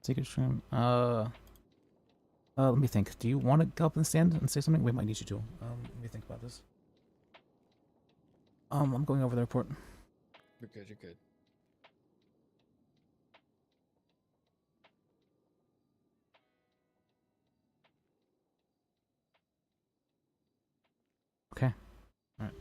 Secret stream. Let me think. Do you want to go up and stand and say something? We might need you to. Let me think about this. I'm going over the report. You're good, you're good. Okay. Alright.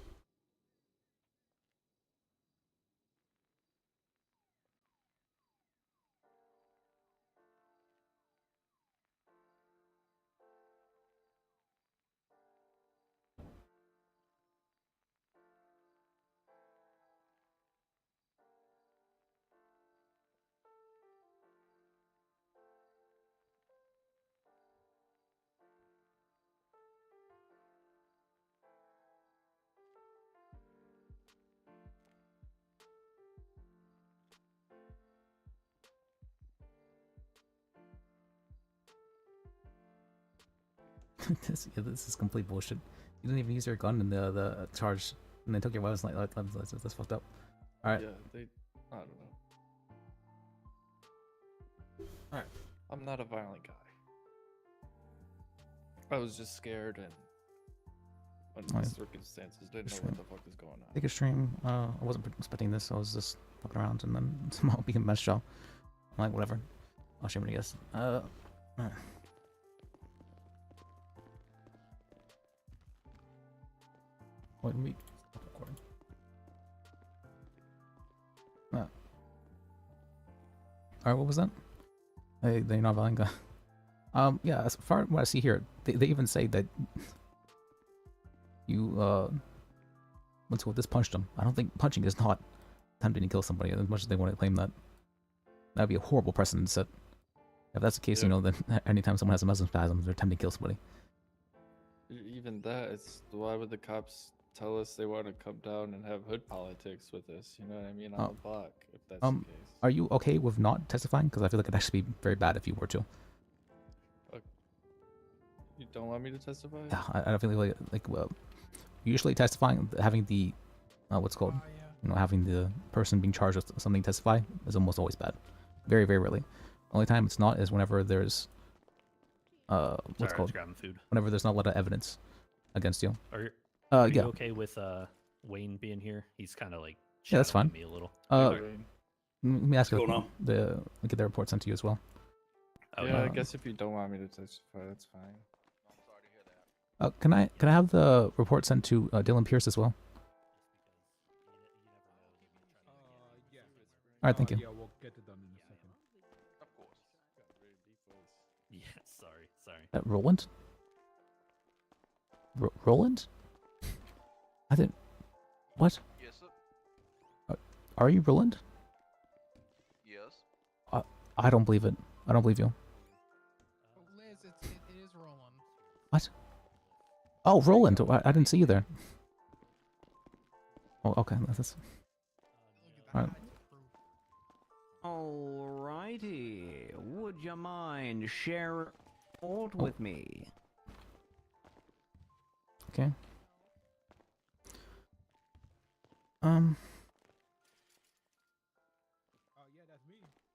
This is complete bullshit. You didn't even use your gun in the charge, and they took your weapons. That's fucked up. All right. Yeah, I don't know. All right. I'm not a violent guy. I was just scared and under the circumstances didn't know what the fuck was going on. Take a stream. I wasn't expecting this. I was just fucking around, and then somehow became a mess show. I'm like, whatever. I'll share it, I guess. Wait, let me stop recording. Alright, what was that? They're not violent guy. Yeah, as far as what I see here, they even say that you, what's called, this punched him. I don't think punching is not attempting to kill somebody as much as they want to claim that. That'd be a horrible precedent to set. If that's the case, you know, then anytime someone has a muscle spasm, they're attempting to kill somebody. Even that, it's why would the cops tell us they want to come down and have hood politics with us? You know what I mean? On the block, if that's the case. Are you okay with not testifying? Because I feel like it'd actually be very bad if you were to. You don't want me to testify? Yeah, I feel like usually testifying, having the what's called, you know, having the person being charged with something testify is almost always bad. Very, very rarely. Only time it's not is whenever there's what's called, whenever there's not a lot of evidence against you. Are you okay with Wayne being here? He's kind of like that's fine. Me a little. Let me ask you get the report sent to you as well. Yeah, I guess if you don't want me to testify, that's fine. Can I have the report sent to Dylan Pierce as well? All right, thank you. Yeah, we'll get it done in a second. Of course. Yeah, sorry. Roland? Roland? I didn't. What? Yes, sir. Are you Roland? Yes. I don't believe it. I don't believe you. Liz, it is Roland. What? Oh, Roland! I didn't see you there. Oh, okay. That's. All right. Alrighty. Would you mind sharing with me? Okay.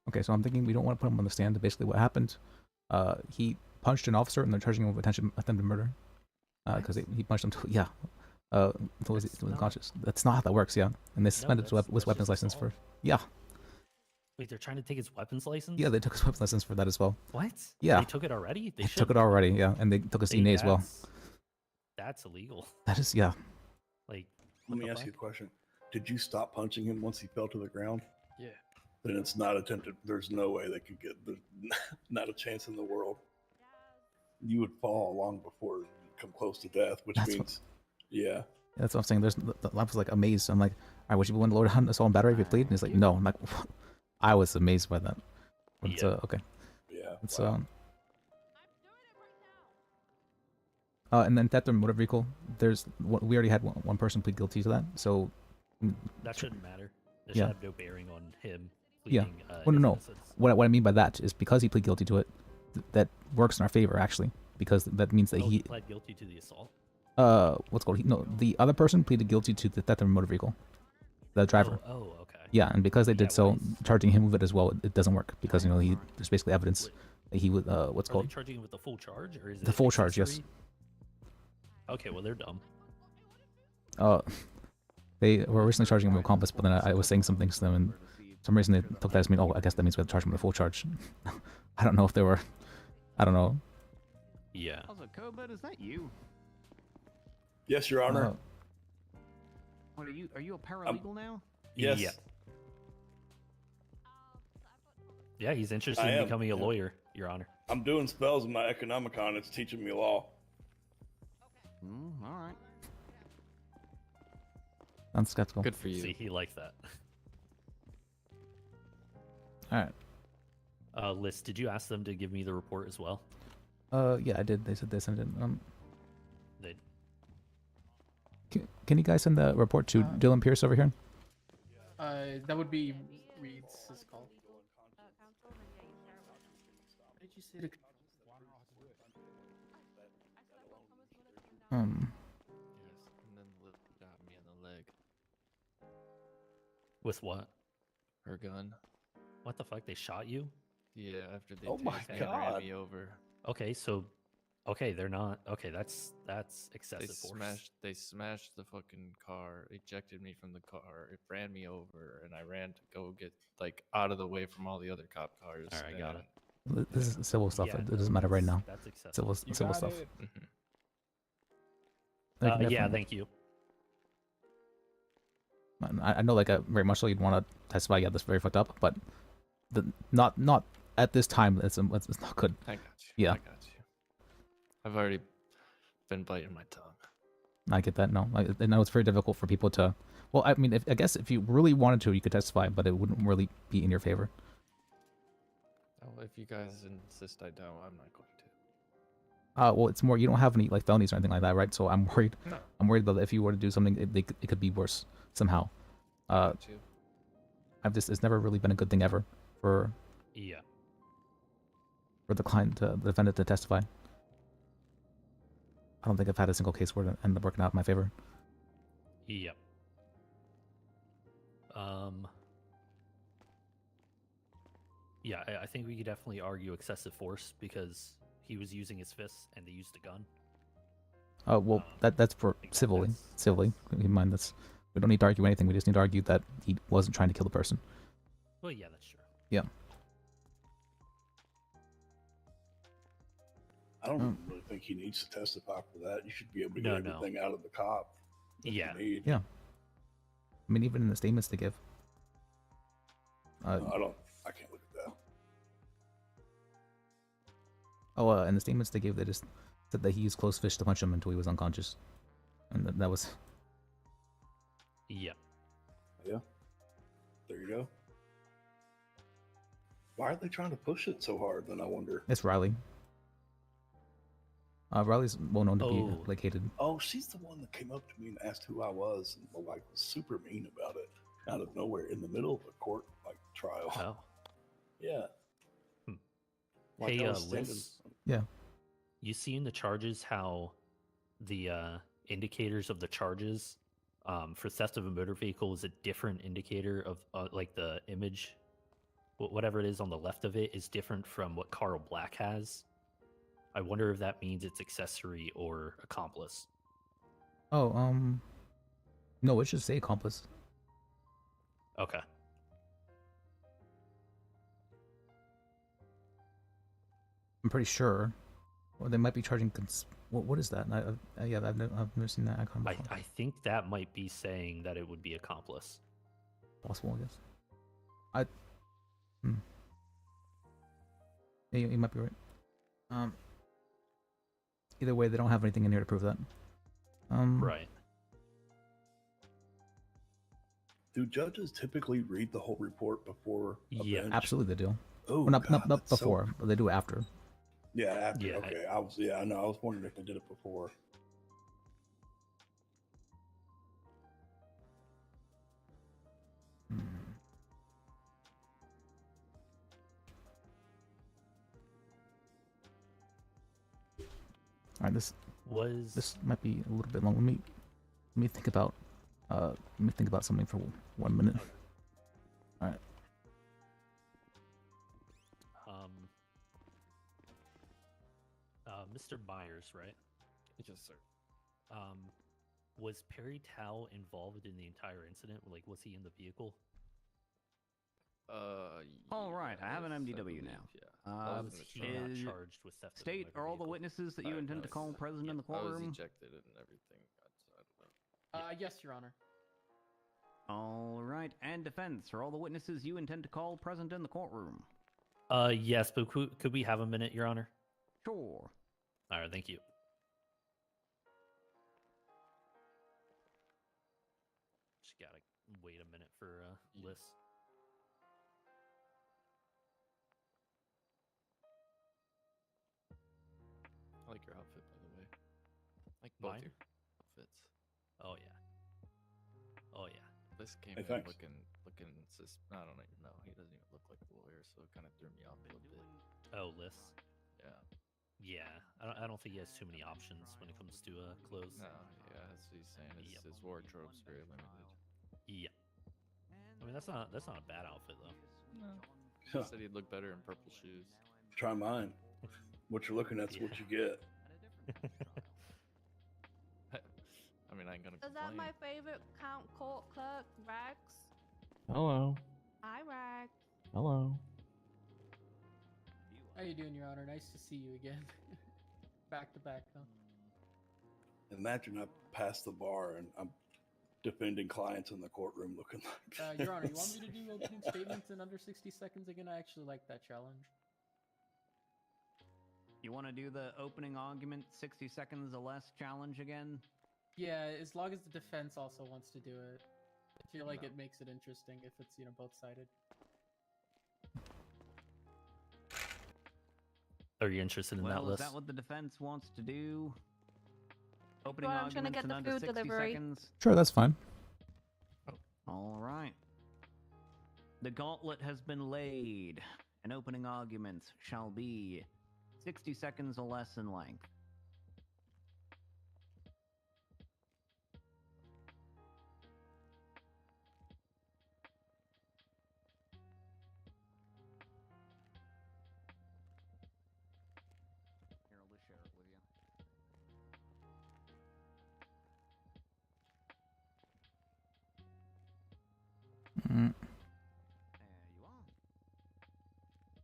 Okay, so I'm thinking we don't want to put him on the stand. Basically, what happened? He punched an officer, and they're charging him with attempted murder. Because he punched him. Until he was unconscious. That's not how that works. Yeah, and they suspended his weapons license for. Yeah. Wait, they're trying to take his weapons license? Yeah, they took his weapons license for that as well. What? Yeah. They took it already? They took it already, yeah. And they took his DNA as well. That's illegal. That is, yeah. Like, let me ask you a question. Did you stop punching him once he fell to the ground? Yeah. Then it's not attempted. There's no way they could get, there's not a chance in the world. You would fall long before you come close to death, which means, yeah. That's what I'm saying. I was like amazed. I'm like, all right, would you be willing to load a assault and battery if you plead? And he's like, no. I'm like, what? I was amazed by that. But it's, okay. Yeah. It's, and then theft of motor vehicle, we already had one person plead guilty to that, so. That shouldn't matter. It should have no bearing on him pleading, yeah. Well, no. What I mean by that is because he pleaded guilty to it, that works in our favor, actually. Because that means that he pled guilty to the assault? What's called? No, the other person pleaded guilty to the theft of a motor vehicle. The driver. Oh, okay. Yeah, and because they did Yeah, so, what is- charging him with it as well, it doesn't work because there's basically evidence that he would what's Are they called charging him with the full charge, or is the it full charge. Yes. accessory? Okay, well they're dumb. They were originally charging him with Compass, but then I was saying some things to them, and for some reason they took that as mean. Oh, I guess that means we have to charge him with a full charge. I don't know if they were. I don't know. Yeah. Also, Cobalt, is that you? Yes, Your Honor. What are you? Are you a paralegal now? Yes. Yeah. Yeah, he's interested I in am, becoming a yeah. lawyer, Your Honor. I'm doing spells in my Economicon. It's teaching me law. All right. I'm skeptical. Good for you. See, he likes that. All right. Liz, did you ask them to give me the report as well? Yeah, I did. They said they sent it. They. Can you guys send the report to Dylan Pierce over here? That would be Reed's call. What did you say to? Yes, and then Lily got me in the leg. With what? Her gun. What the fuck? They shot you? Yeah, after they Oh my tased me and ran God. me over. Okay, so, okay, they're not. Okay, that's excessive force. They smashed the fucking car, ejected me from the car, it ran me over, and I ran to go get like out of the way from all the other cop cars. All right, got it. This is civil stuff. Yeah, it doesn't matter right now. That's excessive. Civil stuff. Mhm. They can Yeah, definitely- thank you. I know, like, very much so you'd want to testify. Yeah, that's very fucked up, but not at this time. It's not good. I got you. Yeah. I got you. I've already been biting my tongue. I get that. No, I know it's very difficult for people to. Well, I mean, I guess if you really wanted to, you could testify, but it wouldn't really be in your favor. Oh, if you guys insist I don't, I'm not going to. Well, it's more you don't have any like felonies or anything like that, right? So I'm worried. No. I'm worried that if you were to do something, it could be worse somehow. Got you. It's never really been a good thing ever for Yeah. the client, the defendant to testify. I don't think I've had a single case where it ended up working out in my favor. Yep. Yeah, I think we could definitely argue excessive force because he was using his fists and they used a gun. Well, that's for think that- civilly. that's- Civilly, keep in mind we don't need to argue anything. We just need to argue that he wasn't trying to kill the person. Well, yeah, that's true. I don't really think he needs to testify for that. You should be able to get No. everything out of the cop. that you Yeah. need. Yeah. I mean, even in the statements they give. No, I can't look at that. In the statements they gave, they just said that he used close fish to punch him until he was unconscious, and that was. Yeah. Yeah. There you go. Why are they trying to push it so hard? Then I wonder. It's Riley. Riley's well known to be Oh. like hated. Oh, she's the one that came up to me and asked who I was, and like was super mean about it out of nowhere in the middle of a court like trial. Oh. Yeah. Hmm. Like, Hey, I was standing- Liz. Yeah. You see in the charges how the indicators of the charges for theft of a motor vehicle is a different indicator of like the image, whatever it is on the left of it is different from what Carl Black has. I wonder if that means it's accessory or accomplice. Oh, no, it should say accomplice. Okay. I'm pretty sure. Or they might be charging. What is that? Yeah, I've never seen that icon before. I think that might be saying that it would be accomplice. Possible, I guess. Yeah, you might be right. Either way, they don't have anything in here to prove that. Right. Do judges typically read the whole report before? A Yeah, bench? Absolutely, they do. Oh, Well, not God, that's so- before, but they do after. Yeah, after. Yeah, Okay, I know. I was wondering if they did it before. All right, this might be a little bit long. Let me think about something for 1 minute. Mr. Myers, right? Yes, sir. Was Perry Tao involved in the entire incident? Like, was he in the vehicle? All right, I have an yes, MDW believe, now. Yeah. Uh, Was he truck. not is- charged with theft of a State, motor are all the vehicle? witnesses that you I intend to know. call present in the I was courtroom? ejected and everything. I don't know. Yes, Your Honor. All right, and defense, are all the witnesses you intend to call present in the courtroom? Yes, but could we have a minute, Your Honor? Sure. All right, thank you. Just gotta wait a minute for Liz. I like your outfit, by the way. Like both Mine? your outfits. Oh yeah. Oh yeah. This came Hey, in thanks. looking I don't even know. He doesn't even look like a lawyer, so it kind of threw me off a little bit. Oh, Liz. Yeah. Yeah, I don't think he has too many options when it comes to clothes. No, yeah, that's what he's saying. Yep. His wardrobe's very limited. Yeah. I mean, that's not a bad outfit though. No. Huh. He said he'd look better in purple shoes. Try mine. What you're looking at's what you get. I mean, I ain't gonna Is that complain. my favorite court clerk, Rex? Hello. Hi, Rex. Hello. How you doing, Your Honor? Nice to see you again. Back to back, though. Imagine I pass the bar and I'm defending clients in the courtroom looking like Your Honor, you want me to do opening statements in under 60 seconds again? I actually like that challenge. You want to do the opening argument 60 seconds or less challenge again? Yeah, as long as the defense also wants to do it. I feel like No. it makes it interesting if it's, both sided. Are you interested in that Well, is list? that what the defense wants to do? Opening I'm trying to arguments get in the under food 60 delivery. seconds? Sure, that's fine. All right. The gauntlet has been laid, and opening arguments shall be 60 seconds or less in length. Here, I'll just share it with you. Mm. There you are.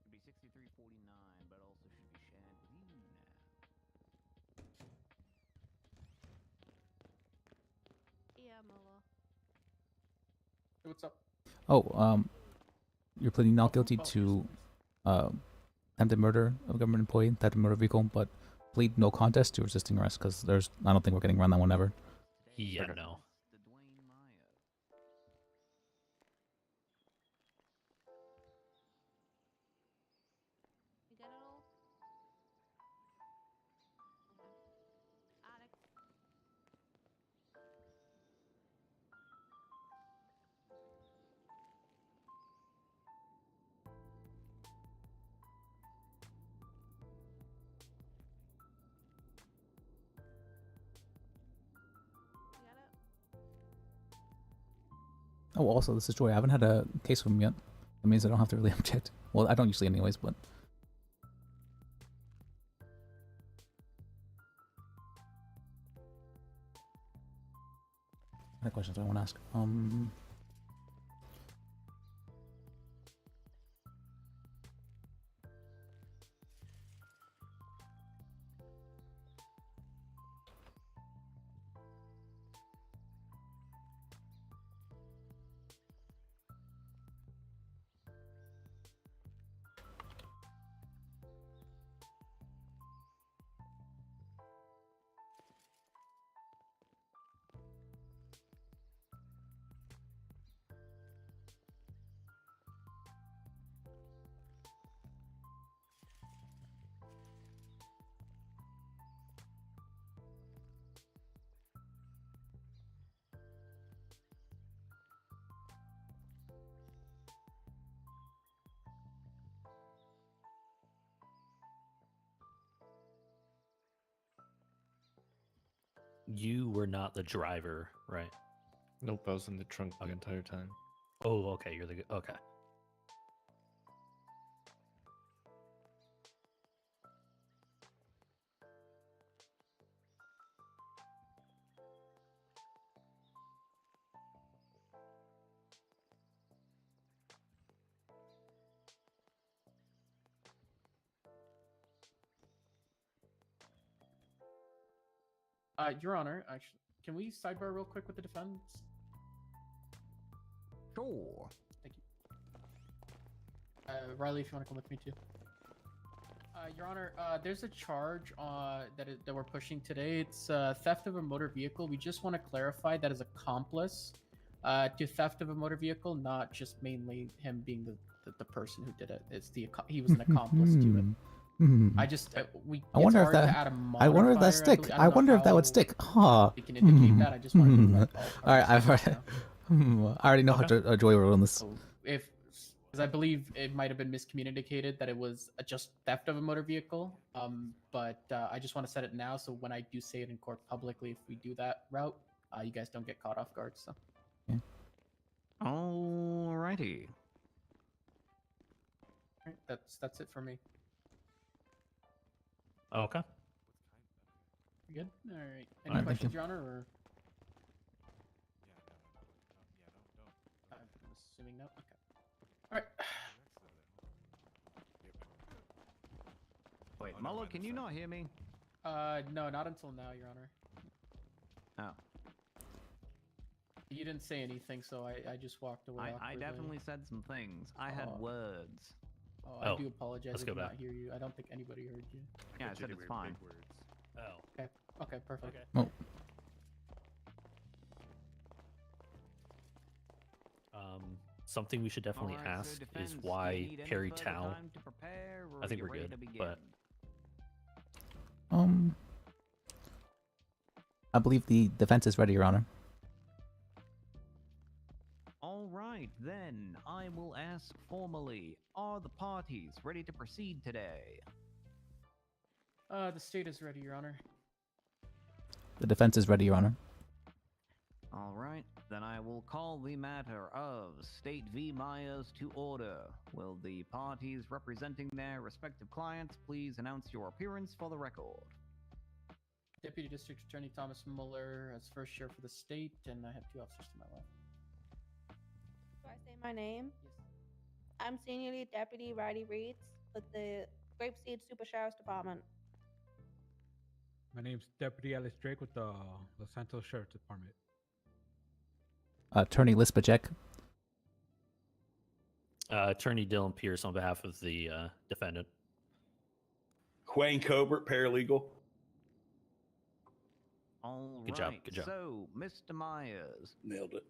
Should be 6349, but also should be shared with you now. Yeah, Muller. Hey, what's up? Oh, you're pleading not guilty to attempted murder of a government employee, attempted murder vehicle, but plead no contest to resisting arrest because I don't think we're getting around that one ever. Yeah, no. You get it all? Okay. Alex. You get it? Oh, also, this is Joy. I haven't had a case with him yet. That means I don't have to really object. Well, I don't usually anyways, but... What questions do I want to ask? You were not the driver, right? Nope, I was in the trunk the Okay. entire time. Oh, okay. You're the okay. Your Honor, actually, can we sidebar real quick with the defense? Sure. Thank you. Riley, if you want to come with me too. Your Honor, there's a charge that we're pushing today. It's theft of a motor vehicle. We just want to clarify that as accomplice to theft of a motor vehicle, not just mainly him being the person who did it. It's he was an accomplice to it. I just I wonder if that. I wonder if that stick. I wonder if that would stick. Huh. We can indicate that. I just want to correct all All right, I've parties already. I already know how Joy will run this. So because I believe it might have been miscommunicated that it was just theft of a motor vehicle. But I just want to set it now, so when I do say it in court publicly, if we do that route, you guys don't get caught off guard. So. Yeah. Alrighty. Alright, that's it for me. Okay. You good? All right. Any Alright, thank questions, you. Your Honor? Or I'm assuming no. Okay. All right. Wait, Mullo, can you not hear me? No, not until now, Your Honor. Oh. You didn't say anything, so I just walked away. I awkwardly. definitely said some things. I had Oh. words. Oh, Oh, I do apologize. let's I go did not back. hear you. I don't think anybody heard you. Yeah, I said it's fine. Oh. Okay, perfect. Okay. Oh. Something we should definitely Alright, so ask is defense, do you why need any Perry further Tao. time to prepare, or I think are you we're ready good, to begin? but I believe the defense is ready, Your Honor. All right, then I will ask formally: are the parties ready to proceed today? The state is ready, Your Honor. The defense is ready, Your Honor. All right, then I will call the matter of State v. Myers to order. Will the parties representing their respective clients please announce your appearance for the record? Deputy District Attorney Thomas Mueller as first sheriff for the state, and I have two officers to my left. Do I say my name? Yes. I'm Senior Lead Deputy Riley Reeds with the Grapeseed Super Sheriff's Department. My name's Deputy Alice Drake with the Los Santos Sheriff's Department. Attorney Lis. Attorney Dylan Pierce on behalf of the defendant. Wayne Cobert, paralegal. All Good right, job, good job. So, Mr. Myers, Nailed it.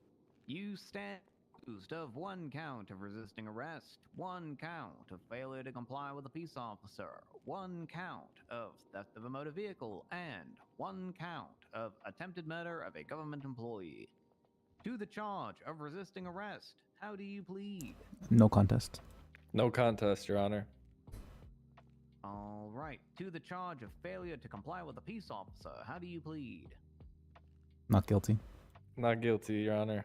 you stand accused of 1 count of resisting arrest, 1 count of failure to comply with a peace officer, 1 count of theft of a motor vehicle, and 1 count of attempted murder of a government employee. To the charge of resisting arrest, how do you plead? No contest. No contest, Your Honor. All right. To the charge of failure to comply with a peace officer, how do you plead? Not guilty. Not guilty, Your Honor.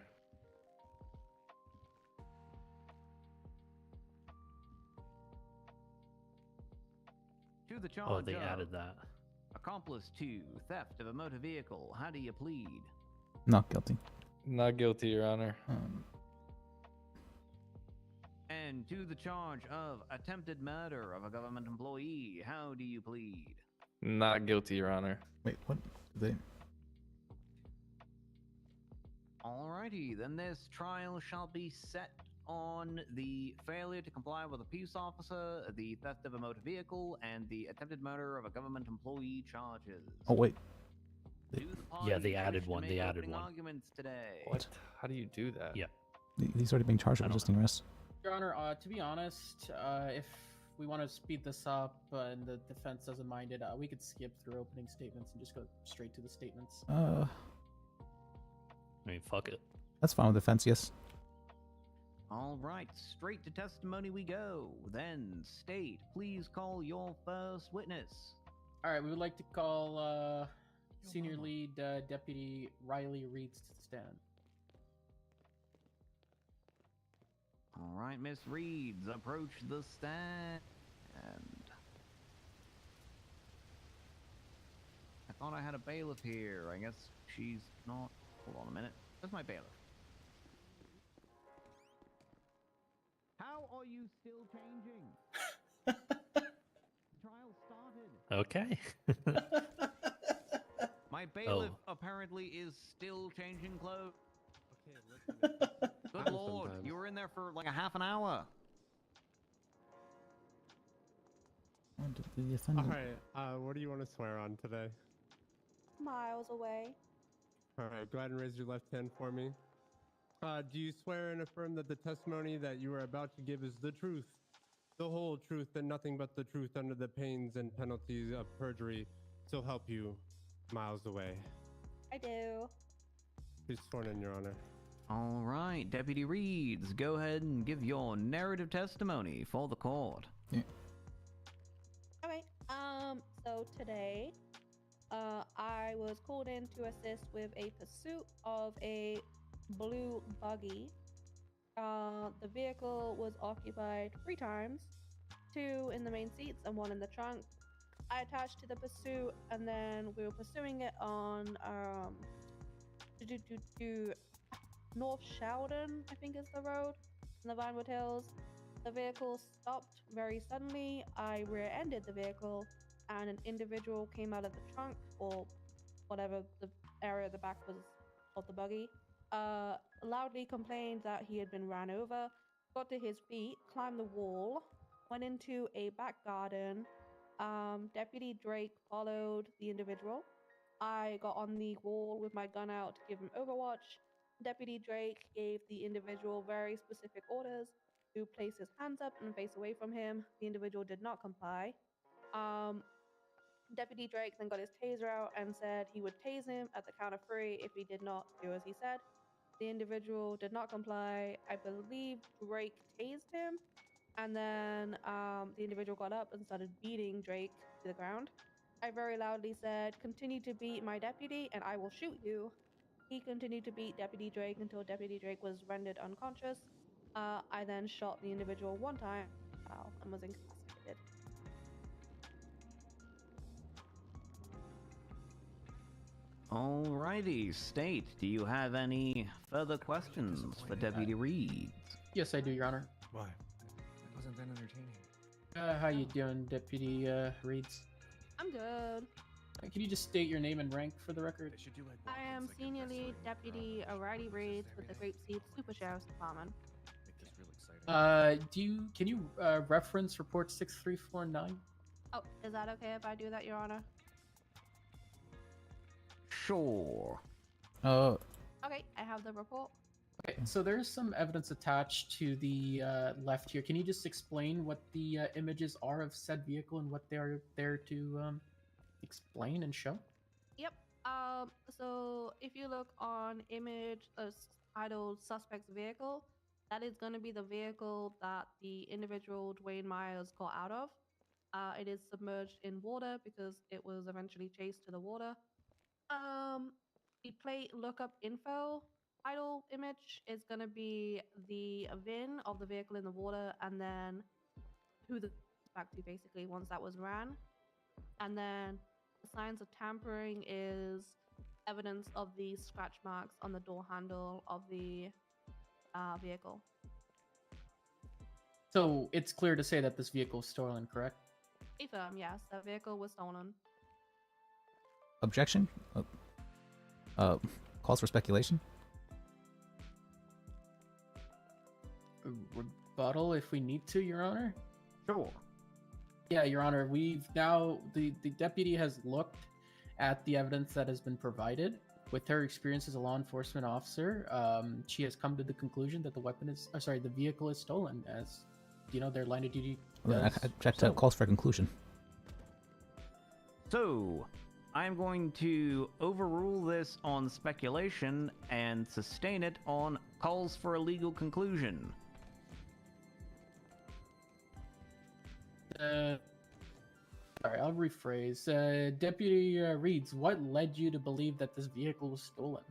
To the charge Oh, they of added that. accomplice to theft of a motor vehicle, how do you plead? Not guilty. Not guilty, Your Honor. And to the charge of attempted murder of a government employee, how do you plead? Not guilty, Your Honor. Wait, what? They... Alrighty, then this trial shall be set on the failure to comply with a peace officer, the theft of a motor vehicle, and the attempted murder of a government employee charges. Oh wait. Do the Yeah, they parties added wish to one, make they added opening one. arguments today. What? How do you do that? Yeah. He's already being charged I with don't resisting arrest. Your Honor, to be honest, if we want to speed this up and the defense doesn't mind it, we could skip through opening statements and just go straight to the statements. I mean, fuck it. That's fine with defense, yes. All right, straight to testimony we go. Then, State, please call your first witness. All right, we would like to call Senior Lead Deputy Riley Reeds to the stand. All right, Miss Reeds, approach the stand. I thought I had a bailiff here. I guess she's not. Hold on a minute. Where's my bailiff? How are you still changing? Trial started. Okay. My bailiff apparently is still changing clothes. Okay, listen. Good lord, you were in there for like a half an hour. Alright, what do you want to swear on today? Miles away. Alright, go ahead and raise your left hand for me. Do you swear and affirm that the testimony that you are about to give is the truth, the whole truth, and nothing but the truth under the pains and penalties of perjury, so help you, Miles away? I do. Please sworn in, Your Honor. All right, Deputy Reeds, go ahead and give your narrative testimony for the court. Yeah. Alright, so today, I was called in to assist with a pursuit of a blue buggy. The vehicle was occupied 3 times, 2 in the main seats and 1 in the trunk. I attached to the pursuit, and then we were pursuing it on North Sheldon, I think is the road, in the Vinewood Hills. The vehicle stopped very suddenly. I rear-ended the vehicle, and an individual came out of the trunk, or whatever the area at the back was of the buggy, loudly complained that he had been ran over, got to his feet, climbed the wall, went into a back garden. Deputy Drake followed the individual. I got on the wall with my gun out to give him overwatch. Deputy Drake gave the individual very specific orders to place his hands up and face away from him. The individual did not comply. Deputy Drake then got his taser out and said he would tase him at the count of 3 if he did not do as he said. The individual did not comply. I believe Drake tased him, and then the individual got up and started beating Drake to the ground. I very loudly said, "Continue to beat my deputy and I will shoot you." He continued to beat Deputy Drake until Deputy Drake was rendered unconscious. I then shot the individual 1 time and was incapacitated. Alrighty, State, do you have any further questions for Deputy Reeds? Yes, I do, Your Honor. Why? It wasn't that entertaining. How you doing, Deputy Reeds? I'm good. Can you just state your name and rank for the record? I am Senior Lead Deputy O'Reilly Reeds with the Grapeseed Super Sheriff's Department. Can you reference report 6349? Oh, is that okay if I do that, Your Honor? Sure. Okay, I have the report. Okay, so there's some evidence attached to the left here. Can you just explain what the images are of said vehicle and what they are there to explain and show? Yep. So if you look on image titled suspect's vehicle, that is going to be the vehicle that the individual Dwayne Myers got out of. It is submerged in water because it was eventually chased to the water. The plate lookup info title image is going to be the VIN of the vehicle in the water, and then who the back to basically once that was ran. And then the signs of tampering is evidence of the scratch marks on the door handle of the vehicle. So it's clear to say that this vehicle is stolen, correct? Affirm, yes, the vehicle was stolen. Objection? Calls for speculation? Rebuttal if we need to, Your Honor? Sure. Yeah, Your Honor, we've now, the deputy has looked at the evidence that has been provided. With her experience as a law enforcement officer, she has come to the conclusion that the vehicle is stolen, as, you know, their line of duty does. Object calls for a conclusion. So, I'm going to overrule this on speculation and sustain it on calls for a legal conclusion. Sorry, I'll rephrase. Deputy Reeds, what led you to believe that this vehicle was stolen?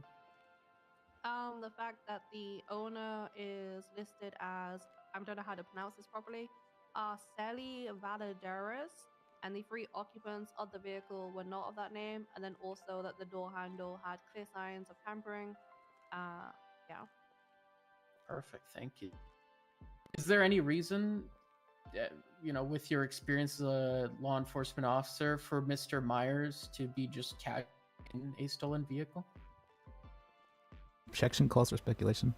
The fact that the owner is listed as, I don't know how to pronounce this properly, Sally Valadares, and the 3 occupants of the vehicle were not of that name, and then also that the door handle had clear signs of tampering. Yeah. Perfect, thank you. Is there any reason, you know, with your experience as a law enforcement officer, for Mr. Myers to be just casually in a stolen vehicle? Objection calls for speculation.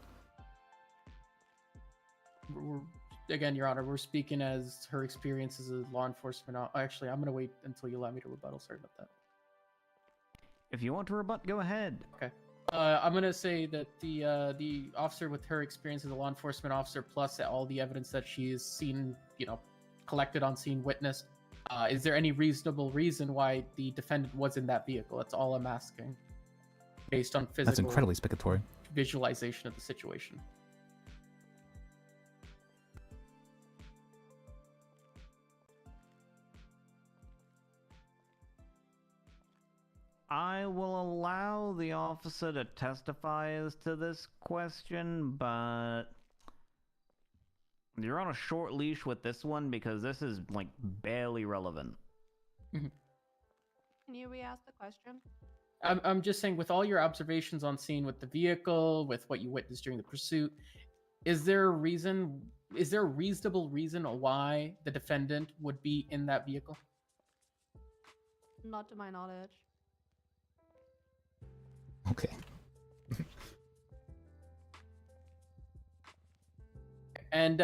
Again, Your Honor, we're speaking as her experience as a law enforcement. Actually, I'm going to wait until you allow me to rebuttal. Sorry about that. If you want to rebut, go ahead. Okay. I'm going to say that the officer with her experience as a law enforcement officer, plus all the evidence that she's seen, collected on scene, witnessed, is there any reasonable reason why the defendant was in that vehicle? That's all I'm asking, based on physical. That's incredibly speculatory. Visualization of the situation. I will allow the officer to testify as to this question, but you're on a short leash with this one because this is, like, barely relevant. Can you re-ask the question? I'm just saying, with all your observations on scene with the vehicle, with what you witnessed during the pursuit, is there a reasonable reason why the defendant would be in that vehicle? Not to my knowledge. Okay. And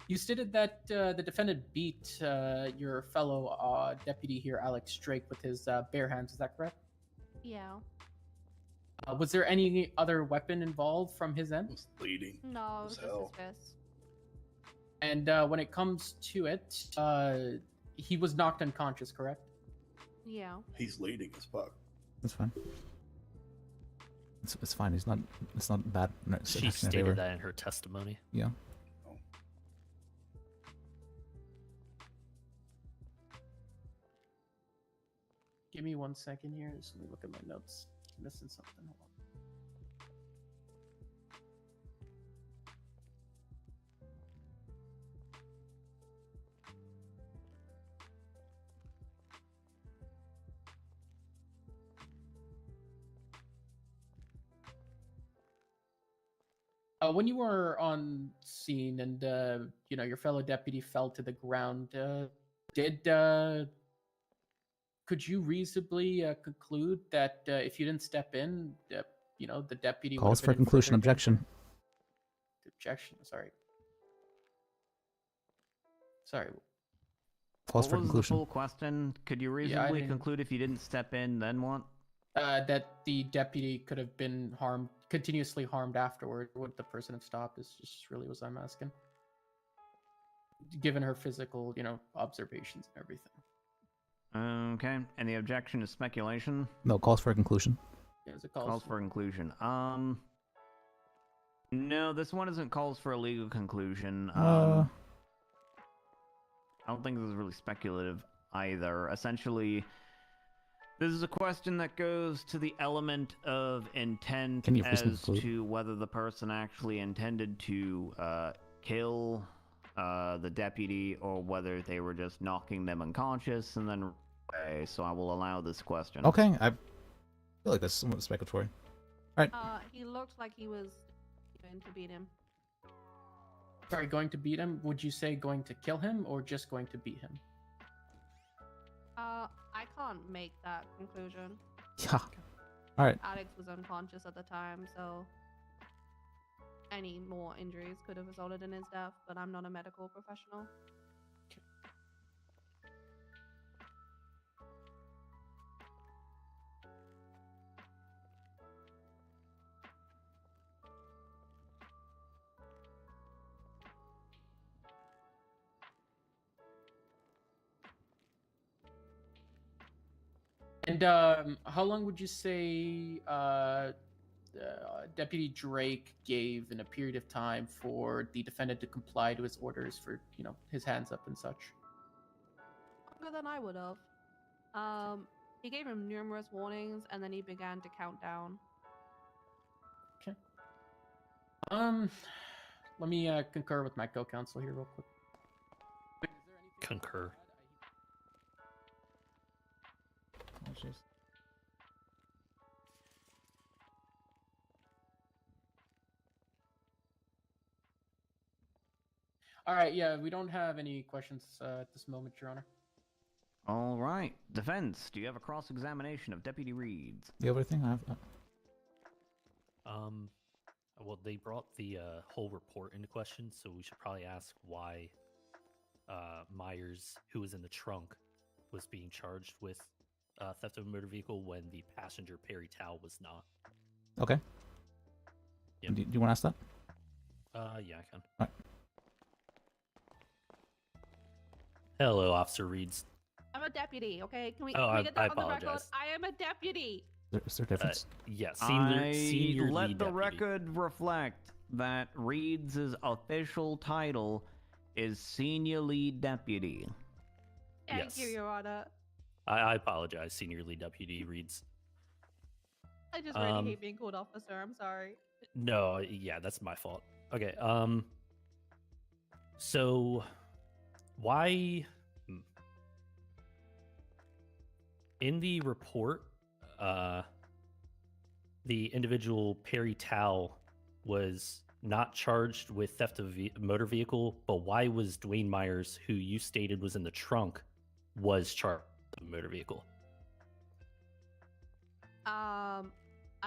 you stated that the defendant beat your fellow deputy here, Alex Drake, with his bare hands. Is that correct? Yeah. Was there any other weapon involved from his end? It's bleeding. No, it was as just his hell. fist. And when it comes to it, he was knocked unconscious, correct? Yeah. He's leading as fuck. That's fine. It's fine. It's not bad. No, it's She in her stated favor. that in her testimony. Yeah. Give me 1 second here. Just let me look at my notes. I'm missing something. Hold on. When you were on scene and your fellow deputy fell to the ground, could you reasonably conclude that if you didn't step in, the deputy would Calls have for been in conclusion. further Objection. danger? Objection. Sorry. Calls What for was the conclusion. full question? Could you I reasonably didn't- conclude if you didn't step in, then what? That the deputy could have been continuously harmed afterward. Would the person have stopped? Is just really what I'm asking. Given her physical, observations and everything. Okay, and the objection is speculation? No, calls for a conclusion. Yeah, it Calls for conclusion. No, this one isn't calls for a legal conclusion. I don't think this is really speculative either. Essentially, this is a question that goes to the element of intent Can you please as conclude? to whether the person actually intended to kill the deputy or whether they were just knocking them unconscious and then away. So I will allow this question. Okay, I feel like that's somewhat speculatory. All right. He looked like he was going to beat him. Sorry, going to beat him? Would you say going to kill him or just going to beat him? I can't make that conclusion. Yeah. All right. Alex was unconscious at the time, so any more injuries could have resulted in his death, but I'm not a medical professional. And how long would you say Deputy Drake gave in a period of time for the defendant to comply to his orders for, his hands up and such? Longer than I would have. He gave him numerous warnings, and then he began to count down. Okay. Let me concur with my co-counsel here real quick. Concur. All right, yeah, we don't have any questions at this moment, Your Honor. All right. Defense, do you have a cross-examination of Deputy Reeds? The other thing I have. Well, they brought the whole report into question, so we should probably ask why Myers, who was in the trunk, was being charged with theft of a motor vehicle when the passenger Perry Tao was not. Okay. Yep. Do you want to ask that? Yeah, I can. All right. Hello, Officer Reeds. I'm a deputy, okay? Can we, Oh, can we get that I on the record? apologize. I am a deputy. Is there a difference? Yeah, Let lead the deputy. record reflect that Reeds' official title is Senior Lead Deputy. Thank you, Yes. Your Honor. I apologize, Senior Lead Deputy Reeds. I just really hate being called officer. I'm sorry. No, yeah, that's my fault. Okay, so why in the report the individual Perry Tao was not charged with theft of a motor vehicle, but why was Dwayne Myers, who you stated was in the trunk, was charged with a motor vehicle? I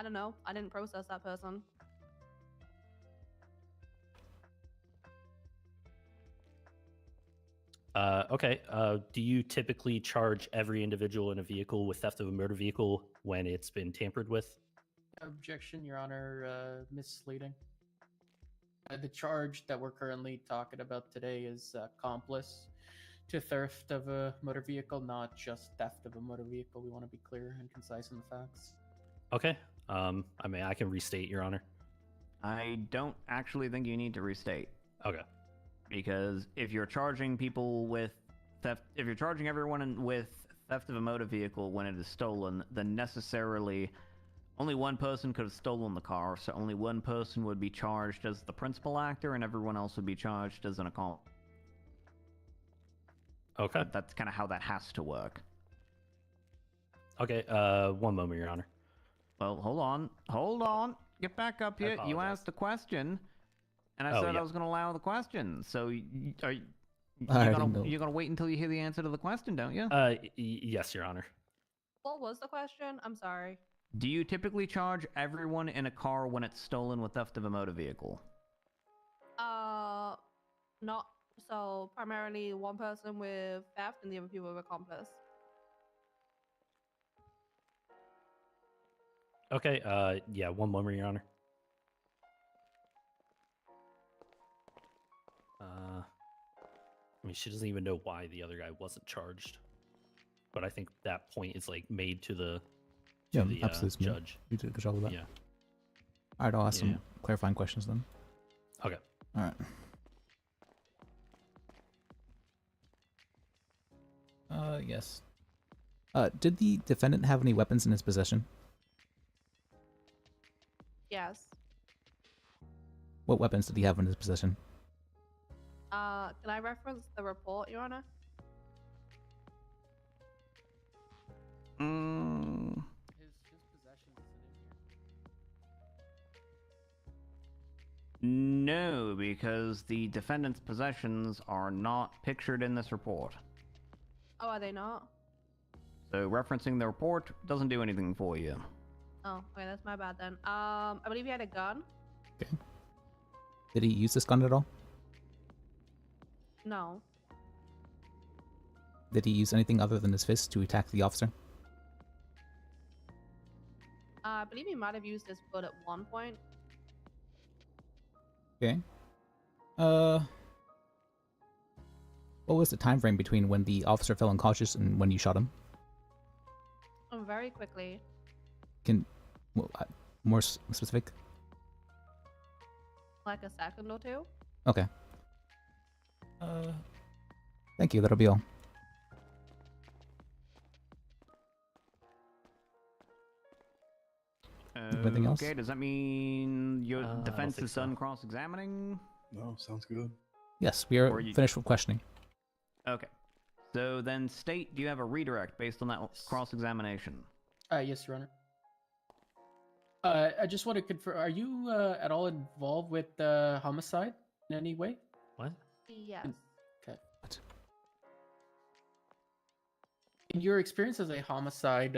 don't know. I didn't process that person. Okay. Do you typically charge every individual in a vehicle with theft of a motor vehicle when it's been tampered with? Objection, Your Honor. Misleading. The charge that we're currently talking about today is accomplice to theft of a motor vehicle, not just theft of a motor vehicle. We want to be clear and concise in the facts. Okay. I mean, I can restate, Your Honor. I don't actually think you need to restate. Okay. Because if you're charging people with theft, if you're charging everyone with theft of a motor vehicle when it is stolen, then necessarily only one person could have stolen the car, so only one person would be charged as the principal actor, and everyone else would be charged as an accomplice. Okay. That's kind of how that has to work. Okay. One moment, Your Honor. Well, hold on. Get back up here. You asked a question, and I said I was going to allow the question. So, you're gonna wait until you hear the answer to the question, don't you? Yes, Your Honor. What was the question? I'm sorry. Do you typically charge everyone in a car when it's stolen with theft of a motor vehicle? Not so. Primarily one person with theft and the other people with accomplice. Okay. Yeah. One moment, Your Honor. I mean, she doesn't even know why the other guy wasn't charged, but I think that point is like made to the absolutely. judge. You did a good job with that. Yeah. All right, I'll ask some clarifying questions then. Okay. All right. Yes. Did the defendant have any weapons in his possession? Yes. What weapons did he have in his possession? Can I reference the report, Your Honor? His possessions isn't in here. No, because the defendant's possessions are not pictured in this report. Oh, are they not? So referencing the report doesn't do anything for you. Oh, okay, that's my bad then. I believe he had a gun. Okay. Did he use this gun at all? No. Did he use anything other than his fist to attack the officer? I believe he might have used his foot at one point. Okay. What was the time frame between when the officer fell unconscious and when you shot him? Very quickly. More specific? Like a second or two. Okay. Thank you. That'll be all. Anything else? Okay, does that mean your defense is done cross-examining? No, sounds good. Yes, we are finished with questioning. Okay. So then, State, do you have a redirect based on that cross-examination? Yes, Your Honor. I just want to confirm, are you at all involved with homicide in any way? What? Yes. Okay. In your experience as a homicide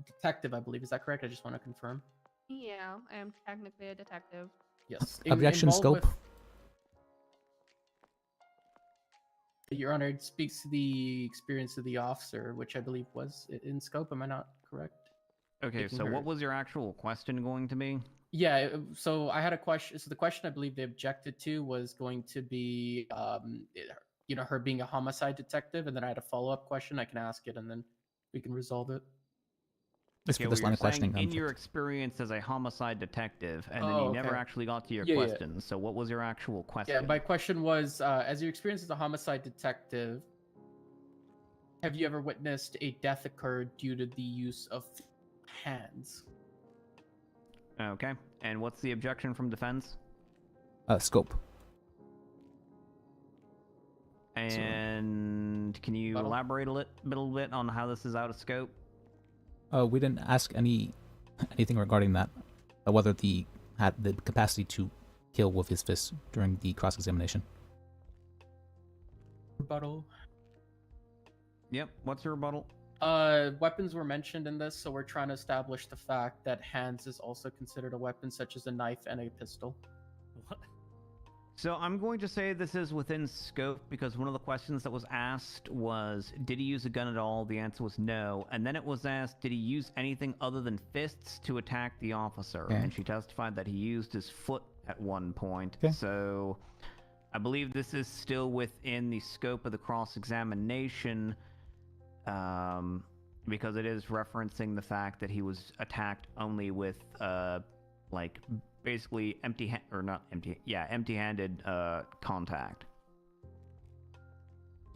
detective, I believe, is that correct? I just want to confirm. Yeah, I am technically a detective. Yes. Objection, involved scope. with- Your Honor, it speaks to the experience of the officer, which I believe was in scope. Am I not correct? Okay, Taking so her- what was your actual question going to be? Yeah, so I had a question. So the question I believe they objected to was going to be, her being a homicide detective, and then I had a follow-up question. I can ask it, and then we can resolve it. Just Okay, for this well, line you're of questioning. saying in your experience as a homicide detective, and then Oh, you never okay. actually got to your Yeah, yeah. question. So what was your actual question? Yeah, my question was, as your experience as a homicide detective, have you ever witnessed a death occur due to the use of hands? Okay, and what's the objection from defense? Scope. And can you elaborate a little bit on how this is out of scope? We didn't ask anything regarding that. Whether he had the capacity to kill with his fists during the cross-examination. Rebuttal. Yep, what's your rebuttal? Weapons were mentioned in this, so we're trying to establish the fact that hands is also considered a weapon, such as a knife and a pistol. What? So I'm going to say this is within scope because one of the questions that was asked was, did he use a gun at all? The answer was no. And then it was asked, did he use anything other than fists to attack the officer? Okay. And she testified that he used his foot at one point. Okay. So I believe this is still within the scope of the cross-examination because it is referencing the fact that he was attacked only with basically empty-handed contact.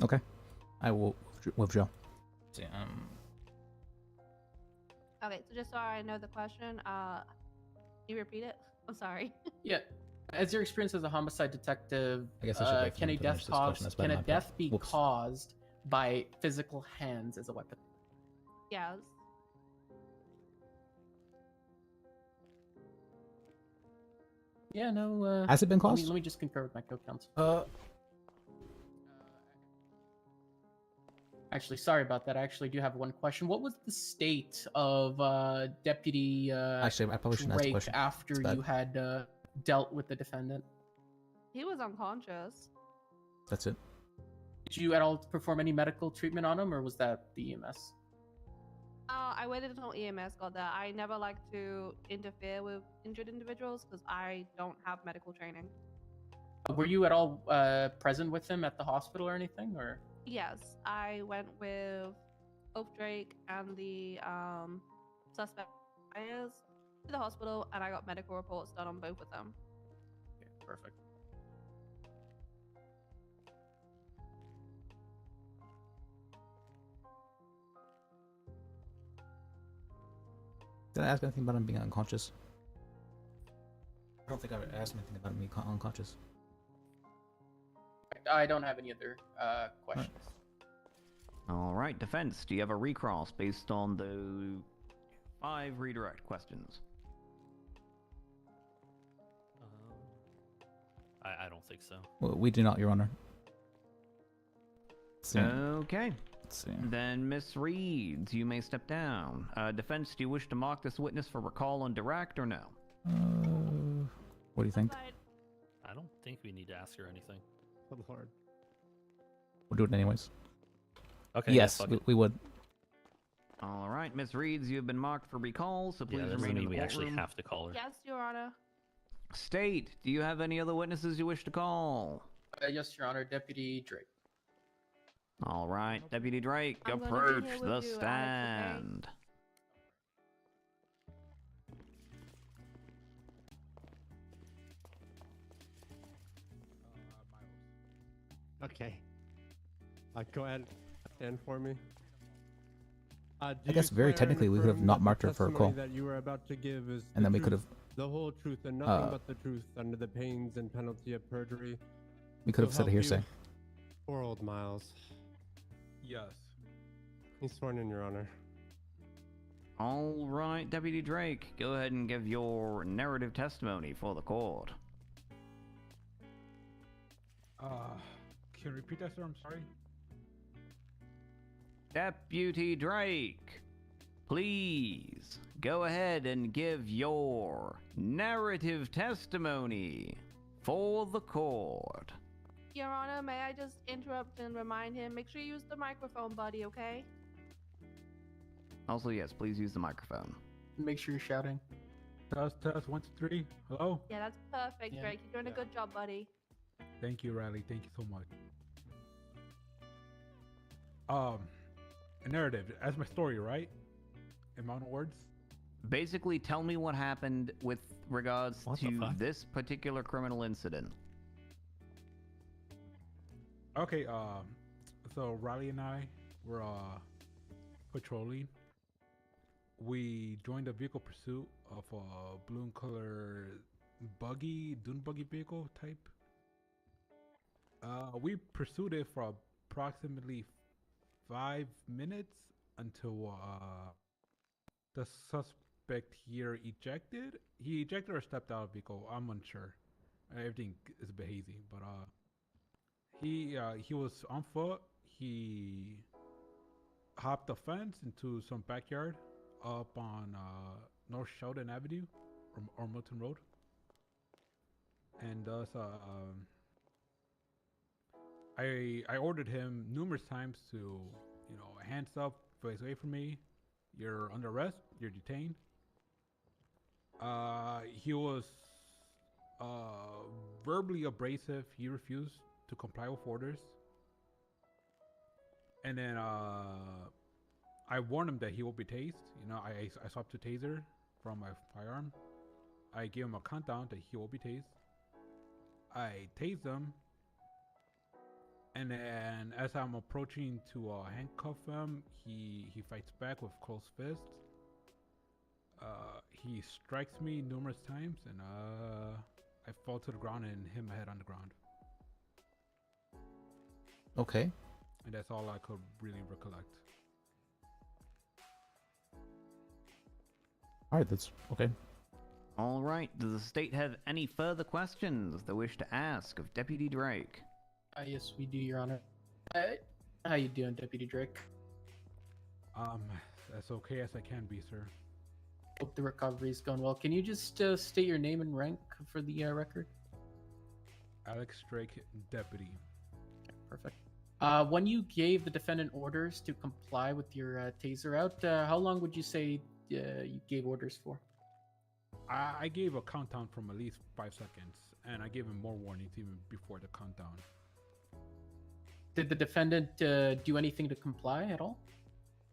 Okay. I will withdraw. Okay, so just so I know the question, can you repeat it? I'm sorry. Yeah. As your experience as a homicide detective, I guess I should wait for can a him to finish death this question. That's can better a than my death part. be Whoops. caused by physical hands as a weapon? Yes. Yeah, no. Has it been caused? Let me just concur with my co-counsel. Actually, sorry about that. I actually do have one question. What was the state of Deputy Actually, I probably shouldn't ask the Drake question. after It's bad. you had dealt with the defendant? He was unconscious. That's it. Did you at all perform any medical treatment on him, or was that the EMS? I waited until EMS got there. I never like to interfere with injured individuals because I don't have medical training. Were you at all present with him at the hospital or anything, or? Yes, I went with both Drake and the suspect to the hospital, and I got medical reports done on both of them. Okay, perfect. Did I ask anything about him being unconscious? I don't think I ever asked anything about him being unconscious. I don't have any other questions. All right, defense, do you have a recross based on the 5 redirect questions? I don't think so. Well, we do not, Your Honor. So, Okay. let's see. Then, Miss Reeds, you may step down. Defense, do you wish to mock this witness for recall on direct or no? What do you think? I don't think we need to ask her anything. Oh, Lord. We'll do it anyways. Okay. Yes, fuck we, it. we would. All right, Miss Reeds, you have been mocked for recall, so please Yeah, that doesn't remain in mean the we actually courtroom. have to call her. Yes, Your Honor. State, do you have any other witnesses you wish to call? Yes, Your Honor, Deputy Drake. All right, Deputy Drake, I'm gonna be approach here the with you, Alex, okay? stand. Okay. Go ahead. Stand for me. I guess very technically we could have not marked her for a call. That you were about to give is And then we the could have truth, the whole truth and nothing but the truth under the pains and penalty of perjury. we could have So said a help you. hearsay. Poor old Miles. Yes. He's sworn in, Your Honor. All right, Deputy Drake, go ahead and give your narrative testimony for the court. Can you repeat that, sir? I'm sorry. Deputy Drake, please go ahead and give your narrative testimony for the court. Your Honor, may I just interrupt and remind him? Make sure you use the microphone, buddy, okay? Also, yes, please use the microphone. Make sure you're shouting. Test, 1, 2, 3. Hello? Yeah, that's perfect, Yeah. Drake. You're doing a good job, buddy. Thank you, Riley. Thank you so much. A narrative. That's my story, right? In my own words? Basically, tell me what happened with regards What the to fuck? this particular criminal incident. Okay, so Riley and I were patrolling. We joined a vehicle pursuit of a blue and color dune buggy vehicle type. We pursued it for approximately 5 minutes until the suspect here ejected. He ejected or stepped out of the vehicle. I'm unsure. Everything is a bit hazy, but he was on foot. He hopped the fence into some backyard up on North Sheldon Avenue or Milton Road, and thus I ordered him numerous times to, hands up, face away from me. You're under arrest. You're detained. He was verbally abrasive. He refused to comply with orders. And then I warned him that he will be tased. I swapped the taser from my firearm. I gave him a countdown that he will be tased. I tased him. And then as I'm approaching to handcuff him, he fights back with closed fists. He strikes me numerous times, and I fall to the ground and hit my head on the ground. Okay. And that's all I could really recollect. All right, that's okay. All right, does the state have any further questions they wish to ask of Deputy Drake? Yes, we do, Your Honor. How you doing, Deputy Drake? As okay as I can be, sir. Hope the recovery's going well. Can you just state your name and rank for the record? Alex Drake, deputy. Perfect. When you gave the defendant orders to comply with your taser out, how long would you say you gave orders for? I gave a countdown from at least 5 seconds, and I gave him more warnings even before the countdown. Did the defendant do anything to comply at all?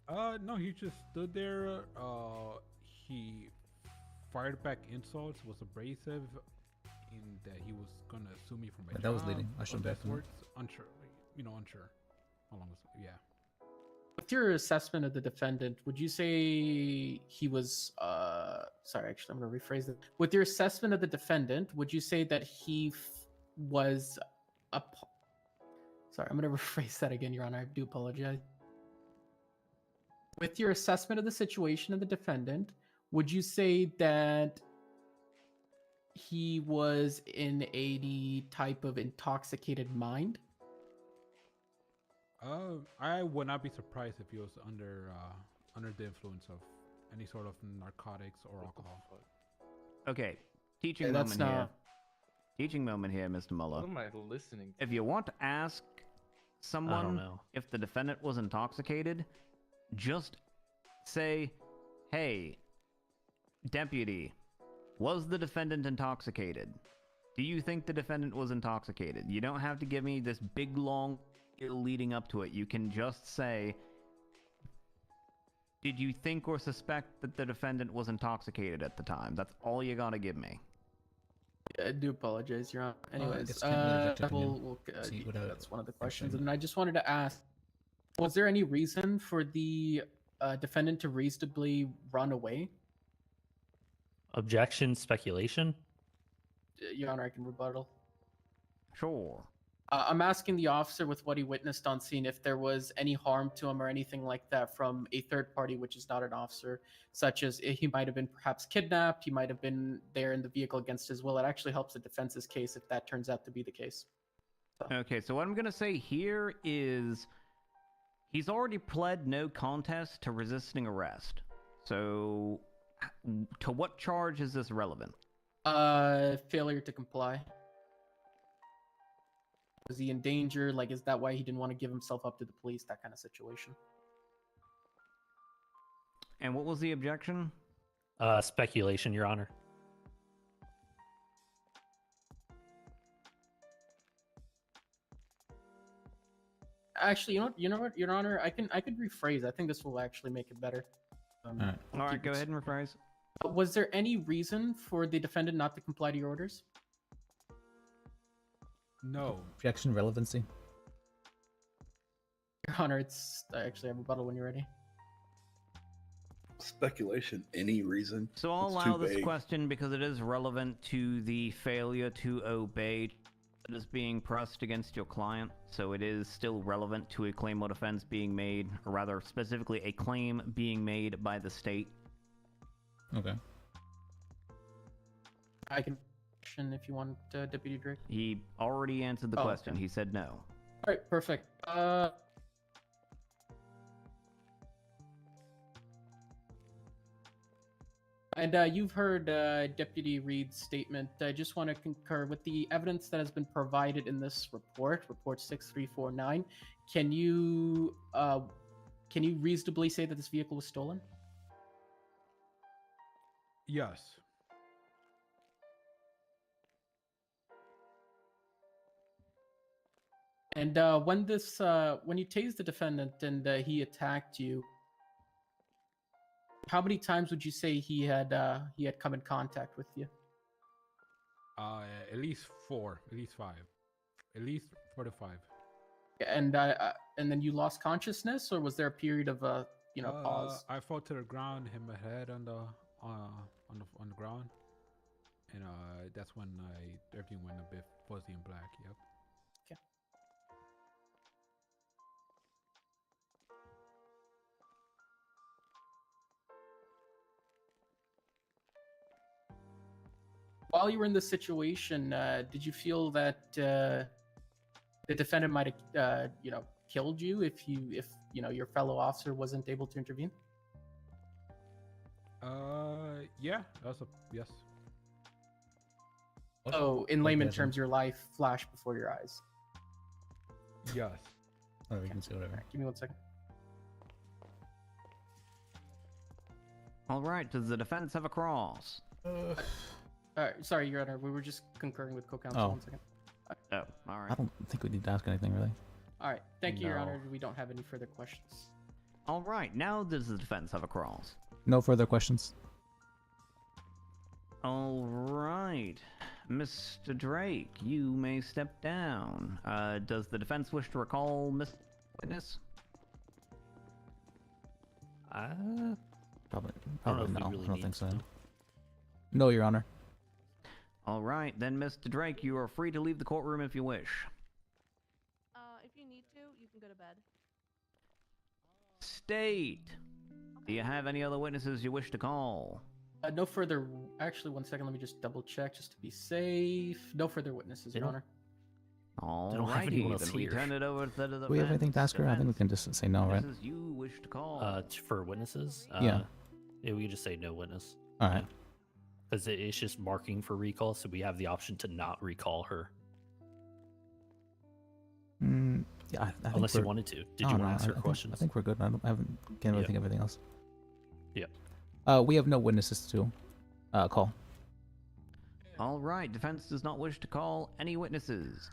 No, he just stood there. He fired back insults, was abrasive, in that he was gonna sue me for my job. That was leading. I should have words. Unsure. Unsure. How long was it? Yeah. With your assessment of the defendant, would you say he was sorry, actually I'm gonna rephrase it. With your assessment of the defendant, would you say that he was sorry, I'm gonna rephrase that again, Your Honor. I do apologize. With your assessment of the situation of the defendant, would you say that he was in a type of intoxicated mind? I would not be surprised if he was under the influence of any sort of narcotics or alcohol. Okay, teaching moment here. Teaching moment here, Mr. Muller. What am I listening to? If you want to ask someone if the defendant was intoxicated, just say, "Hey, deputy, was the defendant intoxicated? Do you think the defendant was intoxicated?" You don't have to give me this big long leading up to it. You can just say, "Did you think or suspect that the defendant was intoxicated at the time?" That's all you gotta give me. I do apologize, Your Honor. Anyways, it's we'll that's one of the questions. And I just wanted to ask, was there any reason for the defendant to reasonably run away? Objection, speculation? Your Honor, I can rebuttal. Sure. I'm asking the officer with what he witnessed on scene if there was any harm to him or anything like that from a third party, which is not an officer, such as he might have been perhaps kidnapped, he might have been there in the vehicle against his will. It actually helps the defense's case if that turns out to be the case. Okay, so what I'm gonna say here is He's already pled no contest to resisting arrest. So, to what charge is this relevant? Failure to comply. Was he in danger? Like, is that why he didn't want to give himself up to the police? That kind of situation. And what was the objection? Speculation, Your Honor. Actually, you know what, Your Honor, I could rephrase. I think this will actually make it better. All right. All right, go ahead and rephrase. Was there any reason for the defendant not to comply to your orders? No. Objection relevancy. Your Honor, it's actually a rebuttal when you're ready. Speculation, any reason? So I'll It's too allow this vague. question because it is relevant to the failure to obey that is being pressed against your client. So it is still relevant to a claim or defense being made, or rather specifically a claim being made by the state. Okay. I can if you want, Deputy Drake. He already answered the Oh, question. okay. He said no. All right, perfect. And you've heard Deputy Reed's statement. I just want to concur with the evidence that has been provided in this report, Report 6349. Can you reasonably say that this vehicle was stolen? Yes. And when you tased the defendant and he attacked you, how many times would you say he had come in contact with you? At least 4, at least 5, at least 4 to 5. And then you lost consciousness, or was there a period of pause? I fell to the ground, hit my head on the ground, and that's when everything went a bit fuzzy and black. Yep. Okay. While you were in this situation, did you feel that the defendant might have, killed you if your fellow officer wasn't able to intervene? Yeah, yes. So, in layman terms, your life flashed before your eyes. Yes. Oh, we can see whatever. Give me 1 second. All right, does the defense have a cross? Sorry, Your Honor. We were just concurring with co-counsel. Oh. 1 second. Oh, all right. I don't think we need to ask anything really. All right. Thank you, Your No. Honor. We don't have any further questions. All right, now does the defense have a cross? No further questions. All right, Mr. Drake, you may step down. Does the defense wish to recall Miss Witness? Probably I don't know if no. we I really don't need think so. to. No, Your Honor. All right, then, Mr. Drake, you are free to leave the courtroom if you wish. If you need to, you can go to bed. State, do you have any other witnesses you wish to call? No further. Actually, 1 second. Let me just double check just to be safe. No further witnesses, Your Honor. All don't have righty, anyone else then we here. turn it over to the defense. Do we have anything to ask her? I think we can just say no, right? Witnesses you wish to call. For witnesses? Yeah. Yeah, we could just say no witness. All right. Because it's just marking for recall, so we have the option to not recall her. Yeah, I think Unless you we're- wanted to. Did No, you no, want to ask her I think- questions? I think we're good. I haven't can't really Yeah. think of anything else. Yeah. We have no witnesses to call. All right, defense does not wish to call any witnesses.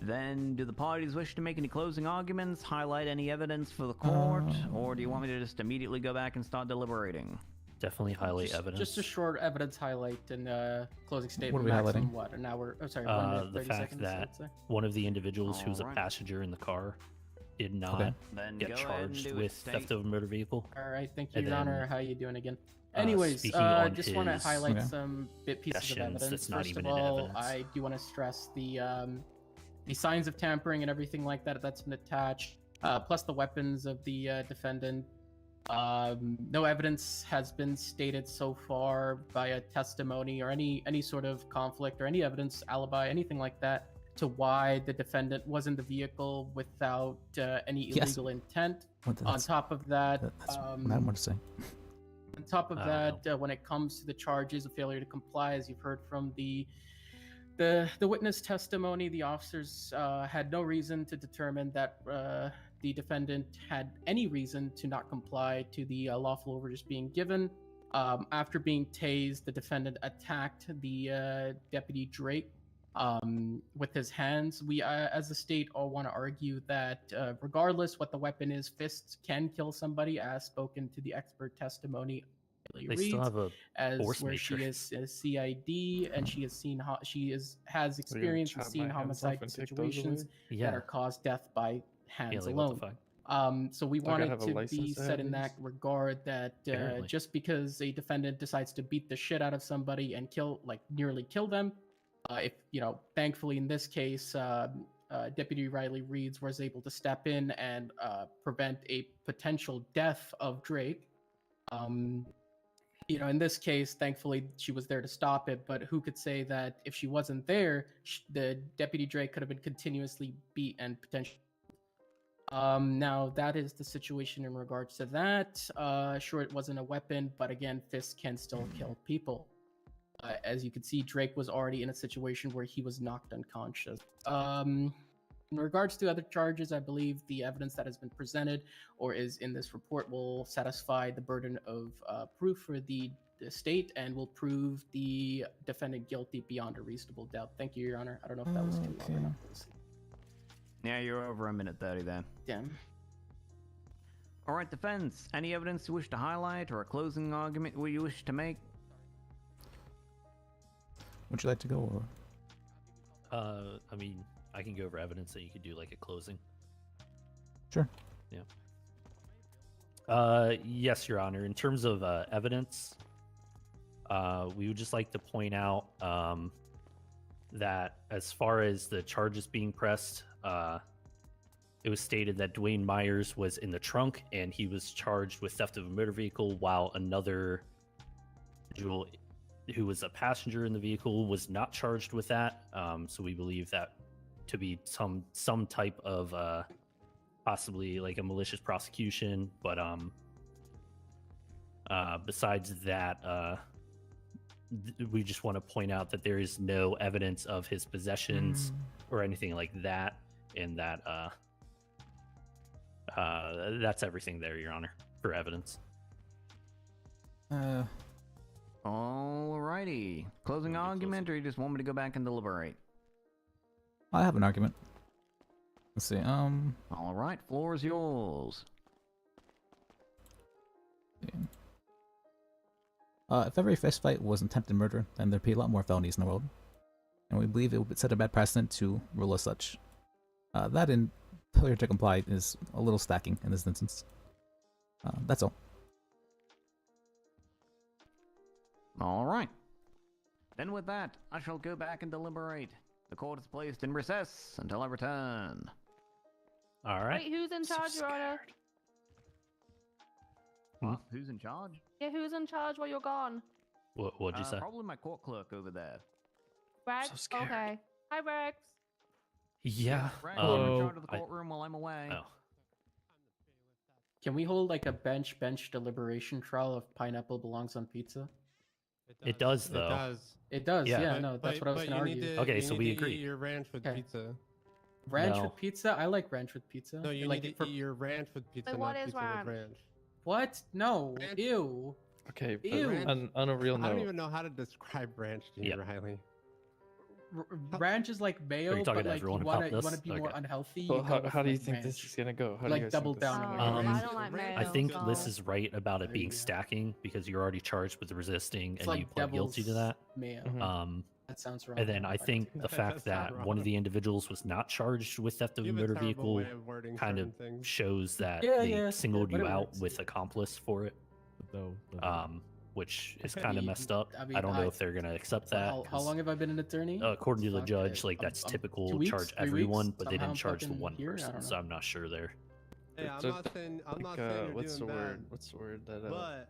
Then, do the parties wish to make any closing arguments, highlight any evidence for the court, or do you want me to just immediately go back and start deliberating? Definitely highlight evidence. Just a short evidence highlight and closing statement. What are we maximum, highlighting? What, an hour? Oh, sorry, 1 minute, The 30 fact seconds. that I'd say. one of the individuals who's a Alright. passenger in the car did not Okay. Then get go ahead and charged do it, with State. theft of a motor vehicle. All right, thank you, And Your Honor. then, How you doing again? Anyways, speaking on just want to his highlight Okay. some pieces of suggestions evidence. that's not First even of in all, evidence. I do want to stress the signs of tampering and everything like that that's been attached, plus the weapons of the defendant. No evidence has been stated so far via testimony or any sort of conflict or any evidence, alibi, anything like that to why the defendant was in the vehicle without any Yes. illegal intent. What On top of that, that's what I want to say. on top of I don't that, when it comes to the charges of failure to comply, as you've heard from the witness testimony, the officers had no reason to determine that the defendant had any reason to not comply to the lawful orders being given. After being tased, the defendant attacked the Deputy Drake with his hands. We, as a state, all want to argue that regardless what the weapon is, fists can kill somebody, as spoken to the expert testimony. They still have a as force where she matrix. is a CID and she has seen has experience and seen homicide situations Yeah. that are caused death by hands like, what the alone. fuck? So we Like, I wanted have a to be license to said have in that these? regard that Apparently. just because a defendant decides to beat the shit out of somebody and nearly kill them, if thankfully in this case, Deputy Riley Reeds was able to step in and prevent a potential death of Drake. In this case, thankfully she was there to stop it, but who could say that if she wasn't there, the Deputy Drake could have been continuously beat and potentially. Now that is the situation in regards to that. Sure, it wasn't a weapon, but again, fists can still kill people. As you can see, Drake was already in a situation where he was knocked unconscious. In regards to other charges, I believe the evidence that has been presented or is in this report will satisfy the burden of proof for the state and will prove the defendant guilty beyond a reasonable doubt. Thank you, Your Honor. I don't know if that was too long or not. Yeah, you're over 1:30 then. Damn. All right, defense. Any evidence you wish to highlight or a closing argument you wish to make? Would you like to go? Or? I mean, I can go over evidence that you could do like a closing. Sure. Yeah. Yes, Your Honor. In terms of evidence, we would just like to point out that as far as the charges being pressed, it was stated that Dwayne Myers was in the trunk and he was charged with theft of a motor vehicle, while another individual who was a passenger in the vehicle was not charged with that. So we believe that to be some type of possibly like a malicious prosecution, but besides that, we just want to point out that there is no evidence of his possessions or anything like that, and that that's everything there, Your Honor, for evidence. Alrighty. Closing argument, or you just want me to go back and deliberate? I have an argument. Let's see. All right, floor is yours. If every fist fight was attempted murder, then there'd be a lot more felonies in the world, and we believe it would set a bad precedent to rule as such. That and failure to comply is a little stacking in this instance. That's all. All right. Then with that, I shall go back and deliberate. The court is placed in recess until I return. All right. Wait, who's in charge, Your Honor? What? Who's in charge? Yeah, who's in charge while you're gone? What'd you say? Probably my court clerk over there. Rex? So scared. Okay. Hi, Rex. Yeah. Right, Hello. I'm in charge of the courtroom while I'm away. Oh. Can we hold like a bench deliberation trial if pineapple belongs on pizza? It does, though. It does. It does. Yeah. Yeah, no, that's what I was gonna argue. Okay, you so need we to agree. Eat your ranch with Okay. pizza. Ranch No. with pizza? I like ranch with pizza. No, you like need to eat your ranch with pizza, Wait, not what is pizza ranch? with ranch. What? No. Ranch. Ew. Okay, but Ew. on a real I don't note, even know how to describe ranch to you, Yep. Riley. Ranch is like mayo, talking but to like you everyone wanna about this? be more Okay. unhealthy. well, you go how do you with think ranch. this is gonna go? How do Like, you guys double think this is down gonna on go? I don't like mayo. I think so- Liz is right about it being Yeah. stacking because you're already charged with resisting It's and like you pled guilty to that. Mayo. Mhm. That sounds wrong. And then I think the That's fact not that wrong. one of the individuals was not charged with theft of a You have motor terrible vehicle way of wording kind of certain things. shows that Yeah, they yeah, singled but you it out works. with accomplice for it, which is Okay, kind of you- messed up. I I, mean, don't know I- if they're gonna accept that. How 'cause, long have I been an attorney? according to the Fuck judge, it. like that's I'm- 2 typical. weeks, Charge 3 weeks? everyone, but they Somehow didn't charge the fucking one here? I person, don't so know. I'm not sure there. Hey, I'm So not saying I'm not like, saying you're what's the doing word? bad, What's the word that but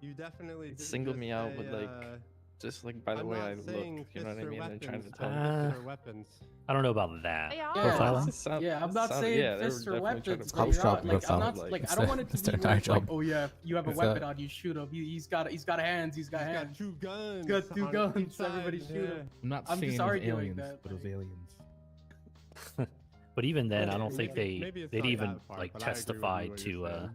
you definitely singled just me out say, with, like, Just like by the I'm way not I look, saying you know what I fists or mean? They're trying to weapons, tell me. fists or weapons. I don't know about that. They are. Profiling? Yeah, I'm not saying yeah, they were fists or definitely trying weapons, to but Cops you're drop not, like, I'm profiling. not like It's I don't their- want it to it's their be entire like, job. oh yeah, you have a It's weapon a- on you, shoot him. He's got hands. He's got He's hands. got two guns. Got two on guns, each side, everybody shoot him. I'm not I'm saying just it was arguing aliens, that, but it was like- aliens. But even then, I don't Maybe- think maybe it's they'd not even that far, like but I agree with testify you what you're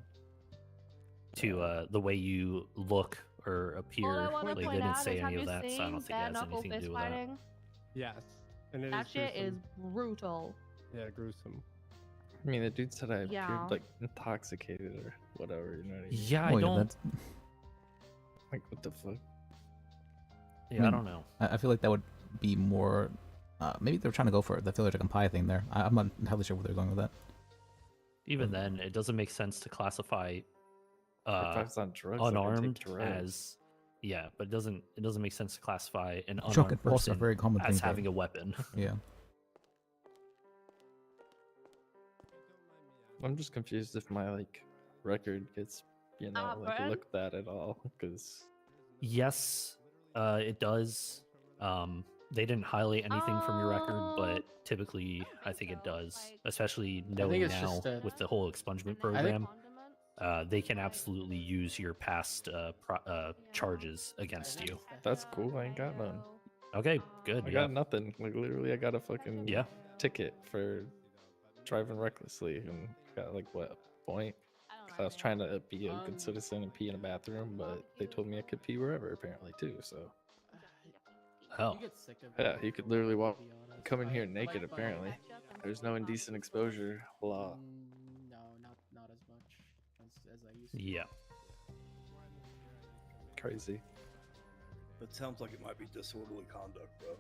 to the way you look or appear. All I want to Like they point didn't out say is, have any you of that, so I seen don't think it bare has knuckle anything to fist do with that. fighting? Yes. And it That is shit is gruesome. brutal. Yeah, gruesome. I mean, the dude said I Yeah. appeared like intoxicated or whatever. You know what I mean? Yeah, I Well, yeah, don't. that's- Like what the fuck? Yeah, I mean, don't know. I feel like that would be more. Maybe they're trying to go for the Village of Comply thing there. I'm not entirely sure where they're going with that. Even then, it doesn't make sense to classify If I was on drugs, I could take unarmed drugs. as but it doesn't make sense to classify an Drug unarmed and force are person very common as things. having a weapon. Yeah. I'm just confused if my like record gets like Brad? looked at at all because Yes, it does. They didn't highlight anything from your record, but typically I think it does, especially knowing it's now just a- with the whole expungement I program. think- They can absolutely use your past charges against you. that's cool. I ain't got none. Okay, good. I yeah. got nothing. Like literally, I got a fucking Yeah. ticket for driving recklessly and got like what a point. 'Cause I was trying to be a good citizen and pee in a bathroom, but they told me I could pee wherever apparently too. So Oh. You get sick of yeah, it, you could literally walk, to be honest. come in here Like, naked. but- Apparently, there's no indecent exposure law. No, not as much as I used to. Yeah. Crazy. That sounds like it might be disorderly conduct, bro.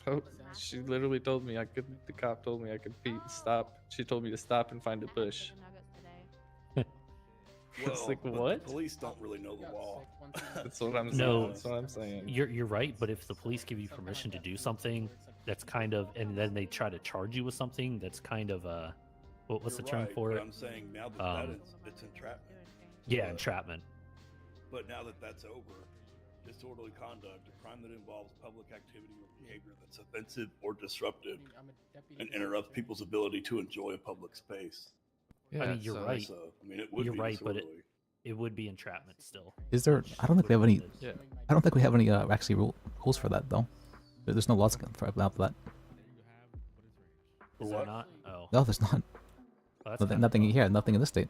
Oh, she literally told me I could. The cop told me I could pee. Stop. She told me to stop and find a bush. It's Well, like but the what? police don't really know the law. That's what I'm saying. No. That's what I'm saying. You're right, but if the police give you permission to do something, that's kind of, and then they try to charge you with something, that's kind of what's the You're term right, for but it? I'm saying now that it's entrapment. Yeah, entrapment. But now that that's over, disorderly conduct, a crime that involves public activity or behavior that's offensive or disruptive and interrupts people's ability to enjoy a public space. I mean, you're right. So, I mean, it would You're be right, but disorderly. it would be entrapment still. Is there? I don't think we have any. Yeah. I don't think we have any actually rules for that though. There's no laws for about that. Is there not? Oh. No, there's not. Well, that's Nothing, kinda nothing cool. here. Nothing in this state.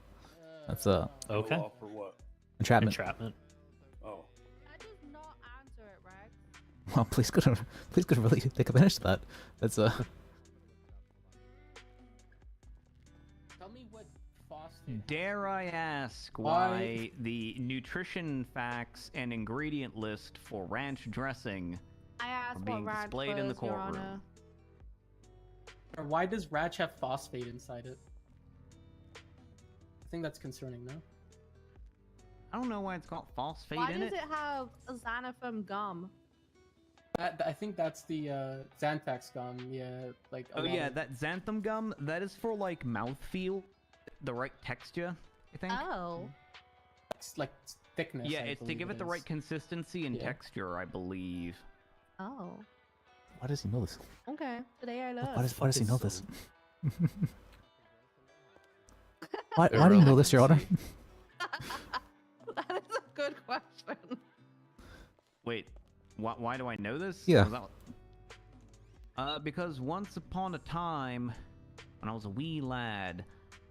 That's No Okay. law for what? entrapment. Entrapment. Oh. That does not answer it, Rex. Well, please could really take advantage of that. That's Tell me what phosphate. Dare I ask Why- why the nutrition facts and ingredient list for ranch dressing I asked what being ranch displayed in the was, Your courtroom? Honor. Or why does ranch have phosphate inside it? I think that's concerning, no? I don't know why it's got phosphate Why in does it. it have xanafem gum? I think that's the Xantax gum. Yeah, like. a Oh lot yeah, of- that xanthan gum, that is for like mouthfeel, the right texture, I think. Oh. It's like thickness. Yeah, I it's to believe give it the is. right consistency and Yeah. texture, I believe. Oh. why does he know this? Okay. Today I Why learned. does he know this? So- why do you know this, Your Honor? That is a good question. Wait, why do I know this? Yeah. Was that- because once upon a time, when I was a wee lad,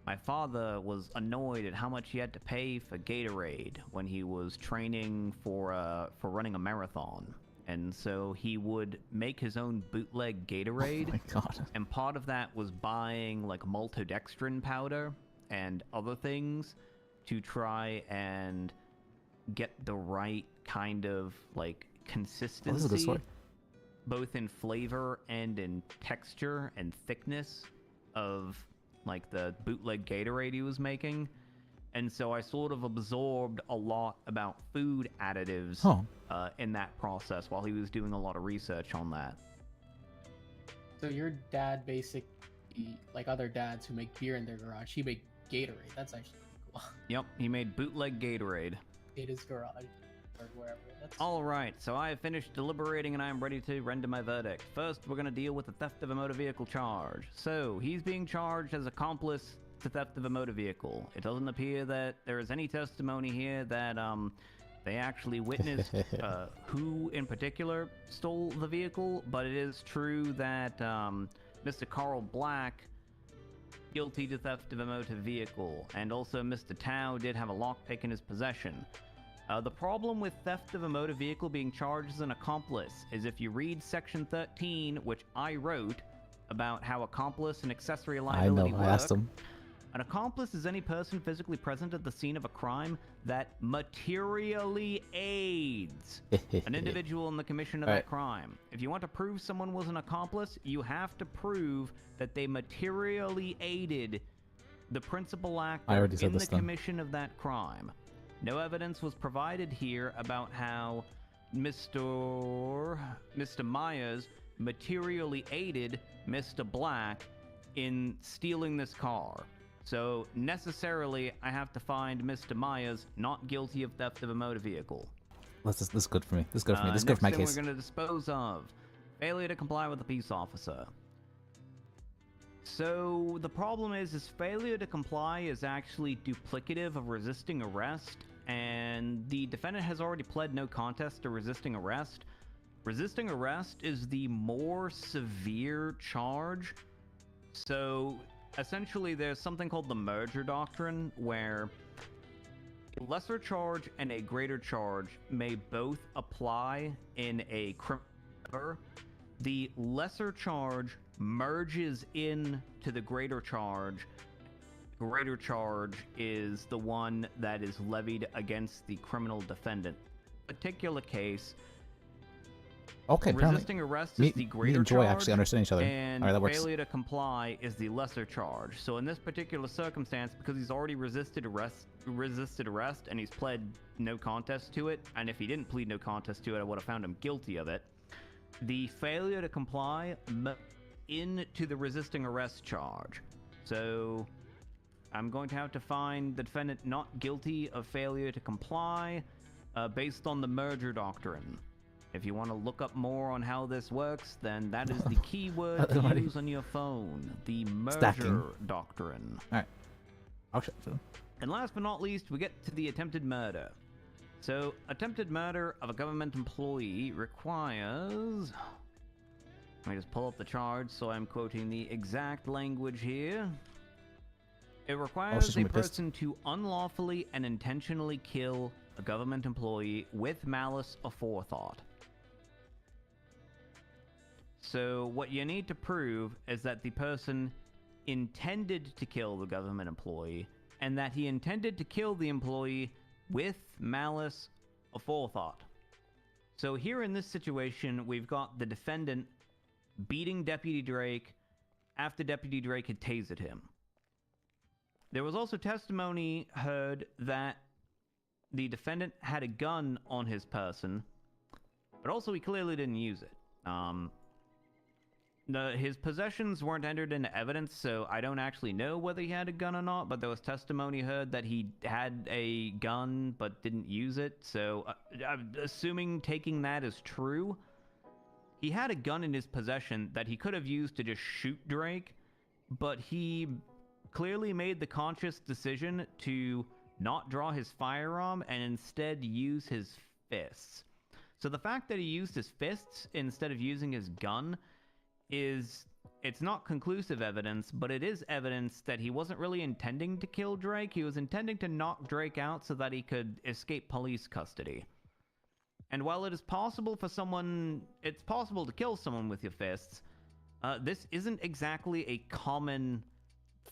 my father was annoyed at how much he had to pay for Gatorade when he was training for running a marathon. And so he would make his own bootleg Gatorade. Oh my god. And part of that was buying like maltodextrin powder and other things to try and get the right kind of like Oh, consistency, this is a good story. both in flavor and in texture and thickness of like the bootleg Gatorade he was making. And so I sort of absorbed a lot about food additives Oh. in that process while he was doing a lot of research on that. So your dad basically, like other dads who make beer in their garage, he made Gatorade. That's actually pretty cool. Yep, he made bootleg Gatorade. In his garage. or whatever. That's All right, so I have finished deliberating and I am ready to render my verdict. First, we're going to deal with the theft of a motor vehicle charge. So, he's being charged as accomplice to theft of a motor vehicle. It doesn't appear that there is any testimony here that they actually witnessed who in particular stole the vehicle, but it is true that Mr. Carl Black guilty to theft of a motor vehicle, and also Mr. Tao did have a lockpick in his possession. The problem with theft of a motor vehicle being charged as an accomplice is if you read Section 13, which I wrote, about how accomplice and accessory liability work. I asked him. An accomplice is any person physically present at the scene of a crime that materially aids an individual in the commission of that crime. If you want to prove someone was an accomplice, you have to prove that they materially aided the principal actor in the commission of that crime. No evidence was provided here about how Mr. Myers materially aided Mr. Black in stealing this car. So, necessarily, I have to find Mr. Myers not guilty of theft of a motor vehicle. This is good for me. This is good for me. This is good for my case. Next thing we're going to dispose of. Failure to comply with a peace officer. So, the problem is failure to comply is actually duplicative of resisting arrest, and the defendant has already pled no contest to resisting arrest. Resisting arrest is the more severe charge. So, essentially, there's something called the merger doctrine, where a lesser charge and a greater charge may both apply in a criminal. The lesser charge merges into the greater charge. Greater charge is the one that is levied against the criminal defendant. Particular case. Okay, resisting arrest is the greater and Joy charge, actually understand each other. and All right, that works. failure to comply is the lesser charge. So in this particular circumstance, because he's already resisted arrest, and he's pled no contest to it, and if he didn't plead no contest to it, I would have found him guilty of it. The failure to comply into the resisting arrest charge. So I'm going to have to find the defendant not guilty of failure to comply based on the merger doctrine. If you want to look up more on how this works, then that is the keyword to use on your phone. The merger doctrine. Alright. I'll check it. And last but not least, we get to the attempted murder. So, attempted murder of a government employee requires... Let me just pull up the charge so I'm quoting the exact language here. It requires a person to unlawfully and intentionally kill a government employee with malice aforethought. So what you need to prove is that the person intended to kill the government employee, and that he intended to kill the employee with malice aforethought. So here in this situation, we've got the defendant beating Deputy Drake after Deputy Drake had tasered him. There was also testimony heard that the defendant had a gun on his person, but also he clearly didn't use it. His possessions weren't entered into evidence, so I don't actually know whether he had a gun or not, but there was testimony heard that he had a gun but didn't use it, so I'm assuming taking that as true, he had a gun in his possession that he could have used to just shoot Drake, but he clearly made the conscious decision to not draw his firearm and instead use his fists. So the fact that he used his fists instead of using his gun it's not conclusive evidence, but it is evidence that he wasn't really intending to kill Drake. He was intending to knock Drake out so that he could escape police custody. And while it is possible for it's possible to kill someone with your fists, this isn't exactly a common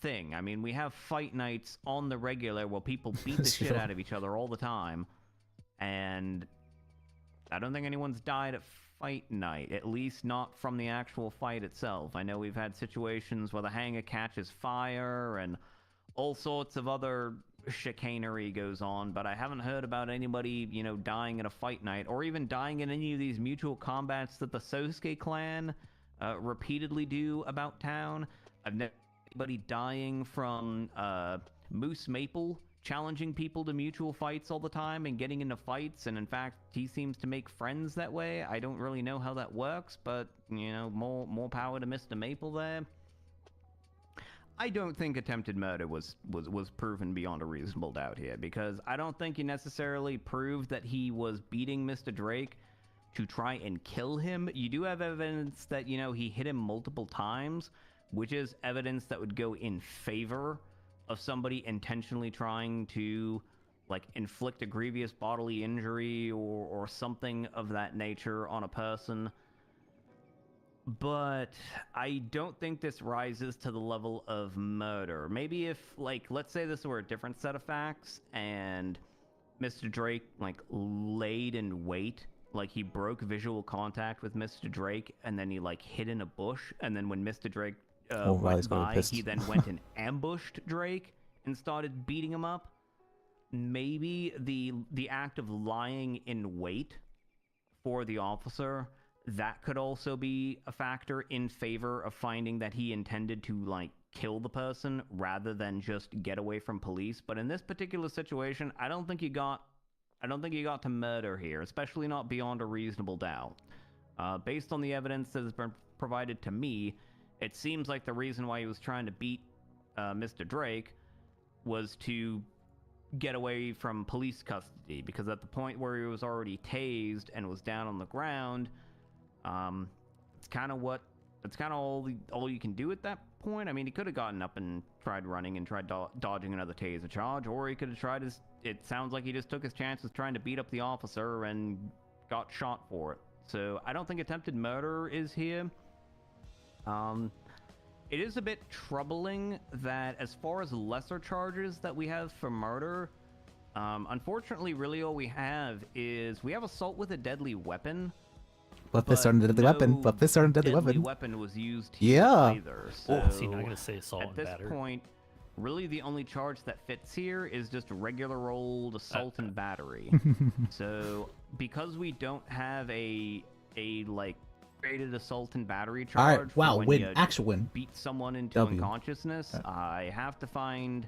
thing. I mean, we have fight nights on the regular where people beat the shit out of each other all the time, and I don't think anyone's died at fight night, at least not from the actual fight itself. I know we've had situations where the hangar catches fire and all sorts of other chicanery goes on, but I haven't heard about anybody, dying at a fight night, or even dying in any of these mutual combats that the Sosuke clan repeatedly do about town. I've never anybody dying from Moose Maple challenging people to mutual fights all the time and getting into fights, and in fact, he seems to make friends that way. I don't really know how that works, but, you know, more power to Mr. Maple there. I don't think attempted murder was proven beyond a reasonable doubt here, because I don't think he necessarily proved that he was beating Mr. Drake to try and kill him. You do have evidence that, you know, he hit him multiple times, which is evidence that would go in favor of somebody intentionally trying to, like, inflict a grievous bodily injury or something of that nature on a person. But I don't think this rises to the level of murder. Maybe if, like, let's say this were a different set of facts and Mr. Drake, like, laid in wait, like, he broke visual contact with Mr. Drake and then he, like, hid in a bush, and then when Mr. Drake went by, he then went and ambushed Drake and started beating him up. Maybe the act of lying in wait for the officer, that could also be a factor in favor of finding that he intended to, like, kill the person rather than just get away from police. But in this particular situation, I don't think you got to murder here, especially not beyond a reasonable doubt. Based on the evidence that has been provided to me, it seems like the reason why he was trying to beat Mr. Drake was to get away from police custody, because at the point where he was already tased and was down on the ground, it's kind of all you can do at that point. I mean, he could have gotten up and tried running and tried dodging another taser charge, or he could have tried it sounds like he just took his chances trying to beat up the officer and got shot for it. So I don't think attempted murder is here. It is a bit troubling that as far as lesser charges that we have for murder, unfortunately, really all we have is we have assault with a deadly weapon. But this aren't a deadly weapon. But this aren't a deadly weapon. Was used here either. So see, not gonna say assault and battery. At this point, really the only charge that fits here is just regular old assault and battery. So because we don't have a like created assault and battery charge, all right, wow, when win, you actual win, beat someone into unconsciousness, I have to find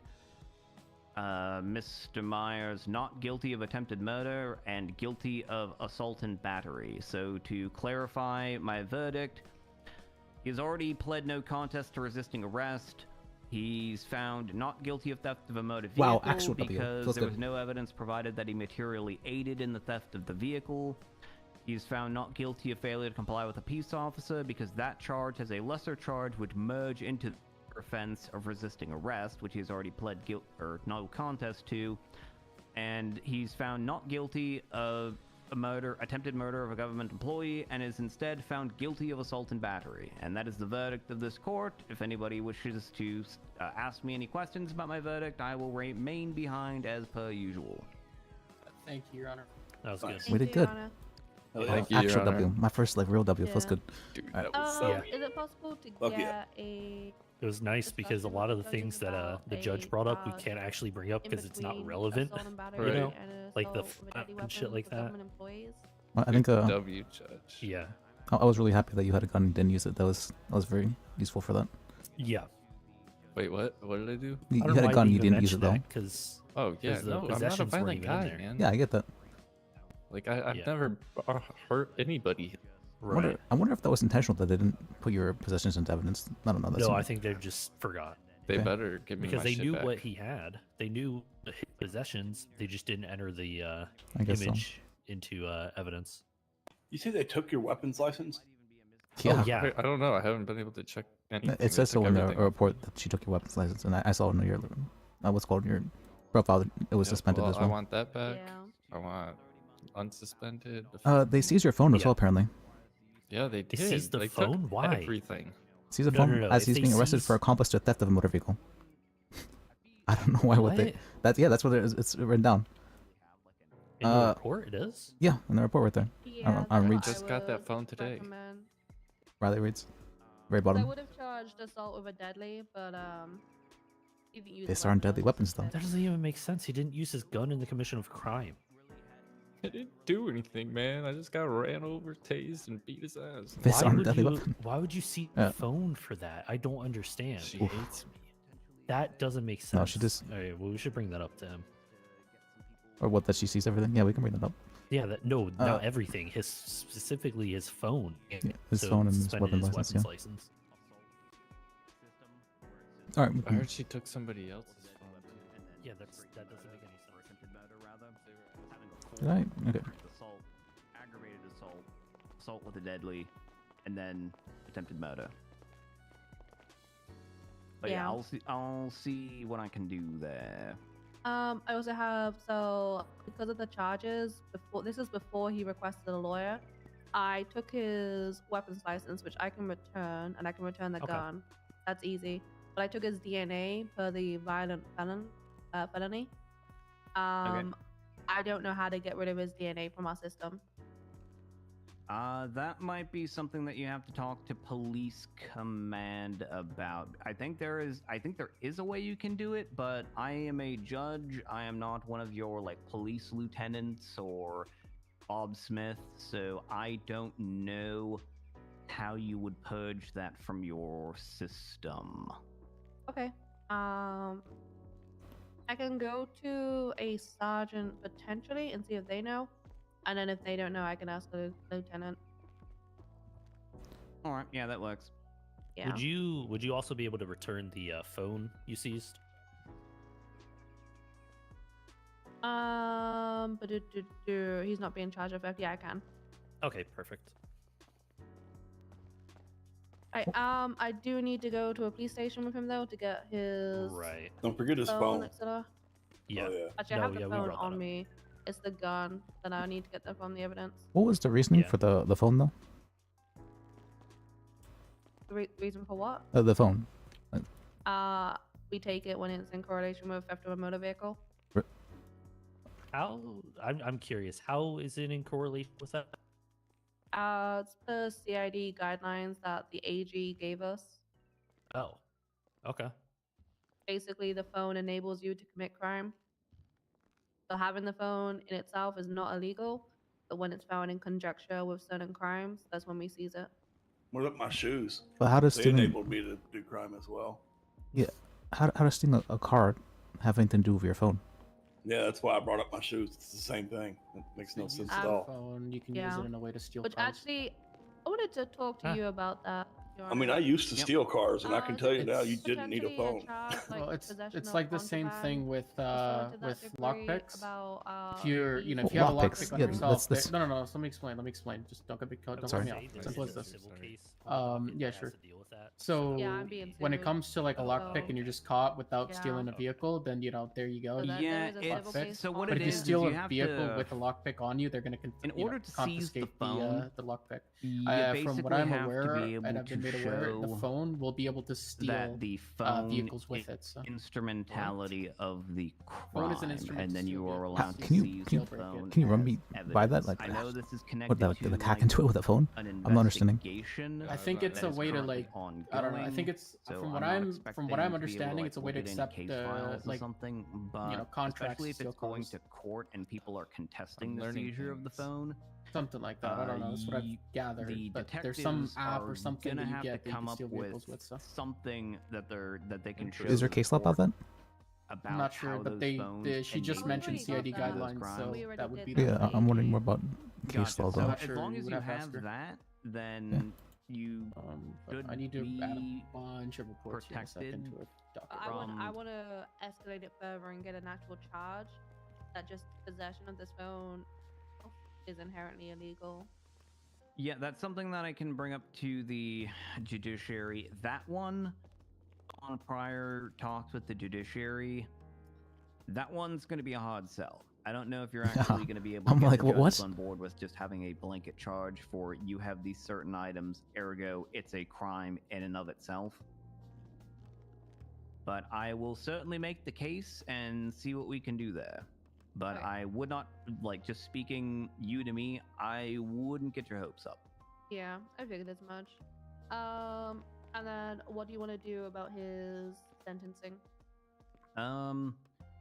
Mr. Myers not guilty of attempted murder and guilty of assault and battery. So to clarify my verdict, he's already pled no contest to resisting arrest. He's found not guilty of theft of a motor vehicle because there was no evidence provided that he materially aided in the theft of the vehicle. He's found not guilty of failure to comply with a peace officer because that charge as a lesser charge would merge into the offense of resisting arrest, which he's already pled no contest to. And he's found not guilty of attempted murder of a government employee, and is instead found guilty of assault and battery. And that is the verdict of this court. If anybody wishes to ask me any questions about my verdict, I will remain behind as per usual. Thank you, Your Honor. That was good. We did good. Thank you, actual Your W. Honor. My first like real W feels good. Dude, that was Is it possible to get a? It was nice because a lot of the things that the judge brought up we can't actually bring up because it's not relevant. You know, like the and shit like that. Well, I think W judge. Yeah. I was really happy that you had a gun and didn't use it. That was very useful for that. Yeah. Wait, what? What did I do? You had a gun, you didn't use it though. Because oh yeah, no, I'm not a violent guy, man. Yeah, I get that. Like I've never hurt anybody. Right. I wonder if that was intentional that they didn't put your possessions into evidence. I don't know. No, I think they just forgot. They better give me because my they shit knew back. what he had. They knew his possessions. They just didn't enter the image into evidence. You say they took your weapons license? Yeah. Oh, yeah. I don't know. I haven't been able to check anything. It says so in the report that she took your weapons license, and I saw in your what's called your profile. It was suspended as well. I want that back. I want unsuspended. They seized your phone as well, apparently. Yeah, they did. They seized the phone? Took Why? everything. Seized the phone as he's being arrested for accomplice to theft of a motor vehicle. I don't know why would they. That's what it's written down. In the report, it is. Yeah, in the report right there. Yeah, on I reads. just got that phone today. Riley reads. Very bottom. I would have charged assault with a deadly, but These aren't deadly weapons though. That doesn't even make sense. He didn't use his gun in the commission of crime. I didn't do anything, man. I just got ran over, tased, and beat his ass. This aren't deadly weapons. Why would you see the phone for that? I don't understand. She hates me. That doesn't make sense. No, she just- All right, well, we should bring that up to him. Or what, that she sees everything? Yeah, we can bring that up. Yeah, not everything. Specifically his phone. His phone and his suspended weapon license, yeah. license. All right. I heard she took somebody else's phone. Yeah, that doesn't make any sense. Did I? Okay. Assault, aggravated assault, assault with a deadly, and then attempted murder. But yeah, Yeah. I'll see what I can do there. I also have, so because of the charges, this is before he requested a lawyer, I took his weapons license, which I can return, and I can return the Okay. gun. That's easy. But I took his DNA for the violent felony. I don't know how to get rid of his DNA from our system. That might be something that you have to talk to police command about. I think there is a way you can do it, but I am a judge. I am not one of your like police lieutenants or Bob Smith, so I don't know how you would purge that from your system. Okay. I can go to a sergeant potentially and see if they know. And then if they don't know, I can ask the lieutenant. All right, yeah, that works. Yeah. Would you also be able to return the phone you seized? But he's not being charged with theft. Yeah, I can. Okay, perfect. I do need to go to a police station with him though to get his Right. Don't forget his phone. etc. Yeah. Oh, yeah. Actually, I No, have the yeah, we phone brought that on up. me. It's the gun that I need to get that from the evidence. What was the reasoning Yeah. for the phone though? The reason for what? The phone. We take it when it's in correlation with theft of a motor vehicle. How? I'm curious. How is it in correlation with that? It's the CID guidelines that the AG gave us. Oh. Okay. Basically, the phone enables you to commit crime. So having the phone in itself is not illegal, but when it's found in conjunction with certain crimes, that's when we seize it. What about my shoes? But how does They stealing? enabled me to do crime as well. Yeah. How does stealing a car have anything to do with your phone? Yeah, that's why I brought up my shoes. It's the same thing. It makes no Use sense the at all. phone, you can use Yeah. it in a way to steal Which cars. actually, I wanted to talk to you about that. Your I mean, I Honor. used to steal cars, and I can tell you now, It's you didn't need a potentially phone. charge, Well, possession it's of like the same contraband, thing with also to that with degree lockpicks. about, If you're, the you know, if Well, you have a lockpicks, lockpick on yeah, yourself, that's- no, let me explain. Just don't get me caught. Don't Sorry. cut me off. Simple as this. Yeah, sure. That. So Yeah, I'm being when it sued. comes to like a lockpick and you're just caught without stealing a Yeah. vehicle, then you know there you go. So that You there is a civil it's case so what on But it if you is steal you a have vehicle to, with a lockpick on you, they're going to in order to seize the confiscate phone, the lockpick. you From basically what I'm have aware, to be able and I've been to made aware, the show phone will be able to steal that the phone vehicles with is it. So. instrumentality of the Phone is an crime, instrument and to then steal you are vehicles. allowed to Can you- seize can the you- phone. Can you run as me by that? evidence. Like, I know this is what connected the, to like hack like into it with a phone? an I'm not understanding. investigation I think it's that a is way to currently like I don't know. I think ongoing, it's so from what not I'm expecting from what to I'm be able to, understanding, like, it's a way to look at any accept case files or like something, but contracts especially to if steal it's going cars. to court and people are contesting I'm the learning seizure of the things. phone. something like that. I don't know. That's what I've gathered. The But there's some detectives app are or something gonna that you have get to that you come can up steal with vehicles with. So. something that they can show. Is there a the case law about court that? I'm not sure, how but those phones she just enable mentioned you already CID got that. guidelines, crimes. so We already that would did be that. the Yeah, I'm wondering more about case Gotcha. law So though. not as sure long you as would you have to ask have her. that, then you But should I need to add a be bunch of reports here in a second to a docket. I from- want to escalate it further and get an actual charge that just possession of this phone is inherently illegal. Yeah, that's something that I can bring up to the judiciary. That one, on prior talks with the judiciary, that one's going to be a hard sell. I don't know if you're actually going to be able to I'm get like, the what? judges on board with just having a blanket charge for you have these certain items, ergo it's a crime in and of itself. But I will certainly make the case and see what we can do there. But Right. I would not, like, just speaking you to me, I wouldn't get your hopes up. Yeah, I figured as much. And then what do you want to do about his sentencing?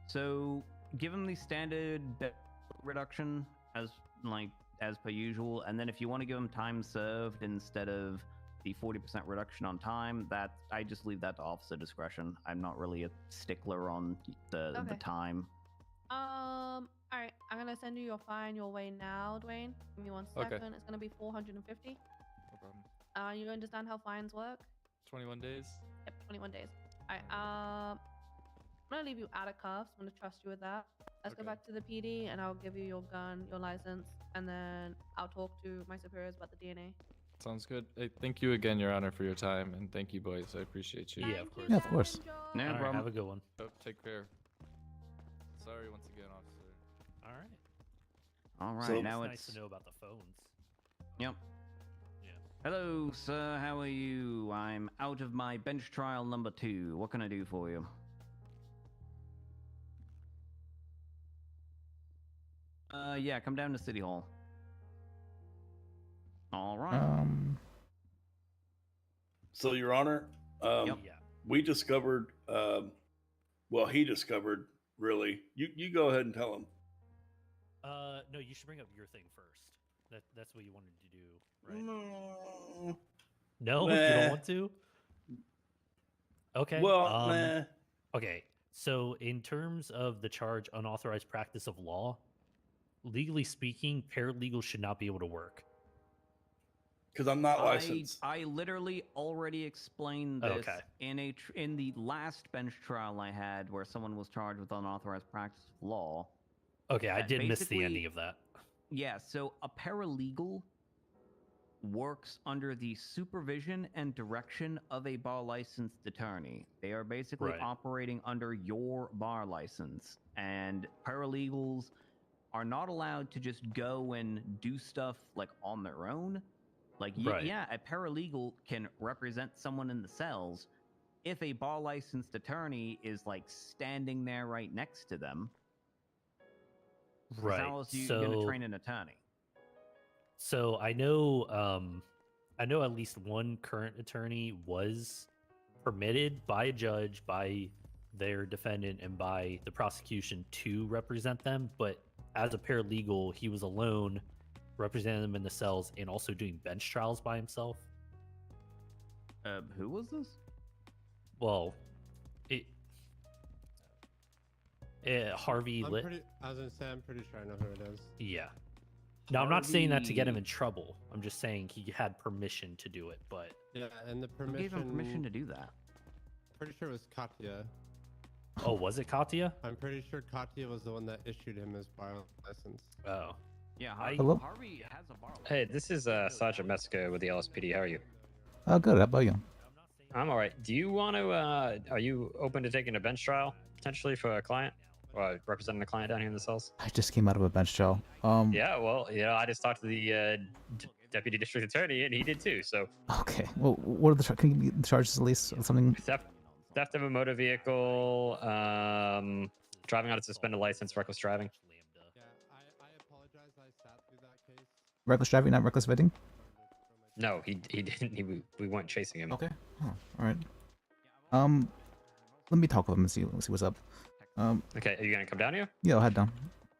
So give him the standard reduction as per usual, and then if you want to give him time served instead of the 40% reduction on time, that I just leave that to officer discretion. I'm not really a stickler on the Okay. time. All right. I'm gonna send you your fine your way now, Dwayne. Give me 1 second. Okay. It's gonna be 450. No problem. You understand how fines work? 21 days. Yep, 21 days. All right. I'm gonna leave you out of cuffs. I'm gonna trust you with that. Let's go Okay. back to the PD, and I'll give you your gun, your license, and then I'll talk to my superiors about the DNA. Sounds good. Hey, thank you again, Your Honor, for your time, and thank you, boys. I appreciate you. Yeah, of course. Yeah, of course. No All right, problem. have a good one. Oh, take care. Sorry once again, officer. All right. All right, So- now It's it's nice to know about the phones. Yep. Yeah. Hello, sir. How are you? I'm out of my bench trial number 2. What can I do for you? Yeah, come down to City Hall. All right. So, Your Honor, Yep. Yeah. we discovered, well, he discovered, really. You go ahead and tell him. No, you should bring up your thing first. That's what you wanted to do, right? No, you Nah. don't want to. Okay. Well, nah. Okay. So, in terms of the charge unauthorized practice of law, legally speaking, paralegals should not be able to work. Because I'm not licensed. I literally already explained this Okay. in the last bench trial I had where someone was charged with unauthorized practice of law. Okay, I That did miss the basically- ending of that. Yeah, so a paralegal works under the supervision and direction of a bar licensed attorney. They are basically Right. operating under your bar license, and paralegals are not allowed to just go and do stuff like on their own. Like, Right. yeah, a paralegal can represent someone in the cells if a bar licensed attorney is like standing there right next to them. 'Cause Right. How else are you going to So, train an attorney? so I know at least one current attorney was permitted by a judge, by their defendant, and by the prosecution to represent them, but as a paralegal, he was alone, representing them in the cells and also doing bench trials by himself. Who was this? Well, Harvey Lit. I was gonna say, I'm pretty sure I know who it is. Yeah. Now, I'm not saying that to get him Harvey- in trouble. I'm just saying he had permission to do it, but Yeah, and the Who permission. gave him permission to do that? Pretty sure it was Katya. oh, was it Katya? I'm pretty sure Katya was the one that issued him his bar license. Oh, Yeah, Hello? Harvey has a bar license. Hey, this is Sergeant Metzger with the LSPD. How are you? Oh, good. How about you? I'm all right. Do you want to? Are you open to taking a bench trial potentially for a client, or representing a client down here in the cells? I just came out of a bench trial. Yeah. Well, I just talked to the deputy district attorney, and he did too. So Okay. Well, what are the can you give me the charges at least? Something. theft of a motor vehicle, driving on a suspended license, reckless driving. Yeah, I apologize. I sat through that case. Reckless driving, not reckless evading? No, he didn't. We weren't chasing him. Okay. Oh, all right. Let me talk with him and see what's up. Okay. Are you gonna come down here? Yeah, I'll head down.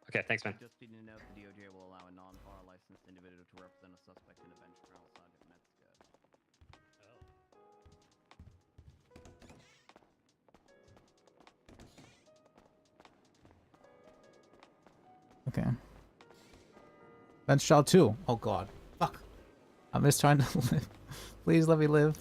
Okay. Thanks, man. Just need to know if the DOJ will allow a non-bar licensed individual to represent a suspect in a bench trial, Sergeant Metzger. Okay. Bench trial 2. Oh god. Fuck. I'm just trying to live. Please let me live.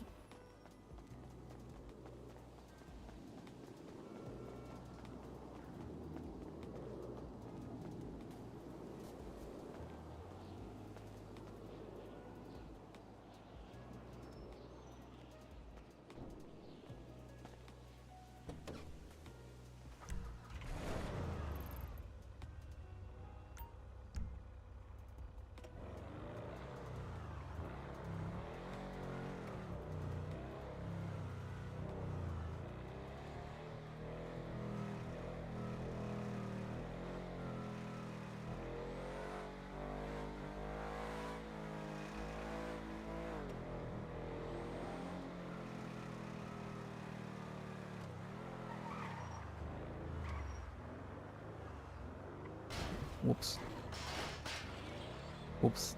Whoops. Whoops.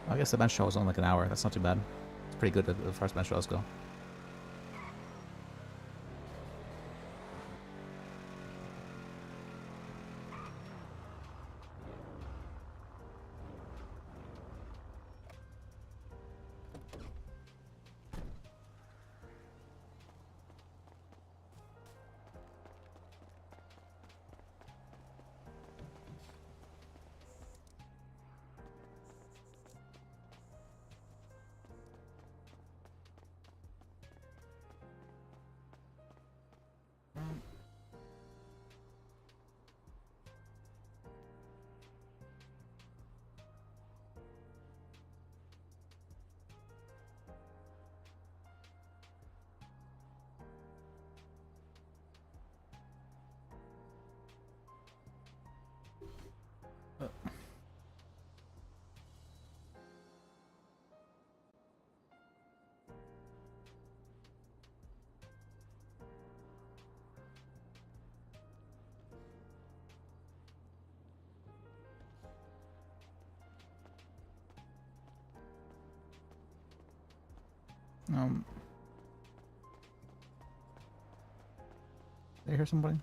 I guess the bench trial was only like an hour. That's not too bad. It's pretty good as far as bench trials go. Did I hear somebody?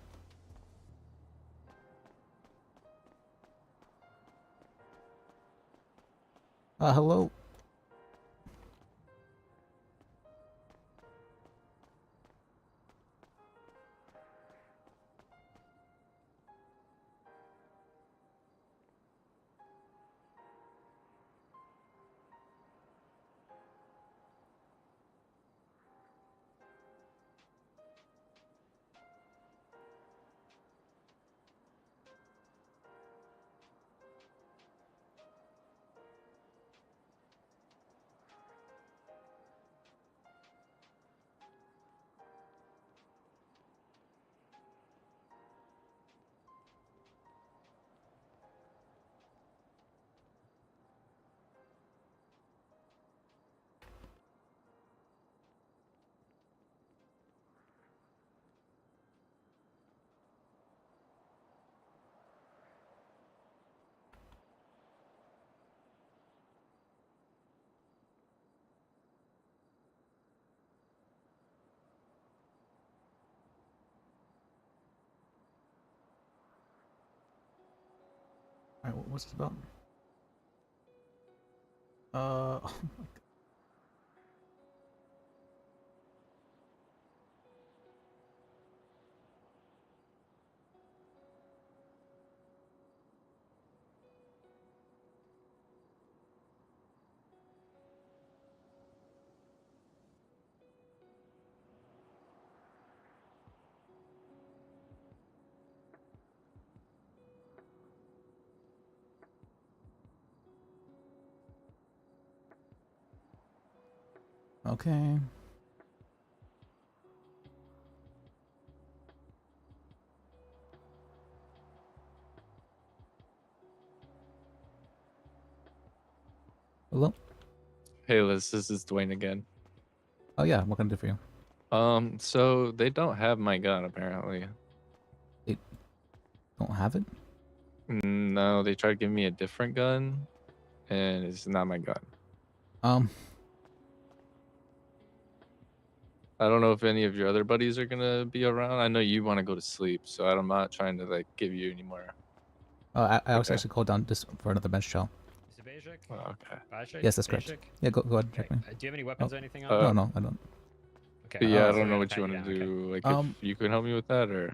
Hello? Alright, what's this about? Oh my God. Okay. Hello? Hey Liz, this is Dwayne again. Oh yeah, what can I do for you? So they don't have my gun apparently. They don't have it? No, they tried to give me a different gun, and it's not my gun. I don't know if any of your other buddies are gonna be around. I know you want to go to sleep, so I'm not trying to like give you any more. I was actually called down just for another bench trial. Mr. Bajik? Oh, okay. Bajik? Yes, that's correct. Bajik? Yeah, go ahead, check me. Do you have any weapons or anything on? No, no, I don't. Okay. Yeah, I so don't know we what gotta you pat want to down, do. okay. Like, if you can help me with that, or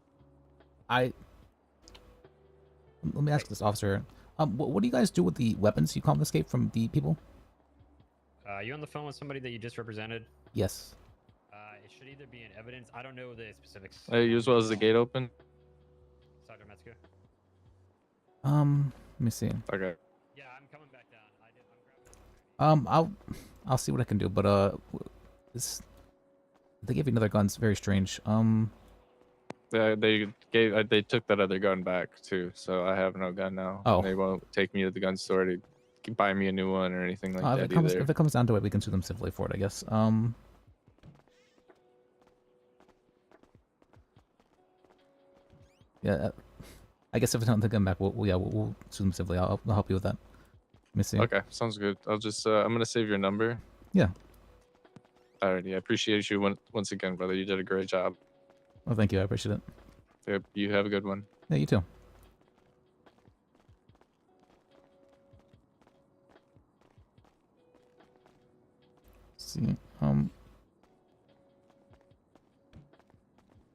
Let me ask this officer. What do you guys do with the weapons you confiscate from the people? You on the phone with somebody that you just represented? Yes. It should either be in evidence. I don't know the specifics. you as well as the gate open. Sergeant Metzger. Let me see. Okay. Yeah, I'm coming back down. I'll see what I can do, but they gave you another gun. It's very strange. Yeah, they took that other gun back too, so I have no gun now. Oh. And they won't take me to the gun store to buy me a new one or anything like that either. If it comes down to it, we can sue them civilly for it, I guess. Yeah, I guess if I don't take them back, we'll sue them civilly. I'll help you with that. me see. Okay, sounds good. I'll just I'm gonna save your number. Yeah. Alrighty, I appreciate you once again, brother. You did a great job. Well, thank you. I appreciate it. Yep, you have a good one. Yeah, you too. See,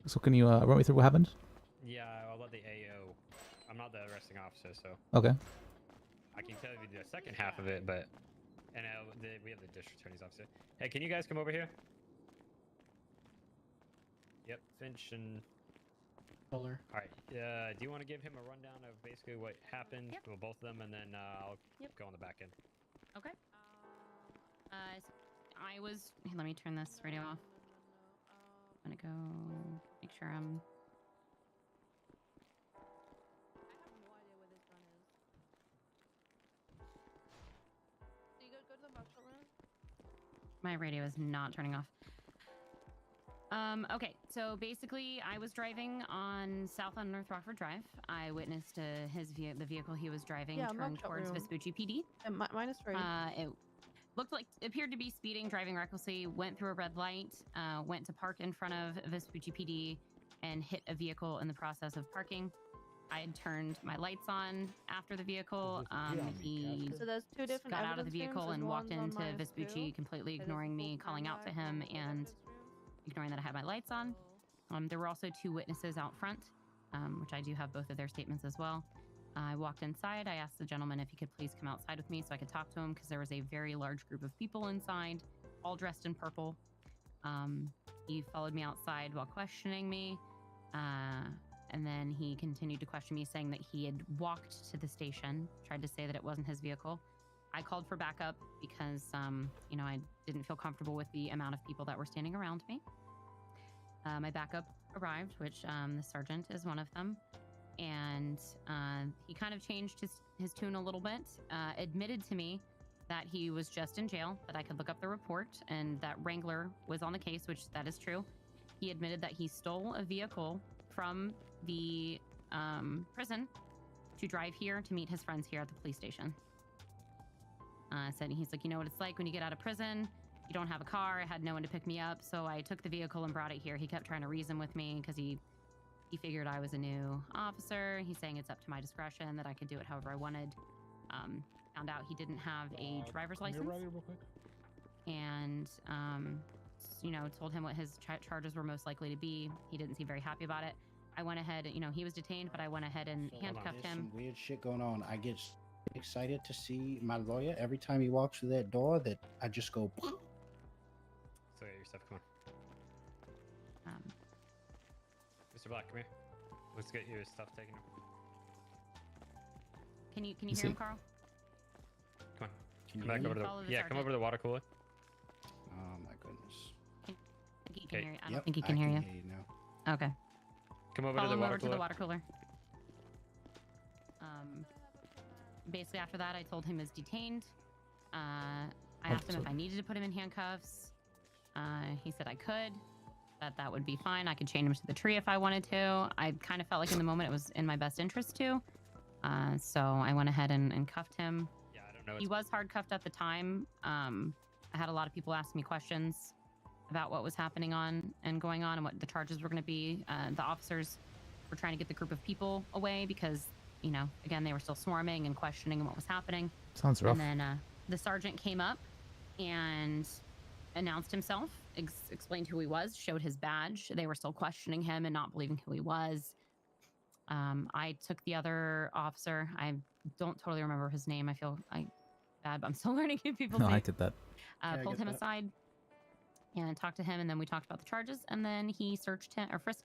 so can you run me through what happened? Yeah, I'll let the AO. I'm not the arresting officer, so Okay. I can tell you the second half of it, but we have the district attorney's officer. Hey, can you guys come over here? Yep, Finch and Fuller. All right. Do you want to give him a rundown of basically what happened? Yep. Well, both of them, and then I'll go on the back end. Okay. I was. Here, let me turn this radio off. I'm gonna go make sure I'm. My radio is not turning off. Okay, so basically, I was driving on South on North Rockford Drive. I witnessed the vehicle he was driving turn towards Vespucci PD. Minus 3. It appeared to be speeding, driving recklessly, went through a red light, went to park in front of Vespucci PD, and hit a vehicle in the process of parking. I had turned my lights on after the vehicle. He So there's two different got out of the evidence vehicle rooms, and and walked one's on into minus Vespucci, 2. completely That is ignoring me, full calling out to timeline him, for the and evidence room. ignoring that I had my lights on. There were also two witnesses out front, which I do have both of their statements as well. I walked inside. I asked the gentleman if he could please come outside with me so I could talk to him, because there was a very large group of people inside, all dressed in purple. He followed me outside while questioning me, and then he continued to question me, saying that he had walked to the station, tried to say that it wasn't his vehicle. I called for backup because, I didn't feel comfortable with the amount of people that were standing around me. My backup arrived, which the sergeant is one of them. And he kind of changed his tune a little bit, admitted to me that he was just in jail, that I could look up the report, and that Wrangler was on the case, which that is true. He admitted that he stole a vehicle from the prison to drive here to meet his friends here at the police station. Said he's like, you know what it's like when you get out of prison, you don't have a car. I had no one to pick me up, so I took the vehicle and brought it here. He kept trying to reason with me because he figured I was a new officer. He's saying it's up to my discretion, that I could do it however I wanted. Found out he didn't have a driver's license. And, told him what his charges were most likely to be. He didn't seem very happy about it. I went ahead, he was detained, but I went ahead and handcuffed him. Some weird shit going on. I get excited to see my lawyer every time he walks through that door that I just go. So yeah, your stuff, come on. Mr. Black, come here. Let's get your stuff taken. Can you hear him, Carl? Come on. Come back over to come over to the water cooler. Oh my goodness. He can hear you. I don't think he can hear you. Now. Okay. Come over Follow to the him water over cooler. to the water cooler. Basically after that, I told him he was detained. I asked him if I needed to put him in handcuffs. He said I could, that would be fine. I could chain him to the tree if I wanted to. I kind of felt like in the moment it was in my best interest to. So I went ahead and cuffed him. Yeah, I don't know. He was hard cuffed at the time. I had a lot of people ask me questions about what was happening and going on and what the charges were going to be. The officers were trying to get the group of people away because, again, they were still swarming and questioning what was happening. Sounds rough. And then the sergeant came up and announced himself, explained who he was, showed his badge. They were still questioning him and not believing who he was. I took the other officer. I don't totally remember his name. I feel bad, but I'm still learning who people's No, names. I get that. Pulled him aside and talked to him, and then we talked about the charges, and then he frisked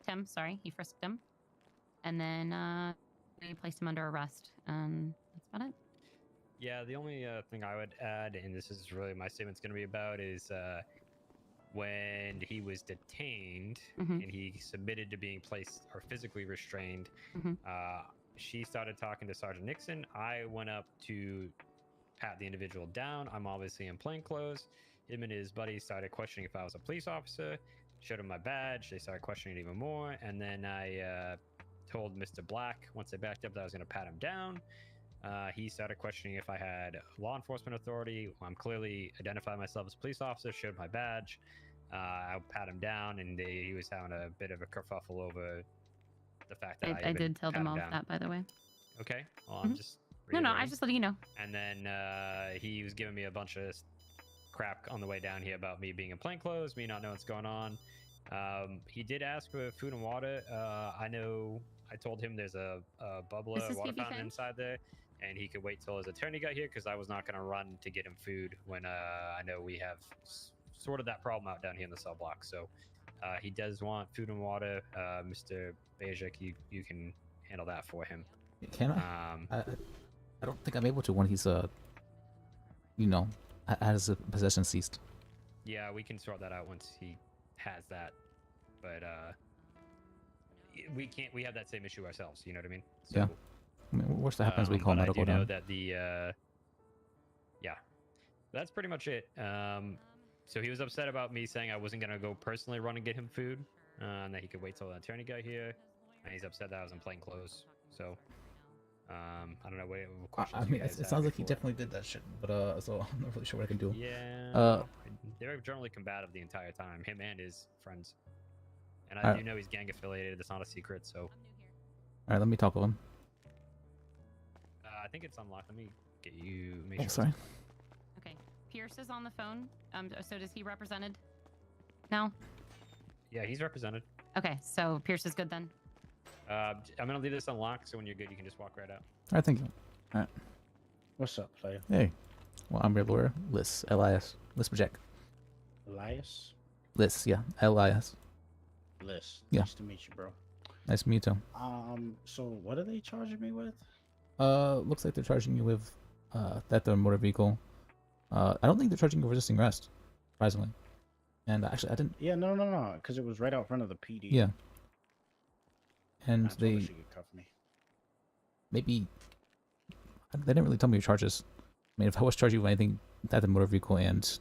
him. Sorry, he frisked him, and then we placed him under arrest, and that's about it. Yeah, the only thing I would add, and this is really my statement's going to be about, is when he was detained and he submitted to being placed or physically restrained, she started talking to Sergeant Nixon. I went up to pat the individual down. I'm obviously in plainclothes. Him and his buddy started questioning if I was a police officer. Showed him my badge. They started questioning it even more. And then I told Mr. Black, once I backed up, that I was going to pat him down. he started questioning if I had law enforcement authority. I'm clearly identified myself as a police officer, showed my badge. I pat him down, and he was having a bit of a kerfuffle over the fact that I did tell them all down. that, by the way. Okay, well, I'm just No, I reiterating. just letting you know. And then he was giving me a bunch of crap on the way down here about me being in plainclothes, me not knowing what's going on. He did ask for food and water. I told him there's a bubbler water fountain inside there, and he could wait till his attorney got here because I was not going to run to get him food when I know we have sorted that problem out down here in the cell block. So he does want food and water. Mr. Bajik, you can handle that for him. Can I? I don't think I'm able to when he's has his possession ceased. Yeah, we can sort that out once he has that, but we can't. We have that same issue ourselves. You know what I mean? So, Yeah. I mean, worst that happens, we call but medical I do know down. that yeah, that's pretty much it. So he was upset about me saying I wasn't gonna go personally run and get him food, and that he could wait till the attorney got here, and he's upset that I was in plain clothes. So. I don't know what questions. I you mean, guys it have sounds like he before. definitely did that shit, but so I'm not really sure what I can do. Yeah. They were generally combative the entire time, him and his friends. And I do know he's gang affiliated. It's not a secret, so. All right, let me talk with him. I think it's unlocked. Let me get you. Make Oh, sure. sorry. Okay, Pierce is on the phone. So does he represented? No. Yeah, he's represented. Okay, so Pierce is good then. I'm gonna leave this unlocked, so when you're good, you can just walk right out. All right, thank you. All right. What's up, player? Hey. Well, I'm your lawyer, Lis, L-I-S. Lis Project. Elias? Lis, yeah, L-I-S. Lis. Yeah. Nice to meet you, bro. Nice to meet you too. So what are they charging me with? Looks like they're charging you with theft of a motor vehicle. I don't think they're charging you with resisting arrest, surprisingly. And actually, I didn't. Yeah, no, because it was right out front of the PD. Yeah. And I told her they she could cuff me. maybe they didn't really tell me your charges. I mean, if I was charging you with anything, theft of a motor vehicle and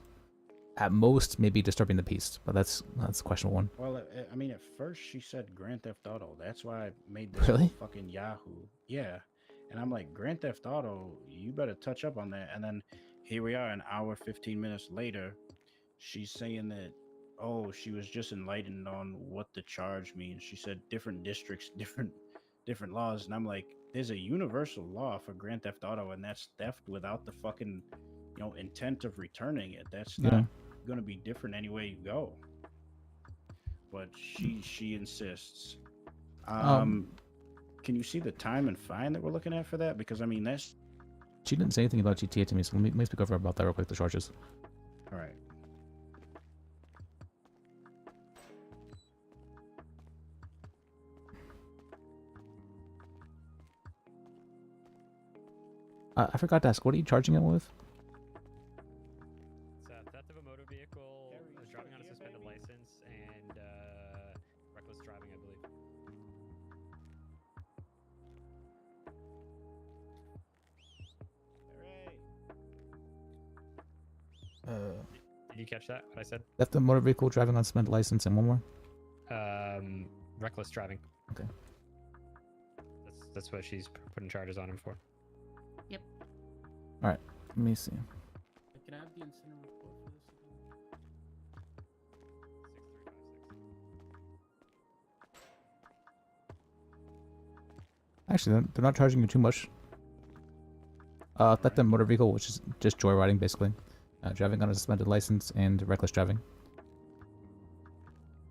at most maybe disturbing the peace, but that's question one. Well, I mean, at first she said Grand Theft Auto. That's why I made this Really? fucking Yahoo. Yeah. And I'm like, Grand Theft Auto, you better touch up on that. And then here we are, an hour, 15 minutes later, she's saying that, oh, she was just enlightened on what the charge means. She said different districts, different laws. And I'm like, there's a universal law for Grand Theft Auto, and that's theft without the fucking, intent of returning it. That's not going to be different any way you go. But she insists. Can you see the time and fine that we're looking at for that? Because I mean, that's. She didn't say anything about GTA to me, so let me speak over about that real quick. The charges. All right. I forgot to ask, what are you charging him with? It's theft of a motor vehicle, driving on a suspended license, and reckless driving, I believe. Did you catch that? What I said? Theft of motor vehicle, driving on suspended license, and one more. Reckless driving. Okay. That's what she's putting charges on him for. Yep. All right. Let me see. Can I have the incident report for this again? Actually, they're not charging you too much. Theft of motor vehicle, which is just joyriding, basically. Driving on a suspended license and reckless driving.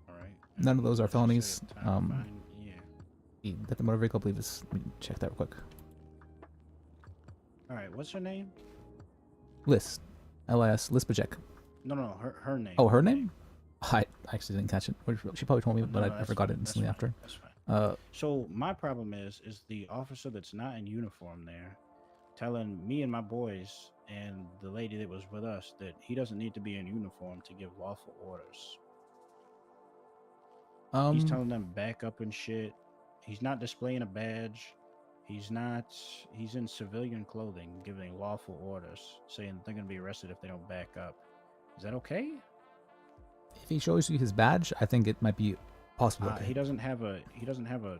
All right. None of those are felonies. Yeah. The theft of motor vehicle, I believe, is. Let me check that real quick. All right. What's her name? Lis. L-I-S. Lis Bajek. No, her name. Oh, her name? I actually didn't catch it. She probably told me, but I that's forgot fine, it instantly that's fine, after. That's fine. So my problem is the officer that's not in uniform there telling me and my boys and the lady that was with us that he doesn't need to be in uniform to give lawful orders. He's telling them back up and shit. He's not displaying a badge. He's in civilian clothing giving lawful orders, saying they're going to be arrested if they don't back up. Is that okay? If he shows you his badge, I think it might be possible. Okay. He doesn't have a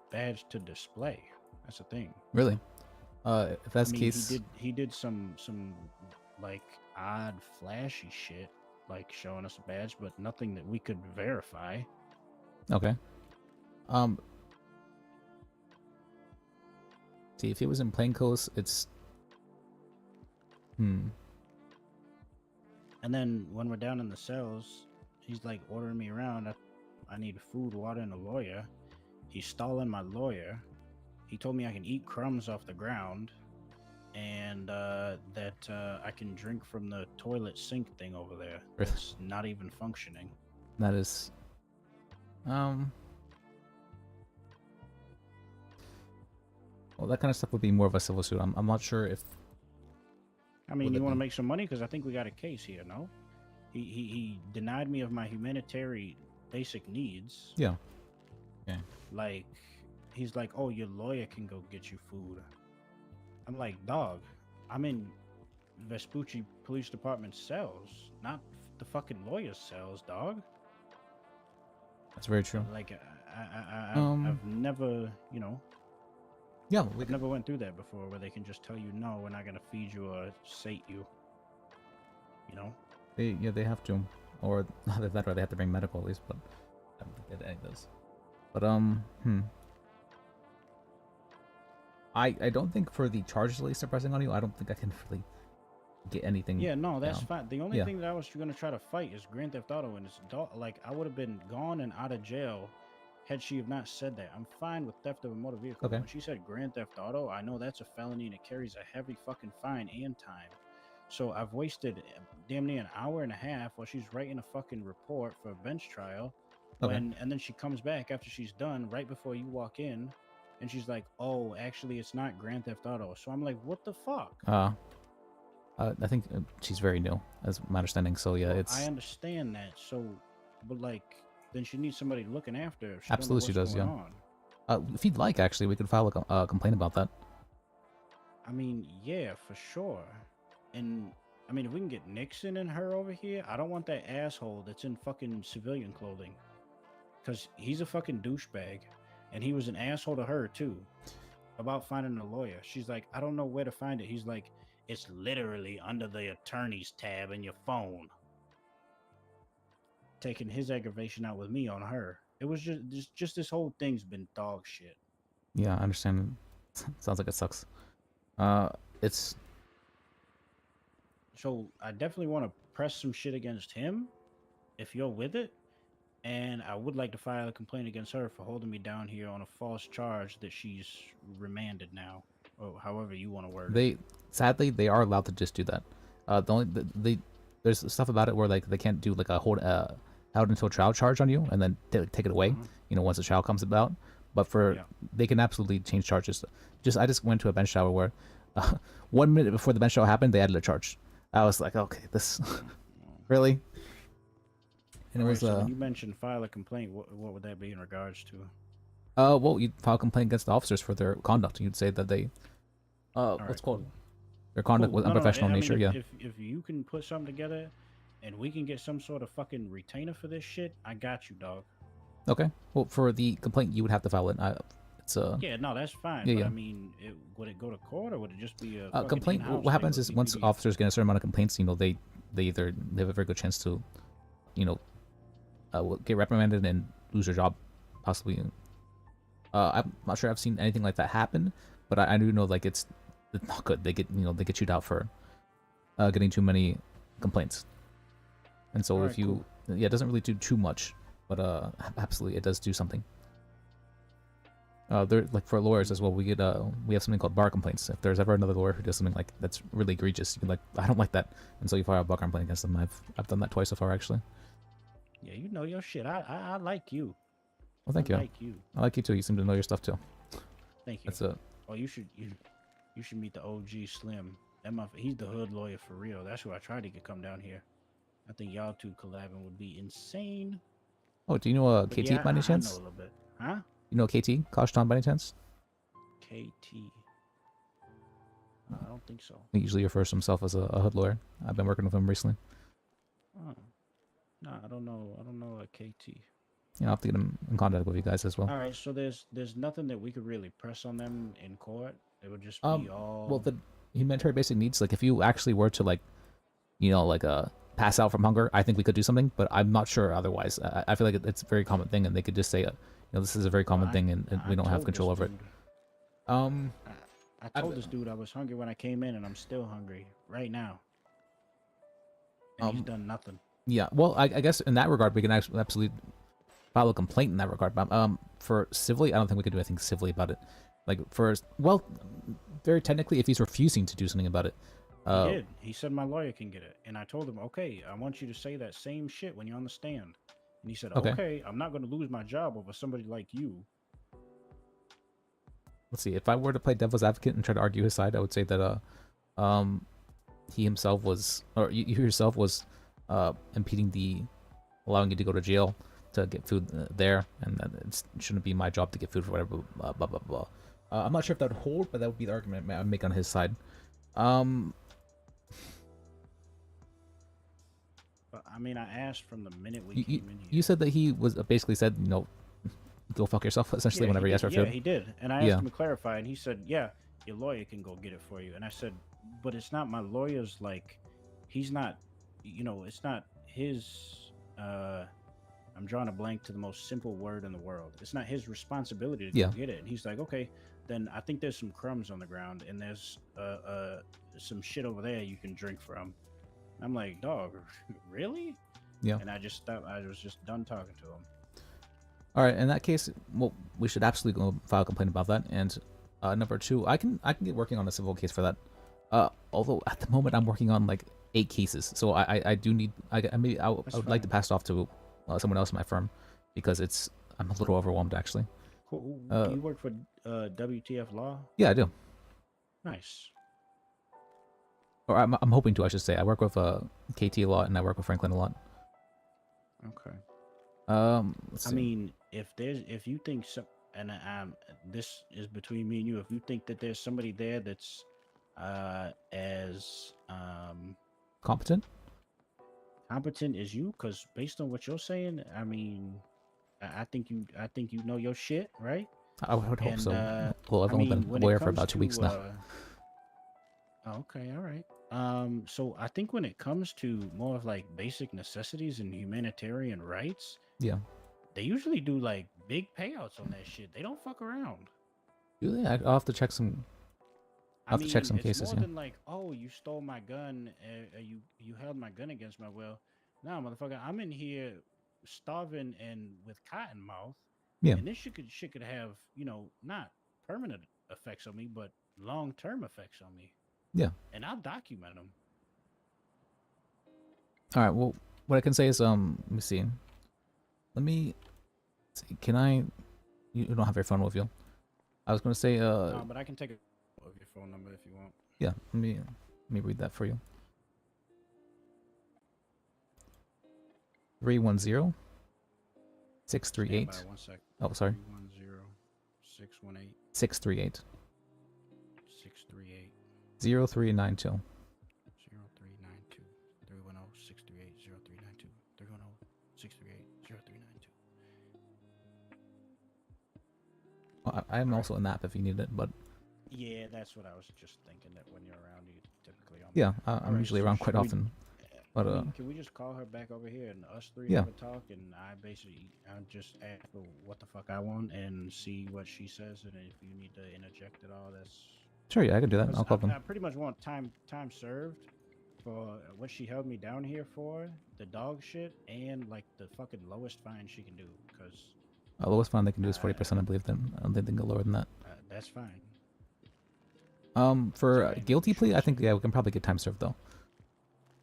badge to display. That's the thing. Really? If that's I the mean, case, he did some like odd flashy shit, like showing us a badge, but nothing that we could verify. okay. See, if he was in plainclothes, it's And then when we're down in the cells, he's like ordering me around. I need food, water, and a lawyer. He's stalling my lawyer. He told me I can eat crumbs off the ground, and that I can drink from the toilet sink thing over there. It's not even functioning. That is, well, that kind of stuff would be more of a civil suit. I'm not sure if. I mean, you want to make some money because I think we got a case here. No, he denied me of my humanitarian basic needs. Yeah. Okay. Like, he's like, oh, your lawyer can go get you food. I'm like, dog, I'm in Vespucci Police Department cells, not the fucking lawyer's cells, dog. That's very true. Like, I've never, you know. Yeah, I've never went through that before, where they can just tell you, no, we're not gonna feed you or sate you. You know. They have to, or either that or they have to bring medical at least. But I don't think they did any of those. But I don't think for the charges at least they're pressing on you, I don't think I can really get anything. Yeah, no, that's down. fine. The only thing that I was gonna try to fight is Grand Theft Auto, and it's like I would have been gone and out of jail had she have not said that. I'm fine with theft of a motor vehicle. Okay. When she said Grand Theft Auto, I know that's a felony and it carries a heavy fucking fine and time. So I've wasted damn near an hour and a half while she's writing a fucking report for a bench trial. Okay. And then she comes back after she's done, right before you walk in, and she's like, "Oh, actually, it's not Grand Theft Auto." So I'm like, "What the fuck?" I think she's very new, as my understanding. So yeah, it's. I understand that. So, but like, then she needs somebody looking after her. Absolutely, she does. Yeah. On. If you'd like, actually, we could file a complaint about that. I mean, yeah, for sure. And I mean, if we can get Nixon and her over here, I don't want that asshole that's in fucking civilian clothing, because he's a fucking douchebag, and he was an asshole to her too, about finding a lawyer. She's like, I don't know where to find it. He's like, it's literally under the attorney's tab in your phone. Taking his aggravation out with me on her. It was just this whole thing's been dog shit. Yeah, I understand. Sounds like it sucks. It's. So I definitely want to press some shit against him, if you're with it. And I would like to file a complaint against her for holding me down here on a false charge that she's remanded now, or however you want to word it. Sadly, they are allowed to just do that. There's stuff about it where like they can't do like a hold out until trial charge on you and then take it away. You know, once the trial comes about. But they can absolutely change charges. I just went to a bench trial where 1 minute before the bench trial happened, they added a charge. I was like, okay, this really. And it was so when you mentioned file a complaint, what would that be in regards to? Well, you'd file a complaint against the officers for their conduct. You'd say that they, what's called, their conduct was unprofessional in nature. I mean, yeah. If you can put something together, and we can get some sort of fucking retainer for this shit, I got you, dog. Okay. Well, for the complaint, you would have to file it. It's Yeah, no, that's fine. Yeah, but yeah. I mean, would it go to court or would it just be a complaint? What happens is once officers get a certain amount of complaints, you know, they either they have a very good chance to, you know, get reprimanded and lose their job, possibly. I'm not sure I've seen anything like that happen, but I do know like it's not good. They get chewed out for getting too many complaints, and so if you it doesn't really do too much, but absolutely it does do something. They're like for lawyers as well. We have something called bar complaints. If there's ever another lawyer who does something like that's really egregious, you can like, I don't like that, and so you file a bar complaint against them. I've done that twice so far actually. Yeah, you know your shit. I like you. Well, thank you. I like you. I like you too. You seem to know your stuff too. Thank you. That's it. Oh, you should meet the OG Slim. He's the hood lawyer for real. That's who I tried to get come down here. I think y'all two collabing would be insane. Oh, do you know But KT yeah, by any I chance? know a little bit. Huh? You know KT Kashtan by any chance? KT. I don't think so. He usually refers to himself as a hood lawyer. I've been working with him recently. Oh. No, I don't know. I don't know a KT. I'll have to get him in contact with you guys as well. All right, so there's nothing that we could really press on them in court. It would just be all. Well, the humanitarian basic needs, like if you actually were to like, you know, like pass out from hunger, I think we could do something, but I'm not sure otherwise. I feel like it's a very common thing, and they could just say, you know, this is a very common thing, and we don't have control over it. I told this dude I was hungry when I came in, and I'm still hungry right now. And he's done nothing. Yeah, well, I guess in that regard, we can actually absolutely file a complaint in that regard. But for civilly, I don't think we could do anything civilly about it. Like well, very technically, if he's refusing to do something about it. He did. He said my lawyer can get it, and I told him, okay, I want you to say that same shit when you're on the stand. And he said, okay, I'm not going to lose my job over somebody like you. Let's see. If I were to play devil's advocate and try to argue his side, I would say that he himself was, or you yourself was, impeding allowing you to go to jail to get food there, and that it shouldn't be my job to get food for whatever. Blah blah blah blah. I'm not sure if that would hold, but that would be the argument I would make on his side. But I mean, I asked from the minute we came in here. You said that he was basically said, you know, go fuck yourself, essentially, whenever he asked for food. Yeah, he did. And I asked him to clarify, and he said, yeah, your lawyer can go get it for you. And I said, but it's not my lawyer's, like, he's not, you know, it's not his, I'm drawing a blank to the most simple word in the world. It's not his responsibility to go get it. And he's like, okay, then I think there's some crumbs on the ground, and there's some shit over there you can drink from. I'm like, dog, really? Yeah. And I just stopped. I was just done talking to him. All right. In that case, well, we should absolutely go file a complaint about that. And number two, I can get working on a civil case for that. Although at the moment I'm working on like 8 cases, so I do need. I would like to pass it off to someone else in my firm because I'm a little overwhelmed actually. Cool. Do you work for WTF Law? Yeah, I do. Nice. Or I'm hoping to, I should say. I work with KT a lot, and I work with Franklin a lot. Okay. Let's see. I mean, if you think and this is between me and you, if you think that there's somebody there that's as competent as you, because based on what you're saying, I mean, I think you know your shit, right? I would hope so. Well, I've only been a lawyer for about 2 weeks now. Okay, all right. So I think when it comes to more of like basic necessities and humanitarian rights, they usually do like big payouts on that shit. They don't fuck around. Do they? I'll have to check some. I'll have to check some cases. It's more than like, oh, you stole my gun, you held my gun against my will. Nah, motherfucker, I'm in here starving and with cotton mouth. Yeah. And this shit could have, you know, not permanent effects on me, but long-term effects on me. Yeah. And I'll document them. All right. Well, what I can say is, let me see. Let me see. Can I? You don't have your phone with you. I was gonna say. No, but I can take a of your phone number if you want. Yeah. Let me read that for you. 310 638. Stand by 1 second. Oh, sorry. 310 618 638 638 0392. 0392 310 638 0392 310 638 0392. Well, I'm also in that if you need it, but yeah, that's what I was just thinking. That when you're around, you typically on. Yeah, I'm usually around quite often. But can we just call her back over here and us three have a talk? And I just ask her what the fuck I want and see what she says. And if you need to interject at all, that's sure. Yeah, I can do that. I'll call them. I pretty much want time served for what she held me down here for, the dog shit, and like the fucking lowest fine she can do. Because the lowest fine they can do is 40%, I believe. Then I don't think they can go lower than that. That's fine. For a guilty plea, I think we can probably get time served though.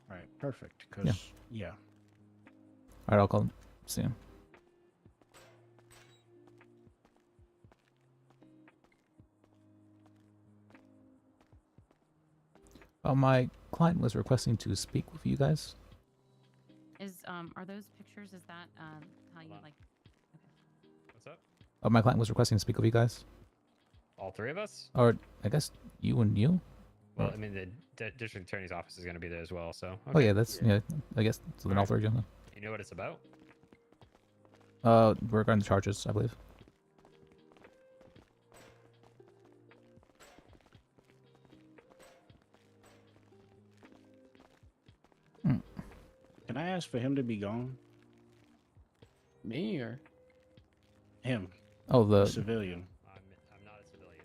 All right, perfect. Because yeah. All right, I'll call them. See you. My client was requesting to speak with you guys. Are those pictures? Is that how you like? Okay. What's up? My client was requesting to speak with you guys. All 3 of us? Or I guess you and you. Well, I mean, the district attorney's office is going to be there as well, so. Okay. Oh yeah, that's I guess so. Then all 3 of you. You know what it's about? Regarding the charges, I believe. Can I ask for him to be gone? Me or Him. Oh, the civilian. I'm not a civilian.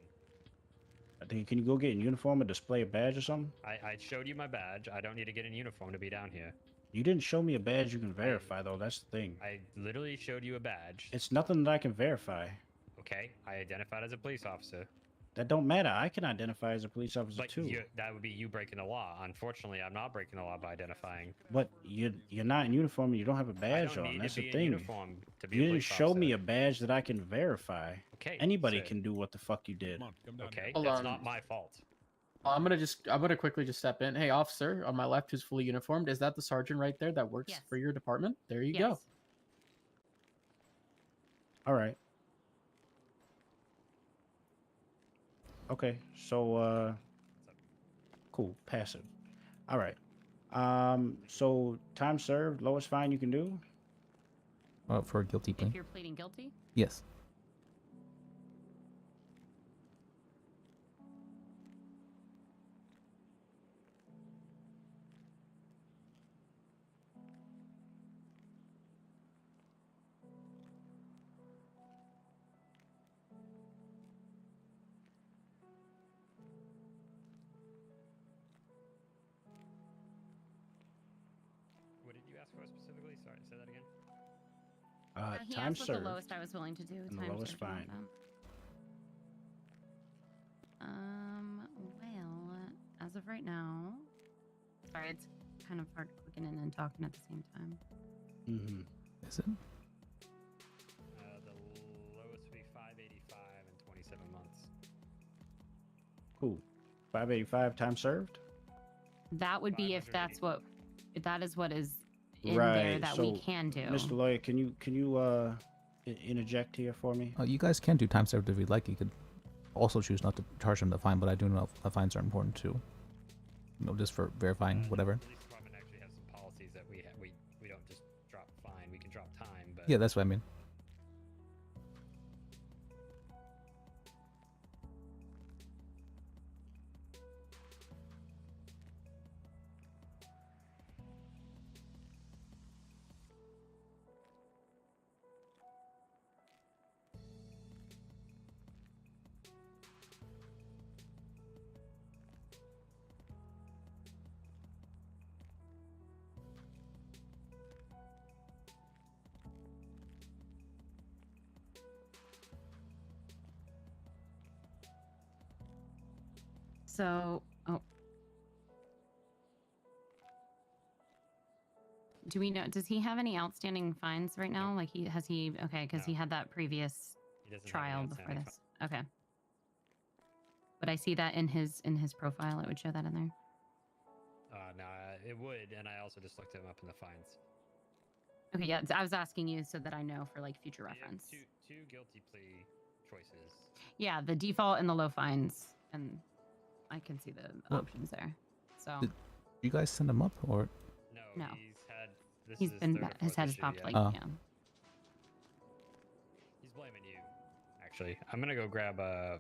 I think. Can you go get in uniform and display a badge or something? I showed you my badge. I don't need to get in uniform to be down here. You didn't show me a badge you can verify, though. That's the thing. I literally showed you a badge. It's nothing that I can verify. Okay, I identified as a police officer. That don't matter. I can identify as a police officer But too. that would be you breaking the law. Unfortunately, I'm not breaking the law by identifying. But you're not in uniform and you don't have a badge don't on. need That's to the be in thing. uniform to be You a didn't police show me officer. a badge that I can verify. Okay, Anybody sir. can do what the fuck you did. Okay, Hold that's on. not my fault. I'm gonna quickly just step in. Hey, officer, on my left, who's fully uniformed, is that the sergeant right there that works Yes. for your department? There you Yes. go. All right. Okay, so cool, passive. All right. So time served, lowest fine you can do. For a guilty plea. If you're pleading guilty? Yes. What did you ask for specifically? Sorry, say that again. He Time asked what served. the lowest I was willing to do. and the Time lowest served and all fine. that. Well, as of right now, sorry, it's kind of hard clicking in and talking at the same time. Mm-hmm. Is it? The lowest would be 585 and 27 months. Cool. 585 time served. That would be if that is what is in right. there that so, we can do. Mr. Lawyer, can you interject here for me? You guys can do time served if you'd like. You could also choose not to charge him the fine, but I do know fines are important too. You know, just for verifying whatever. The police department actually has some policies that we don't just drop fine. We can drop time, but Yeah, that's what I mean. So, do we know? Does he have any outstanding fines right now? Like okay, because he had that previous he doesn't have any trial before outstanding this. Okay. But I see that in his profile. It would show that in there. No, it would, and I also just looked him up in the fines. Okay, yeah, I was asking you so that I know for like future You have reference. two guilty plea choices. Yeah, the default and the low fines, and I can see the options there. So Did you guys send him up or? no, He's been his head has popped like Oh. yeah. He's blaming you. Actually, I'm gonna go grab the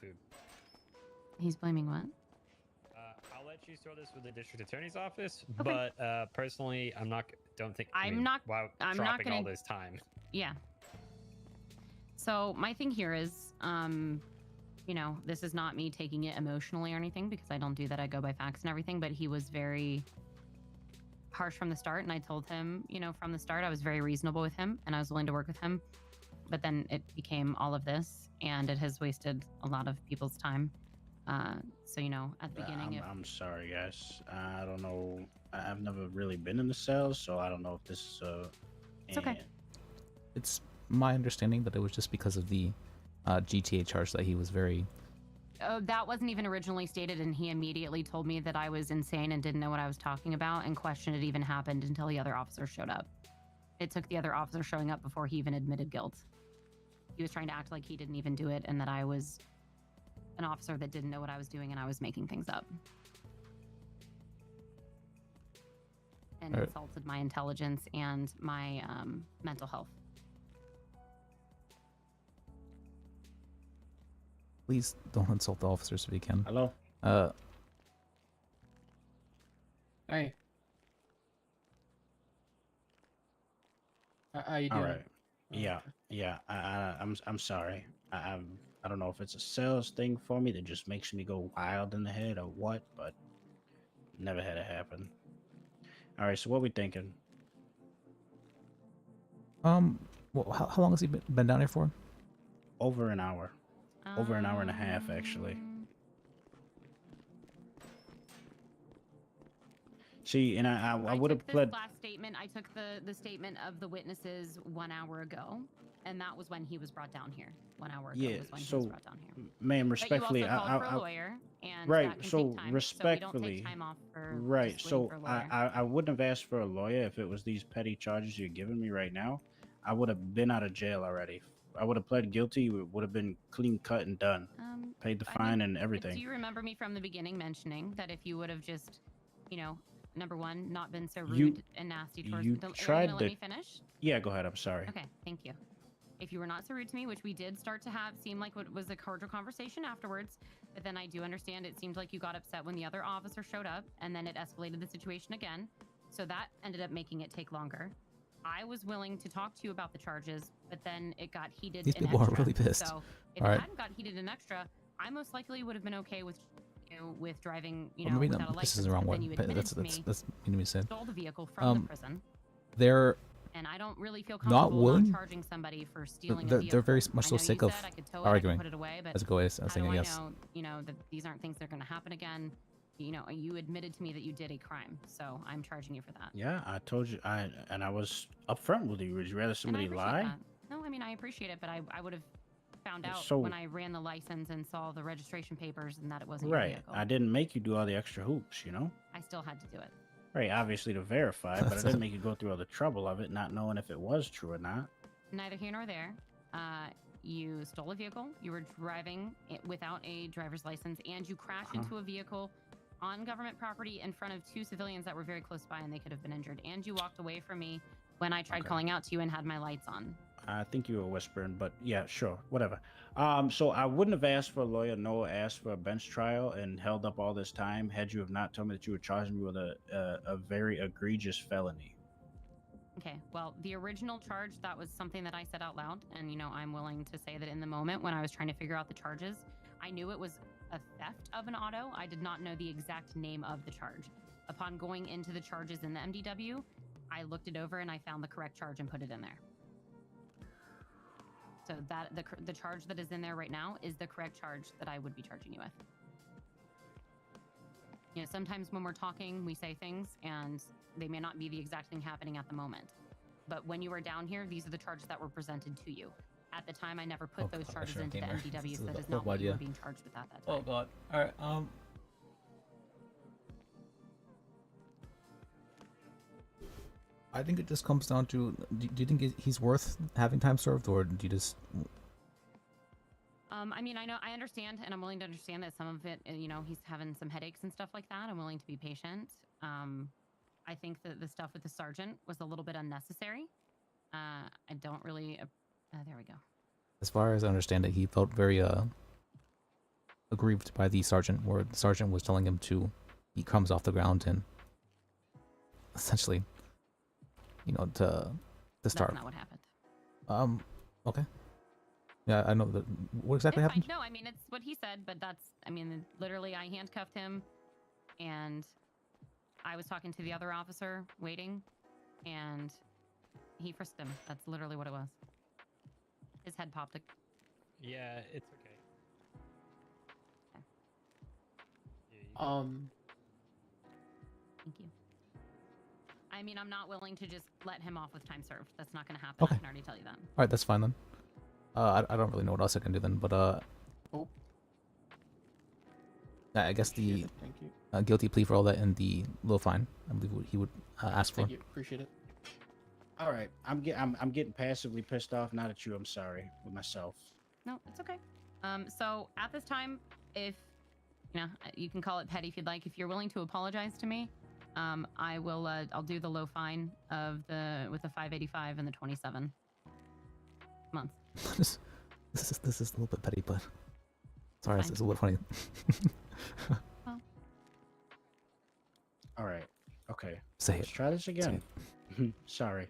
food. He's blaming what? I'll let you sort this with the district attorney's office, Okay. but personally, I'm not. Don't think. I'm not dropping gonna- all this time. Yeah. So my thing here is, you know, this is not me taking it emotionally or anything because I don't do that. I go by facts and everything. But he was very harsh from the start, and I told him, you know, from the start I was very reasonable with him and I was willing to work with him. But then it became all of this, and it has wasted a lot of people's time. So you know, at the beginning, I'm sorry, guys. I don't know. I've never really been in the cells, so I don't know if this is It's okay. It's my understanding that it was just because of the GTA charge that he was very. That wasn't even originally stated, and he immediately told me that I was insane and didn't know what I was talking about, and questioned it even happened until the other officer showed up. It took the other officer showing up before he even admitted guilt. He was trying to act like he didn't even do it, and that I was an officer that didn't know what I was doing, and I was making things up. And Alright. insulted my intelligence and my mental health. Please don't insult the officers if you can. Hello. Hey. How you All doing? right. Yeah, yeah. I'm sorry. I don't know if it's a sales thing for me that just makes me go wild in the head or what, but never had it happen. All right. So what we thinking? Well, how long has he been down here for? Over an hour. Over an hour and a half, actually. See, and I would have took this pled. last statement. I took the statement of the witnesses 1 hour ago, and that was when he was brought down here. 1 hour ago Yeah. was when he was So, brought down here. ma'am, respectfully, But you also called for a lawyer, and right. that can So take time. respectfully, So we don't take time off for right. just waiting So for a lawyer. I wouldn't have asked for a lawyer if it was these petty charges you're giving me right now. I would have been out of jail already. I would have pled guilty. It would have been clean cut and done. Paid the fine and everything. Do you remember me from the beginning mentioning that if you would have just, number one, not been so rude and nasty towards me? Are you gonna let me finish? Yeah, go ahead. I'm sorry. Okay, thank you. If you were not so rude to me, which we did start to seem like what was a cordial conversation afterwards, but then I do understand it seemed like you got upset when the other officer showed up, and then it escalated the situation again. So that ended up making it take longer. I was willing to talk to you about the charges, but then it got heated. These and people extra. are really pissed. So if All it right. hadn't got heated and extra, I most likely would have been okay with with driving, Well, maybe without a this license. is the wrong but word. then you But admitted that's to me, that's meaning to say. stole the vehicle from the prison. They're And I don't really feel not comfortable willing. not charging somebody for stealing a They're vehicle. very much I so know sick you of said I could tow it, I could arguing. put it away, but As a way of how saying do I yes. know, that these aren't things that are going to happen again? You admitted to me that you did a crime, so I'm charging you for that. Yeah, I told you. I was upfront with you. Would you rather somebody and I appreciate lie? that. No, I mean, I appreciate it, but I would have found out So- when I ran the license and saw the registration papers and that it wasn't your Right. vehicle. I didn't make you do all the extra hoops, you know? I still had to do it. Right, obviously to verify, but I didn't make you go through all the trouble of it, not knowing if it was true or not. Neither here nor there. You stole a vehicle. You were driving it without a driver's license, and you crashed into a vehicle on government property in front of 2 civilians that were very close by, and they could have been injured. And you walked away from me when I tried calling out to you and had my lights on. I think you were whispering, but yeah, sure, whatever. So I wouldn't have asked for a lawyer, nor asked for a bench trial, and held up all this time had you have not told me that you were charging me with a very egregious felony. Okay, well, the original charge, that was something that I said out loud, and I'm willing to say that in the moment when I was trying to figure out the charges, I knew it was a theft of an auto. I did not know the exact name of the charge. Upon going into the charges in the MDW, I looked it over and I found the correct charge and put it in there. So that the charge that is in there right now is the correct charge that I would be charging you with. Sometimes when we're talking, we say things and they may not be the exact thing happening at the moment. But when you were down here, these are the charges that were presented to you. At the time, I never put those charges into the MDW, so that is not what you were being charged with at that time. Oh god. All right. I think it just comes down to: do you think he's worth having time served, or do you just? I mean, I understand, and I'm willing to understand that some of it, he's having some headaches and stuff like that. I'm willing to be patient. I think that the stuff with the sergeant was a little bit unnecessary. I don't really. There we go. As far as I understand it, he felt very aggrieved by the sergeant, where the sergeant was telling him to eat crumbs off the ground and essentially, to starve. That's not what happened. Okay. Yeah, I know that. What exactly happened? No, I mean, it's what he said, but literally, I handcuffed him, and I was talking to the other officer waiting, and he frisked him. That's literally what it was. His head popped. Yeah, it's okay. Thank you. I mean, I'm not willing to just let him off with time served. That's not going to happen. Okay. I can already tell you that. All right, that's fine then. I don't really know what else I can do then, but I guess the guilty plea for all that and the low fine, I believe what he would ask for. Thank you. Appreciate it. All right, I'm getting passively pissed off. Not at you. I'm sorry with myself. No, it's okay. So at this time, if you can call it petty if you'd like. If you're willing to apologize to me, I will. I'll do the low fine with the 585 and the 27 months. this is a little bit petty, but sorry, it's a little funny. Well. All right. Okay. Say Let's it. try this again. Sorry.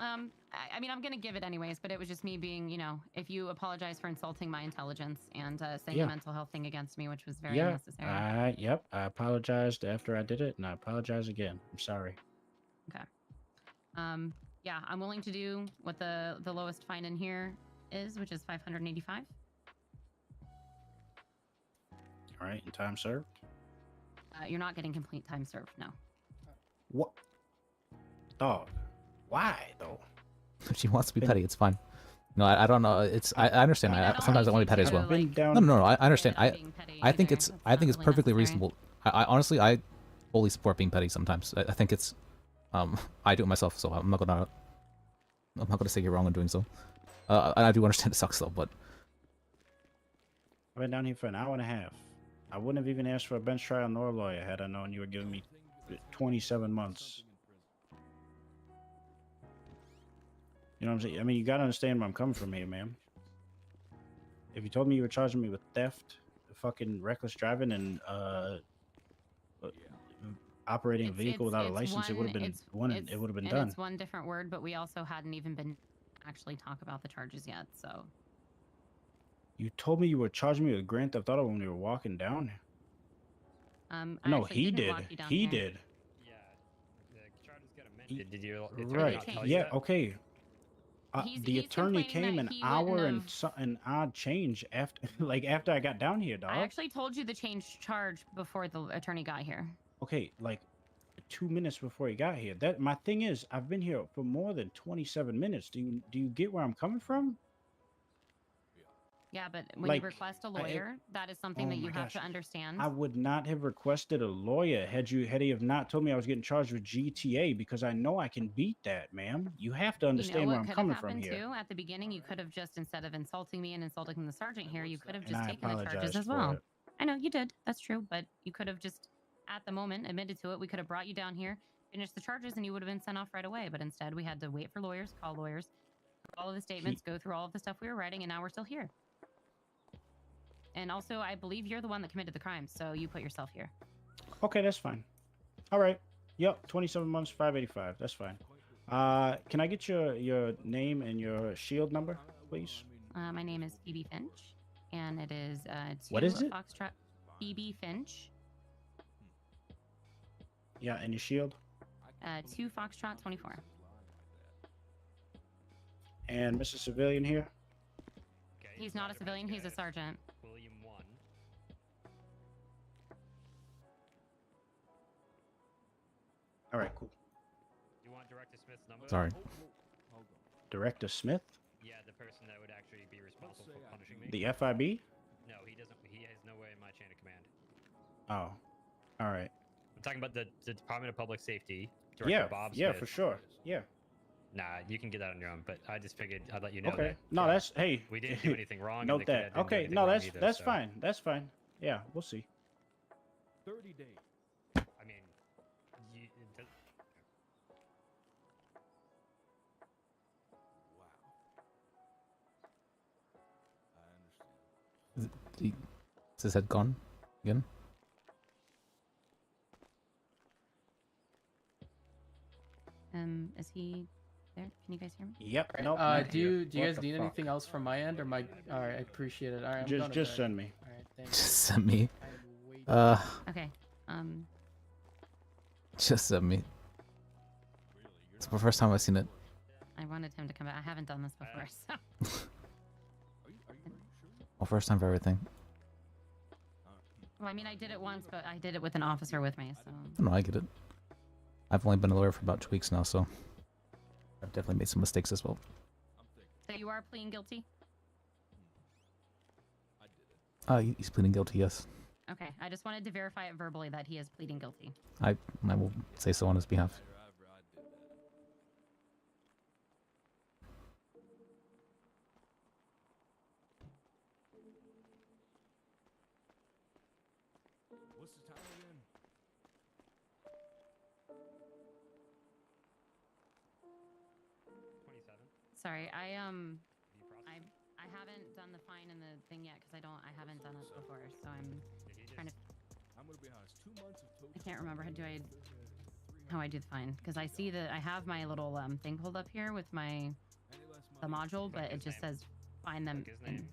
I mean, I'm gonna give it anyways, but it was just me being, you know, if you apologize for insulting my intelligence and saying a mental health thing against me, which was very unnecessary. Yep. I apologized after I did it, and I apologize again. I'm sorry. Okay. Yeah, I'm willing to do what the lowest fine in here is, which is 585. All right, and time served. You're not getting complete time served, no. What? Dog. Why though? If she wants to be petty, it's fine. No, I don't know. It's I understand. Sometimes I want to be petty as well. No. I understand. I think it's perfectly reasonable. I honestly I fully support being petty sometimes. I think it's I do it myself, so I'm not gonna say you're wrong in doing so. I do understand it sucks though, but I've been down here for an hour and a half. I wouldn't have even asked for a bench trial nor a lawyer had I known you were giving me 27 months. You know what I'm saying? I mean, you gotta understand where I'm coming from here, ma'am. If you told me you were charging me with theft, fucking reckless driving, and operating a vehicle without a license, it would have been it would have been done. It's one different word, but we also hadn't even been actually talk about the charges yet, so. You told me you were charging me with Grand Theft Auto when we were walking down. No, he did. He did. Yeah, the charges got amended. Did you? Right. Yeah. Okay. The attorney came an hour and an odd change after, like after I got down here, dog. I actually told you the change charge before the attorney got here. Okay, like 2 minutes before he got here. That my thing is, I've been here for more than 27 minutes. Do you get where I'm coming from? Yeah, but when you request a lawyer, that is something that you have to understand. I would not have requested a lawyer had he have not told me I was getting charged with GTA, because I know I can beat that, ma'am. You have to understand where I'm coming from here. Too, at the beginning, you could have just, instead of insulting me and insulting the sergeant here, you could have just taken the charges as well. I know you did. That's true, but you could have just, at the moment, admitted to it. We could have brought you down here, finished the charges, and you would have been sent off right away. But instead, we had to wait for lawyers, call lawyers, all of the statements, go through all of the stuff we were writing, and now we're still here. And also, I believe you're the one that committed the crime, so you put yourself here. Okay, that's fine. All right. Yep, 27 months, 585. That's fine. Can I get your name and your shield number, please? My name is Phoebe Finch, and it is what is it? Foxtrot Phoebe Finch. Yeah, and your shield? 2 Foxtrot 24. And Mr. Civilian here? He's not a civilian, he's a sergeant. William 1. All right, cool. You want Director Smith's number? Sorry. Director Smith? Yeah, the person that would actually be responsible for punishing me. The FIB? No, he doesn't. He has no way in my chain of command. Oh, all right. I'm talking about the Department of Public Safety. Director Bob Smith. Yeah, for sure. Yeah. Nah, you can get that on your own, but I just figured I'd let you know. Okay. That, no, that's hey. We didn't do anything wrong. Note that. Okay. No, that's fine. That's fine. Yeah, we'll see. 30 days. I mean, Is his head gone again? Is he there? Can you guys hear me? Yep. Right. Nope. Do you guys need anything else from my end, or my? All right, I appreciate it. All right, just send me. All right, thank you. Just send me. Okay. Just send me. It's the first time I've seen it. I wanted him to come back. I haven't done this before, so. Well, first time for everything. Well, I mean, I did it once, but I did it with an officer with me, so. No, I get it. I've only been a lawyer for about 2 weeks now, so I've definitely made some mistakes as well. So you are pleading guilty? He's pleading guilty, yes. Okay, I just wanted to verify it verbally that he is pleading guilty. I will say so on his behalf. What's the time again? Sorry, I haven't done the fine and the thing yet because I haven't done it before, so I'm trying to. I'm gonna be honest. 2 months of total. I can't remember. Do I how I do the fine, because I see that I have my little thing pulled up here with the module, but it just says find them. In...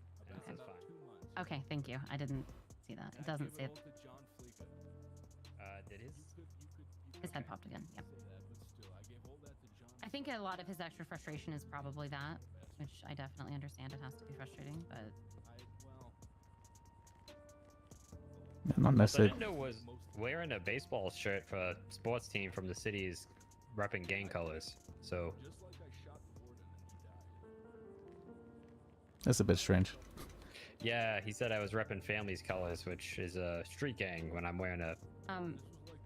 Okay, thank you. I didn't see that. It doesn't say. Did his head popped again? Yep. I think a lot of his extra frustration is probably that, which I definitely understand. It has to be frustrating, but. Not necessarily. What I didn't know was wearing a baseball shirt for a sports team from the city is repping gang colors. So That's a bit strange. yeah, he said I was repping family's colors, which is a street gang when I'm wearing a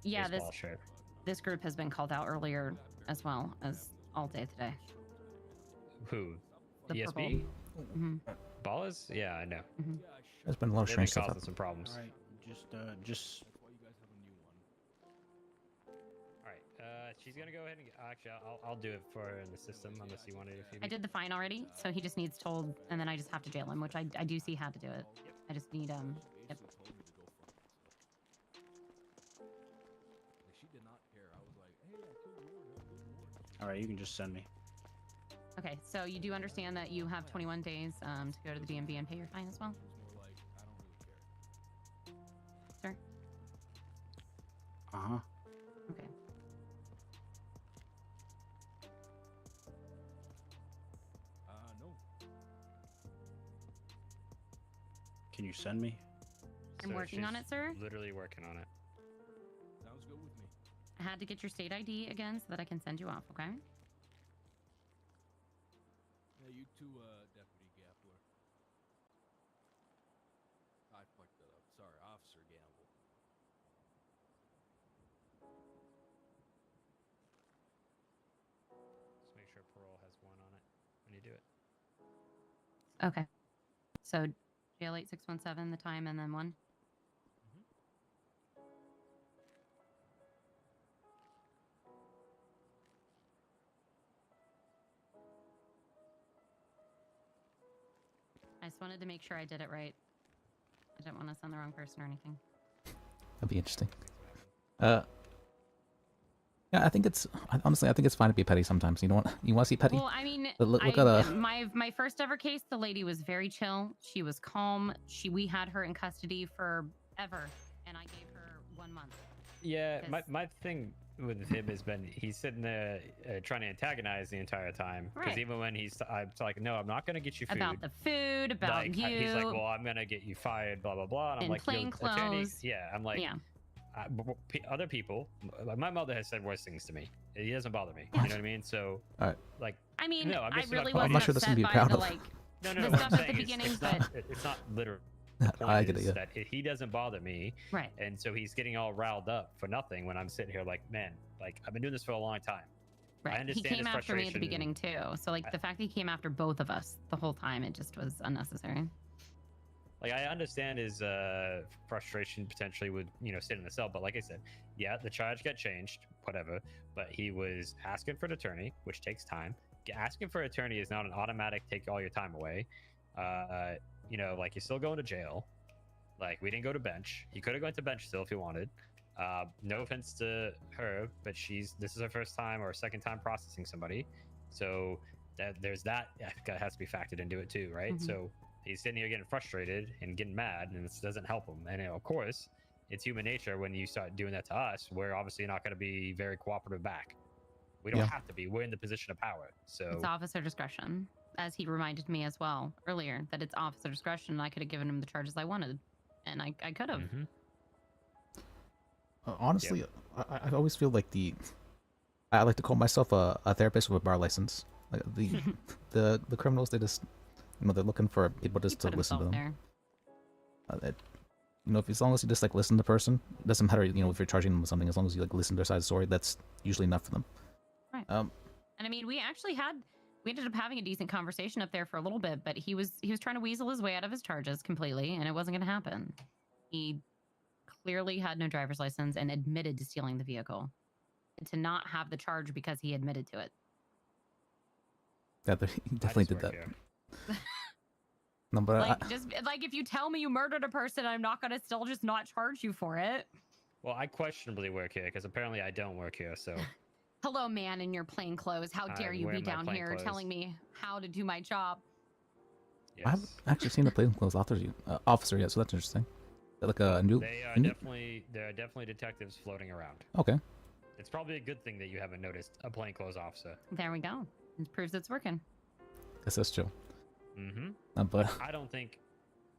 yeah, baseball shirt. This group has been called out earlier as well as all day today. Who? The ESB? purple. Mm-hmm. Ballers? Yeah, I know. Mm-hmm. There's been a lot of They've been strange stuff. causing some problems. All right, just. All right, she's gonna go ahead and actually, I'll do it for her in the system unless you wanted to. I did the fine already, so he just needs told, and then I just have to jail him, which I do see how to do it. I just need Yep. All right, you can just send me. Okay, so you do understand that you have 21 days to go to the DMV and pay your fine as well? Sir? Uh-huh. Okay. No. Can you send me? I'm working on it, sir. Literally working on it. Sounds good with me. I had to get your state ID again so that I can send you off, okay? Yeah, you too, Deputy Gappler. I fucked that up. Sorry, Officer Gamble. Just make sure parole has 1 on it when you do it. Okay. So jail 8617, the time, and then 1. I just wanted to make sure I did it right. I didn't want to send the wrong person or anything. That'd be interesting. Yeah, I think it's honestly, I think it's fine to be petty sometimes. You want to see petty? Well, I mean, But look at my first ever case, the lady was very chill. She was calm. We had her in custody for ever, and I gave her 1 month. Yeah, because- my thing with him has been he's sitting there trying to antagonize the entire time. Because Right. even when I'm like, no, I'm not going to get you food. About the food, about like, you. He's like, well, I'm going to get you fired, blah, blah, blah. And I'm In like, plain "Yo, attorney." clothes. Yeah, I'm like, Yeah. Other people, like my mother has said worse things to me. He doesn't bother me. You know what I mean? So, Alright. like, I mean, no, I'm I just really not, I'm wasn't not sure this upset would be by proud the of. like no, the what I'm stuff at the saying is beginning, it's but not, it's not literal. I get it. Is Yeah. that he doesn't bother me, right. and so he's getting all riled up for nothing when I'm sitting here like, man, like I've been doing this for a long time. I Right. He understand came his after me at the frustration. beginning too. So like the fact that he came after both of us the whole time, it just was unnecessary. Like I understand his frustration potentially with sitting in the cell, but like I said, yeah, the charge got changed, whatever. But he was asking for an attorney, which takes time. Asking for an attorney is not an automatic take all your time away. Like you're still going to jail. Like we didn't go to bench. He could have gone to bench still if he wanted. No offense to her, but this is her first time or second time processing somebody, so there's that has to be factored into it too, right? Mhm. So he's sitting here getting frustrated and getting mad, and this doesn't help him. And of course, it's human nature when you start doing that to us. We're obviously not going to be very cooperative back. We don't have to be. We're in the position of power. So It's officer discretion, as he reminded me as well earlier, that it's officer discretion. I could have given him the charges I wanted, and I could have. Mhm. Honestly, I always feel like I like to call myself a therapist with a bar license. Like the criminals, they just they're looking for people just to listen to them. As long as you just like listen to the person, it doesn't matter if you're charging them with something. As long as you like listen to their side of the story, that's usually enough for them. Right. And I mean, we ended up having a decent conversation up there for a little bit, but he was trying to weasel his way out of his charges completely, and it wasn't going to happen. He clearly had no driver's license and admitted to stealing the vehicle, and to not have the charge because he admitted to it. Yeah, he definitely did that. No, but Like, just like if you tell me you murdered a person, I'm not going to still just not charge you for it. Well, I questionably work here because apparently I don't work here. So Hello, man in your plain clothes. How I dare you wear be my down plain here clothes. telling me how to do my job? I haven't actually seen the plainclothes officer yet, so that's interesting. Is that like a new? They are new- there are definitely detectives floating around. Okay. It's probably a good thing that you haven't noticed a plainclothes officer. There we go. It proves it's working. Guess that's true. Mm-hmm. But I don't think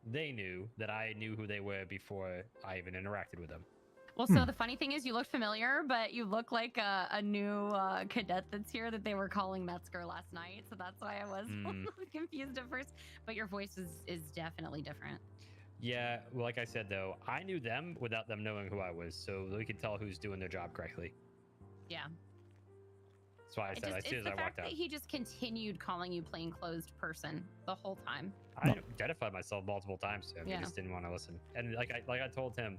they knew that I knew who they were before I even interacted with them. Well, so the funny thing is you look familiar, but you look like a new cadet that's here that they were calling Metzger last night. So that's why I was a little confused at first. But your voice is definitely different. Yeah, well, like I said, though, I knew them without them knowing who I was, so we could tell who's doing their job correctly. Yeah. That's why I said as soon as I walked out. That he just continued calling you plainclothes person the whole time. I identified myself multiple times to him. Yeah. He just didn't want to listen. And like I told him,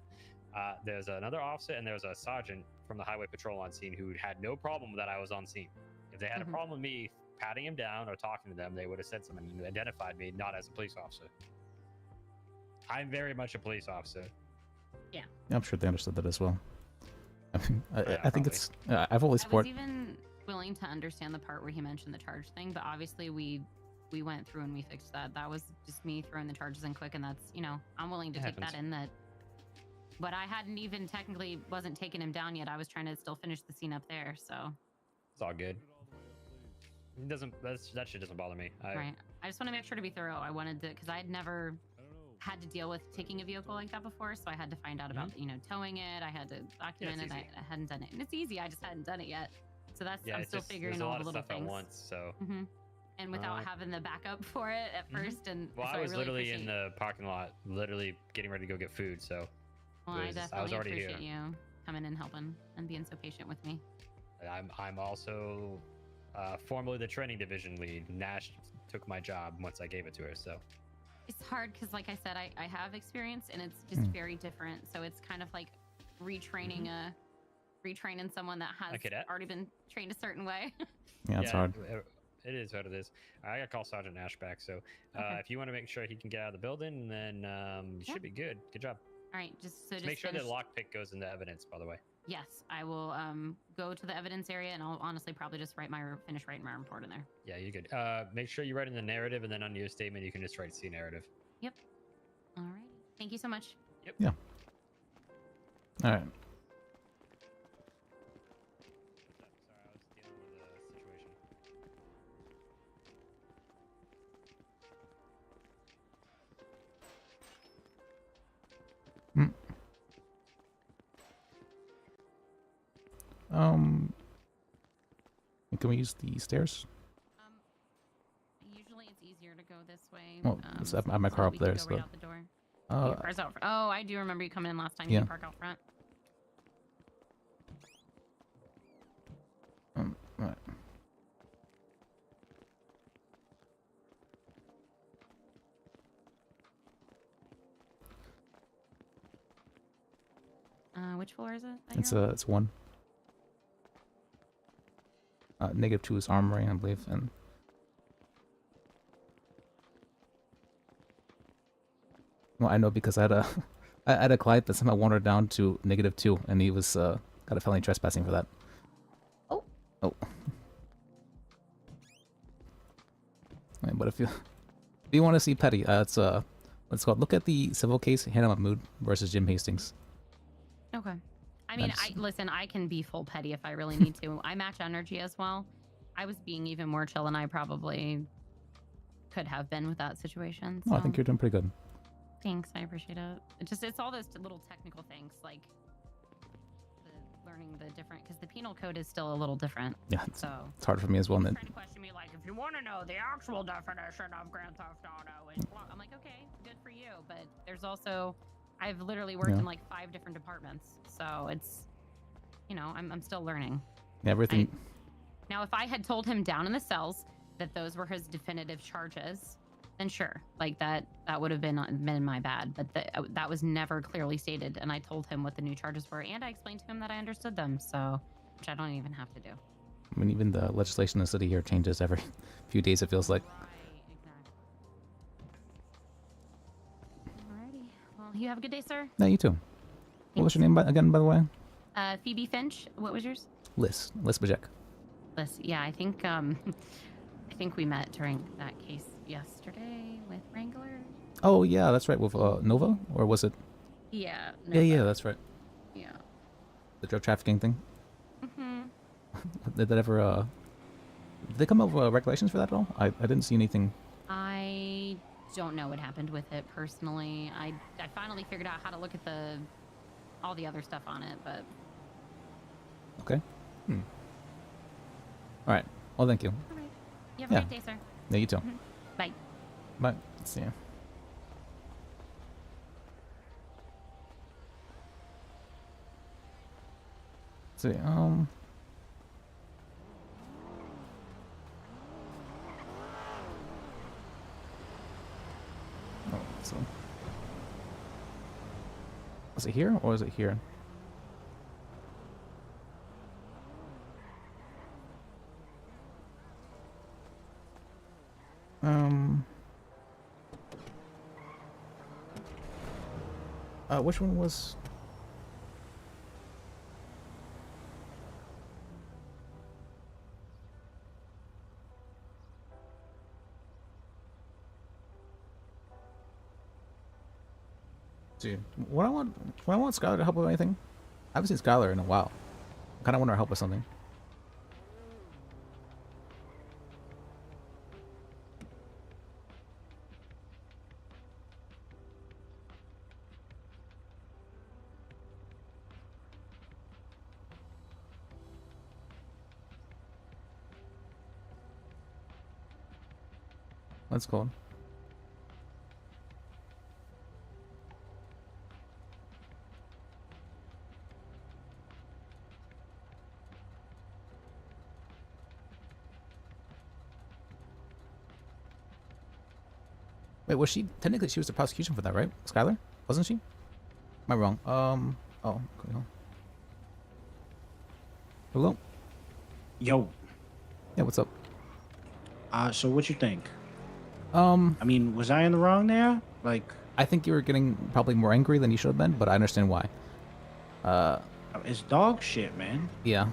there's another officer and there's a sergeant from the highway patrol on scene who had no problem that I was on scene. If they had a problem with me patting him down or talking to them, they would have said something and identified me not as a police officer. I'm very much a police officer. Yeah. I'm sure they understood that as well. I mean, Yeah, I think it's. I've always I was support. even willing to understand the part where he mentioned the charge thing, but obviously we went through and we fixed that. That was just me throwing the charges in quick, and that's, you know, I'm willing to take that in that. But I hadn't even technically wasn't taking him down yet. I was trying to still finish the scene up there, so. It's all good. It doesn't. That shit doesn't bother me. Right. I just want to make sure to be thorough. I wanted to, because I had never had to deal with taking a vehicle like that before, so I had to find out about, you know, towing it. I had to document it. I hadn't done it, and it's easy. I just hadn't done it yet. So that's I'm still figuring all the little things. There's a lot of stuff at once, so. And without having the backup for it at first, and well, so I was really literally in the parking lot, literally getting ready to go get food. So. Well, I definitely was already appreciate here. you coming and helping and being so patient with me. I'm also formerly the training division lead. Nash took my job once I gave it to her. So. It's hard because, like I said, I have experience and it's just very different. So it's kind of like retraining retraining someone that has already been trained a certain way. Yeah, it's hard. It is what it is. I gotta call Sergeant Nash back. So if you want to make sure he can get out of the building, then you should be good. Good job. All right, just make sure the lockpick goes into evidence. By the way. Yes, I will go to the evidence area, and I'll honestly probably just finish writing my report in there. Yeah, you're good. Make sure you write in the narrative, and then under your statement, you can just write C narrative. Yep. All right. Thank you so much. Yep. Yeah. All right. Can we use the stairs? Usually it's easier to go this way. Well, I have my car up there, so. Right out the door. Your car's out. Oh, I do remember you coming in last time. You park out front. All right. Which floor is it? It's 1. -2 is armory, I believe, and. Well, I know because I had a client that somehow wandered down to -2, and he was got a felony trespassing for that. Oh. Right, but if you want to see petty, it's what's called. Look at the civil case, Hannah Mahmood versus Jim Hastings. Okay. I mean, listen, I can be full petty if I really need to. I match energy as well. I was being even more chill than I probably could have been with that situation. So. Oh, I think you're doing pretty good. Thanks, I appreciate it. It's all those little technical things, like learning the different, because the penal code is still a little different. Yeah, so it's hard for me as well. Trying to question me like, if you want to know the actual definition of Grand Theft Auto, I'm like, okay, good for you, but there's also, I've literally worked in like 5 different departments, so it's, you know, I'm still learning. Everything. Now, if I had told him down in the cells that those were his definitive charges, then sure, like that would have been my bad. But that was never clearly stated, and I told him what the new charges were, and I explained to him that I understood them, so which I don't even have to do. I mean, even the legislation in the city here changes every few days. It feels like. Alrighty. Well, you have a good day, sir. No, you too. What was your name again, by the way? Phoebe Finch. What was yours? Lis Bajek. Liz. Yeah, I think I think we met during that case yesterday with Wrangler. Oh yeah, that's right. With Nova, or was it? Yeah. Yeah, that's right. Yeah. The drug trafficking thing. Mhm. Did that ever? Did they come up with regulations for that at all? I didn't see anything. I don't know what happened with it personally. I finally figured out how to look at all the other stuff on it, but Okay. All right. Well, thank you. all right. You have a Yeah. great day, sir. Yeah, you too. Mhm. Bye. Bye. See ya. See, oh, so is it here or is it here? Which one was? Dude, what I want Skylar to help with anything? I haven't seen Skylar in a while. I kind of want her help with something. Let's go. Wait, was she technically she was the prosecution for that, right? Skylar? Wasn't she? Am I wrong? Oh, okay. Hello? Yo. Yeah, what's up? So what you think? I mean, was I in the wrong there? Like, I think you were getting probably more angry than you should have been, but I understand why. It's dog shit, man. Yeah.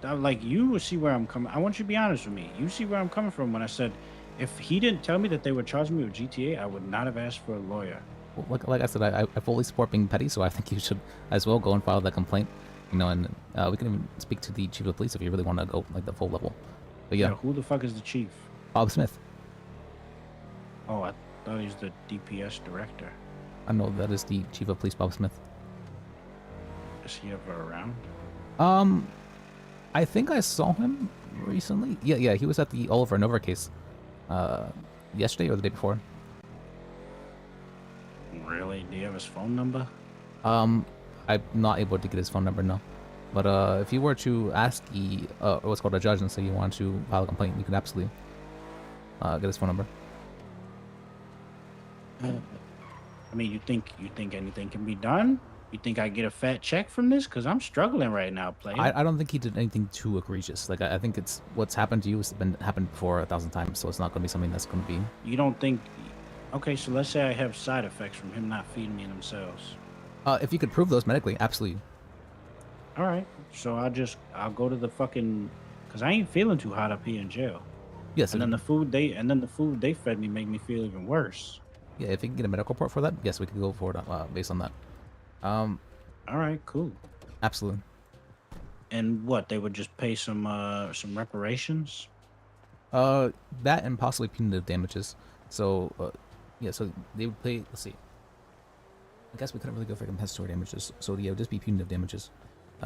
Like, you will see where I'm coming. I want you to be honest with me. You see where I'm coming from when I said, if he didn't tell me that they were charging me with GTA, I would not have asked for a lawyer. Well, like I said, I fully support being petty, so I think you should as well go and file that complaint. You know, and we can even speak to the chief of police if you really want to go like the full level. But yeah. Who the fuck is the chief? Bob Smith. Oh, I thought he was the DPS director. I know that is the chief of police, Bob Smith. Is he ever around? I think I saw him recently. Yeah, he was at the Oliver Nova case. Yesterday or the day before. Really? Do you have his phone number? I'm not able to get his phone number, no. But if you were to ask the what's called a judge and say you want to file a complaint, you can absolutely get his phone number. I mean, you think anything can be done? You think I get a fat check from this? Because I'm struggling right now, player. I don't think he did anything too egregious. Like I think it's what's happened to you has been happened before 1,000 times, so it's not going to be something that's going to be. You don't think? Okay, so let's say I have side effects from him not feeding me themselves. If you could prove those medically, absolutely. All right, so I'll go to the fucking, cause I ain't feeling too hot up here in jail. Yes. And then the food they fed me made me feel even worse. Yeah, if you can get a medical report for that, yes, we could go forward based on that. All right, cool. Absolutely. And what, they would just pay some reparations? That and possibly punitive damages. So, yeah, so they would pay. Let's see. I guess we couldn't really go for compensatory damages. So yeah, it would just be punitive damages.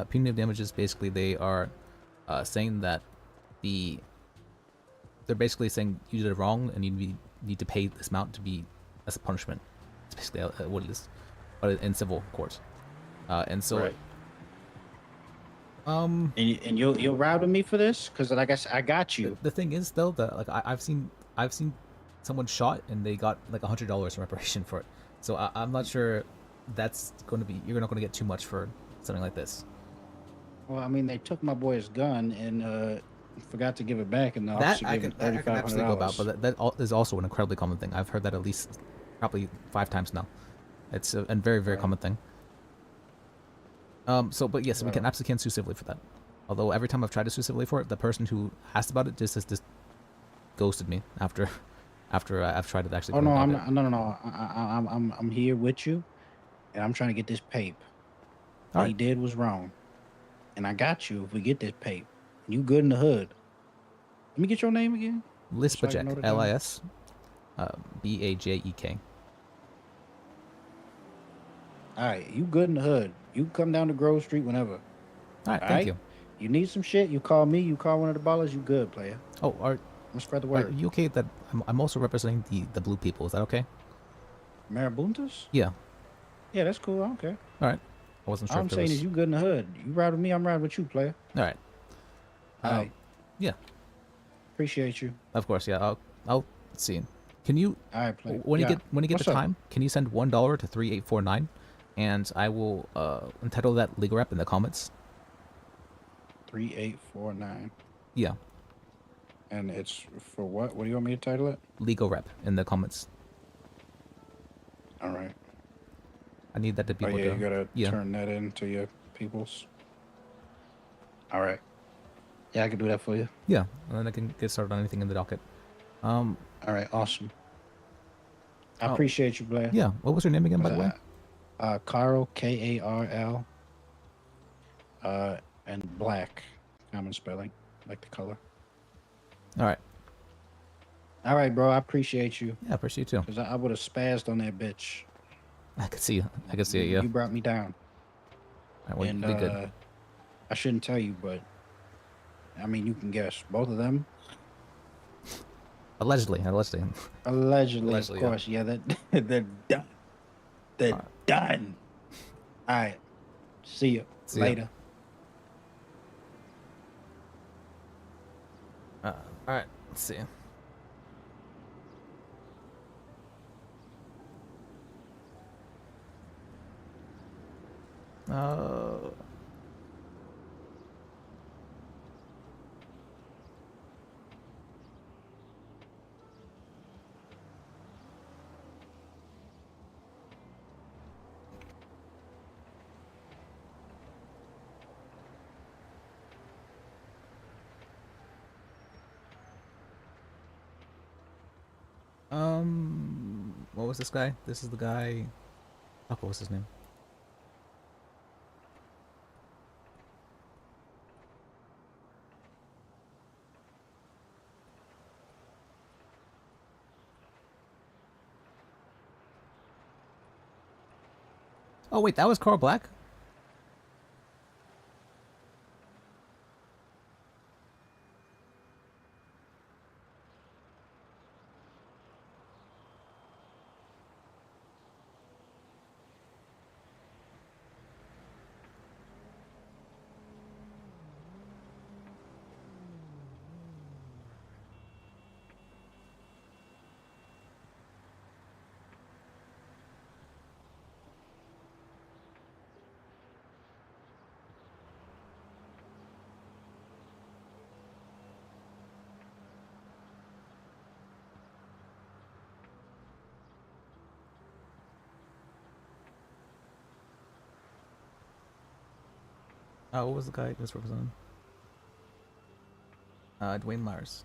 Punitive damages, basically, they are saying that they're basically saying you did it wrong and you need to pay this amount to be as a punishment. It's basically what it is, but in civil courts. And so. Right. And you'll ride with me for this, because like I got you. The thing is though that like I've seen someone shot and they got like $100 in reparation for it. So I'm not sure that's going to be, you're not going to get too much for something like this. Well, I mean, they took my boy's gun and forgot to give it back, and the That officer I gave can him absolutely go about, $3,500. but that is also an incredibly common thing. I've heard that at least probably 5 times now. It's a very, very common thing. But yes, we can absolutely can sue civilly for that. Although every time I've tried to sue civilly for it, the person who asked about it just ghosted me after I've tried to actually. Oh no, I'm not, no. I'm here with you, and I'm trying to get this pape. What he did was wrong, and I got you. If we get this pape, you good in the hood. Let me get your name again. Lis So I can Bajek, note it down. Lis, Bajek. All right, you good in the hood. You can come down to Grove Street whenever. All right, thank you. You need some shit, you call me. You call one of the ballers. You good, player. Oh, let's spread the Are word. you okay that I'm also representing the blue people? Is that okay? Marabuntas? Yeah. Yeah, that's cool. I don't care. All right. I wasn't sure. All I'm saying is you good in the hood. You ride with me, I'm riding with you, player. All right. All right. Yeah. Appreciate you. Of course, yeah. I'll see. Can you? All right, player. When you Yeah. get the What's up? time, can you send $1 to 3849, and I will entitle that legal rep in the comments. 3849. Yeah. And it's for what? What do you want me to title it? Legal rep in the comments. All right. I need that to be Oh able yeah, to. you gotta Yeah. turn that into your people's. All right. Yeah, I can do that for you. Yeah, and then I can get started on anything in the docket. All right, awesome. I Oh, appreciate you, Blair. Yeah. What was your name again, by the way? Carl, Karl. And black, common spelling, like the color. All right. All right, bro. I appreciate you. Yeah, I appreciate you too. Cause I would have spazzed on that bitch. I could see. I could see it. Yeah. You brought me down. All right, well, And be good. I shouldn't tell you, but I mean, you can guess. Both of them. Allegedly. Allegedly, Allegedly, of course. Yeah, they're done. They're done. All right. See you See ya. later. All right. Let's see. What was this guy? This is the guy. Fuck, what was his name? Oh wait, that was Carl Black? What was the guy who was representing? Dwayne Myers.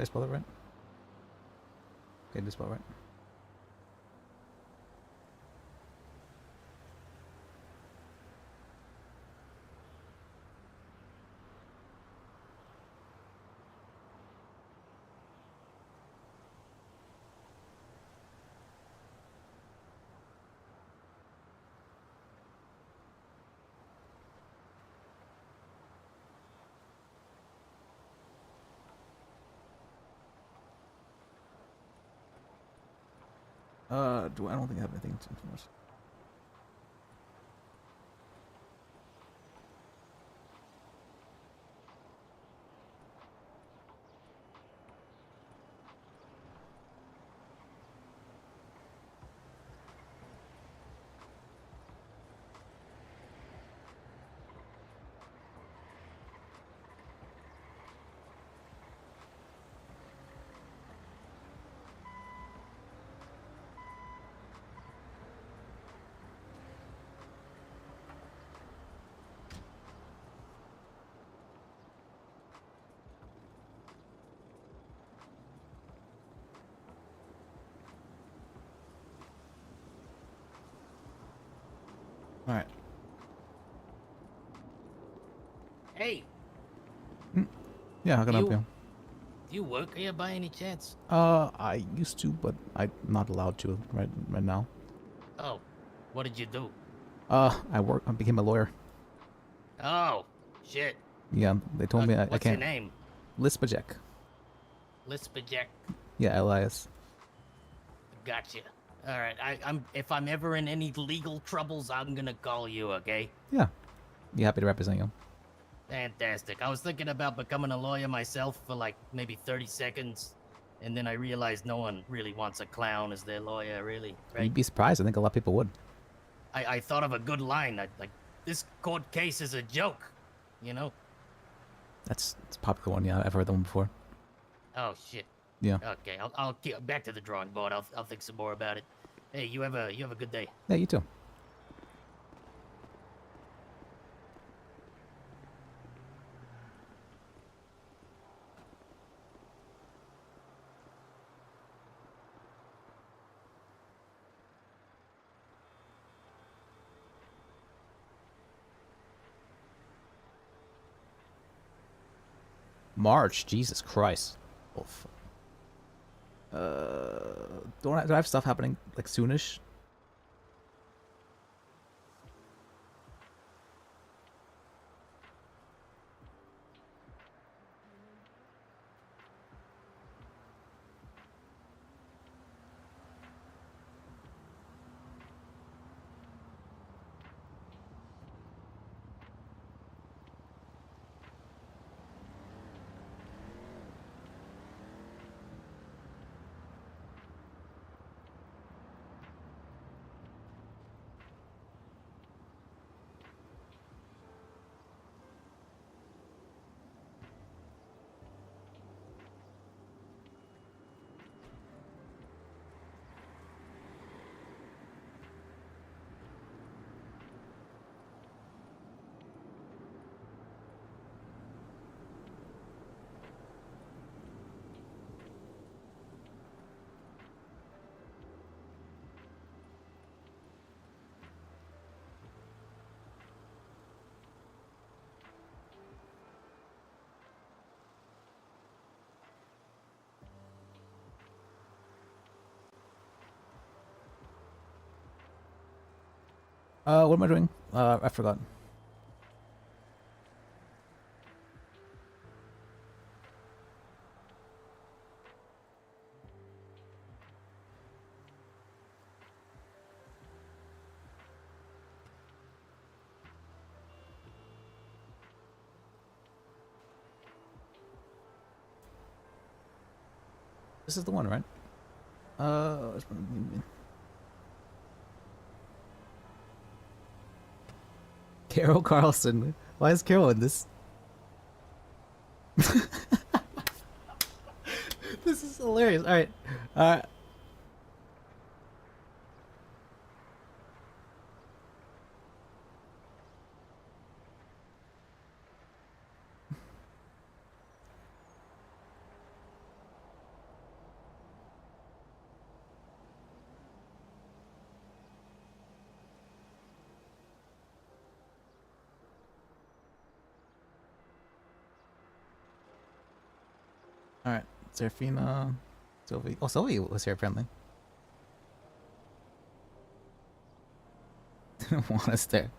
spell it right? Okay, did I spell it right? I don't think I have anything too much. All right. Hey, Yeah, how can I help You- you? do you work here by any chance? I used to, but I'm not allowed to right now. Oh, what did you do? I became a lawyer. Oh, shit. Yeah, they told me I What's can't. your name? Lispajek. Lispajek. Yeah, Elias. Gotcha. All right. I'm if I'm ever in any legal troubles, I'm gonna call you. Okay. Yeah. You happy to represent you? Fantastic. I was thinking about becoming a lawyer myself for like maybe 30 seconds, and then I realized no one really wants a clown as their lawyer, really. Right? You'd be surprised. I think a lot of people would. I thought of a good line. Like, this court case is a joke. You know? It's a popular one. Yeah, I've heard that one before. Oh shit. Yeah. Okay, I'll get back to the drawing board. I'll think some more about it. Hey, you have a good day. Yeah, you too. March, Jesus Christ. Oof. Do I have stuff happening like soonish? What am I doing? I forgot. This is the one, right? Carol Carlson. Why is Carol in this? This is hilarious. All right. All right, Serafina, Sylvie. Oh, Sylvie was here apparently. Didn't want us there.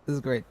This is great.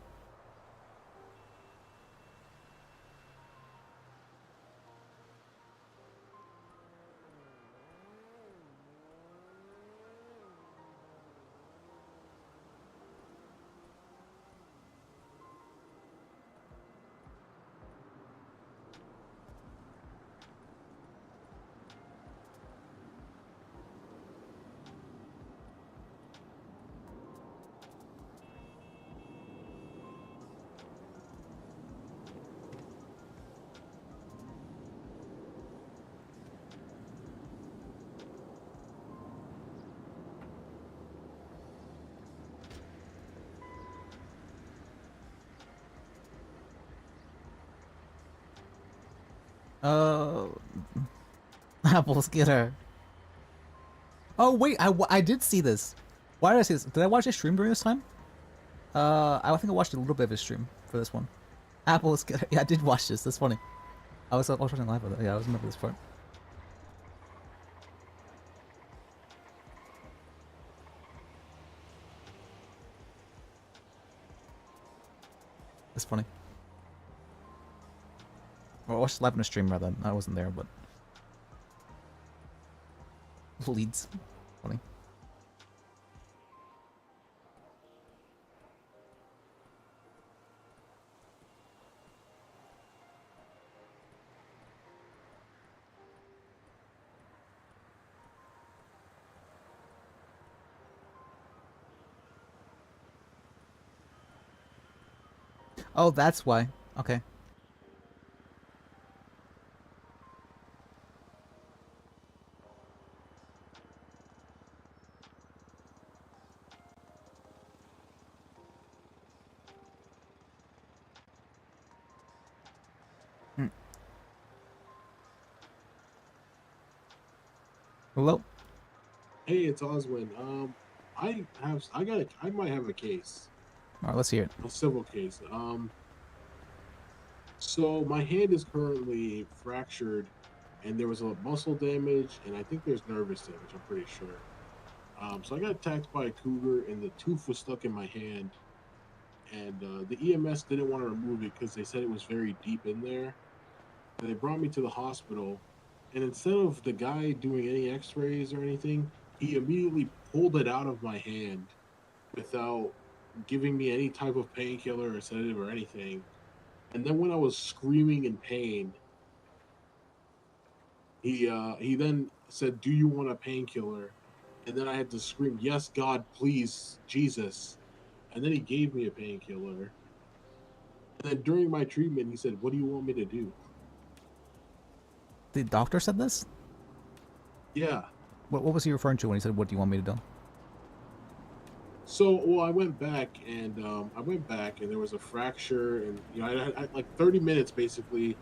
Apples, get her. Oh wait, I did see this. Why did I see this? Did I watch his stream during this time? I think I watched a little bit of his stream for this one. Apples, get her. Yeah, I did watch this. That's funny. I was watching live with it. Yeah, I was remember this part. That's funny. Or I watched live on a stream rather. I wasn't there, but leads. Funny. Oh, that's why. Okay. Hello. Hey, it's Oswin. I might have a case. All right, let's hear it. A civil case. So my hand is currently fractured, and there was a muscle damage, and I think there's nervous damage. I'm pretty sure. So I got attacked by a cougar, and the tooth was stuck in my hand, and the EMS didn't want to remove it because they said it was very deep in there. And they brought me to the hospital, and instead of the guy doing any X-rays or anything, he immediately pulled it out of my hand without giving me any type of painkiller or sedative or anything. And then when I was screaming in pain, he then said, "Do you want a painkiller?" And then I had to scream, "Yes, God, please, Jesus." And then he gave me a painkiller. And then during my treatment, he said, "What do you want me to do?" The doctor said this? Yeah. What was he referring to when he said, "What do you want me to do?" So, well, I went back and there was a fracture, and I had like 30 minutes basically.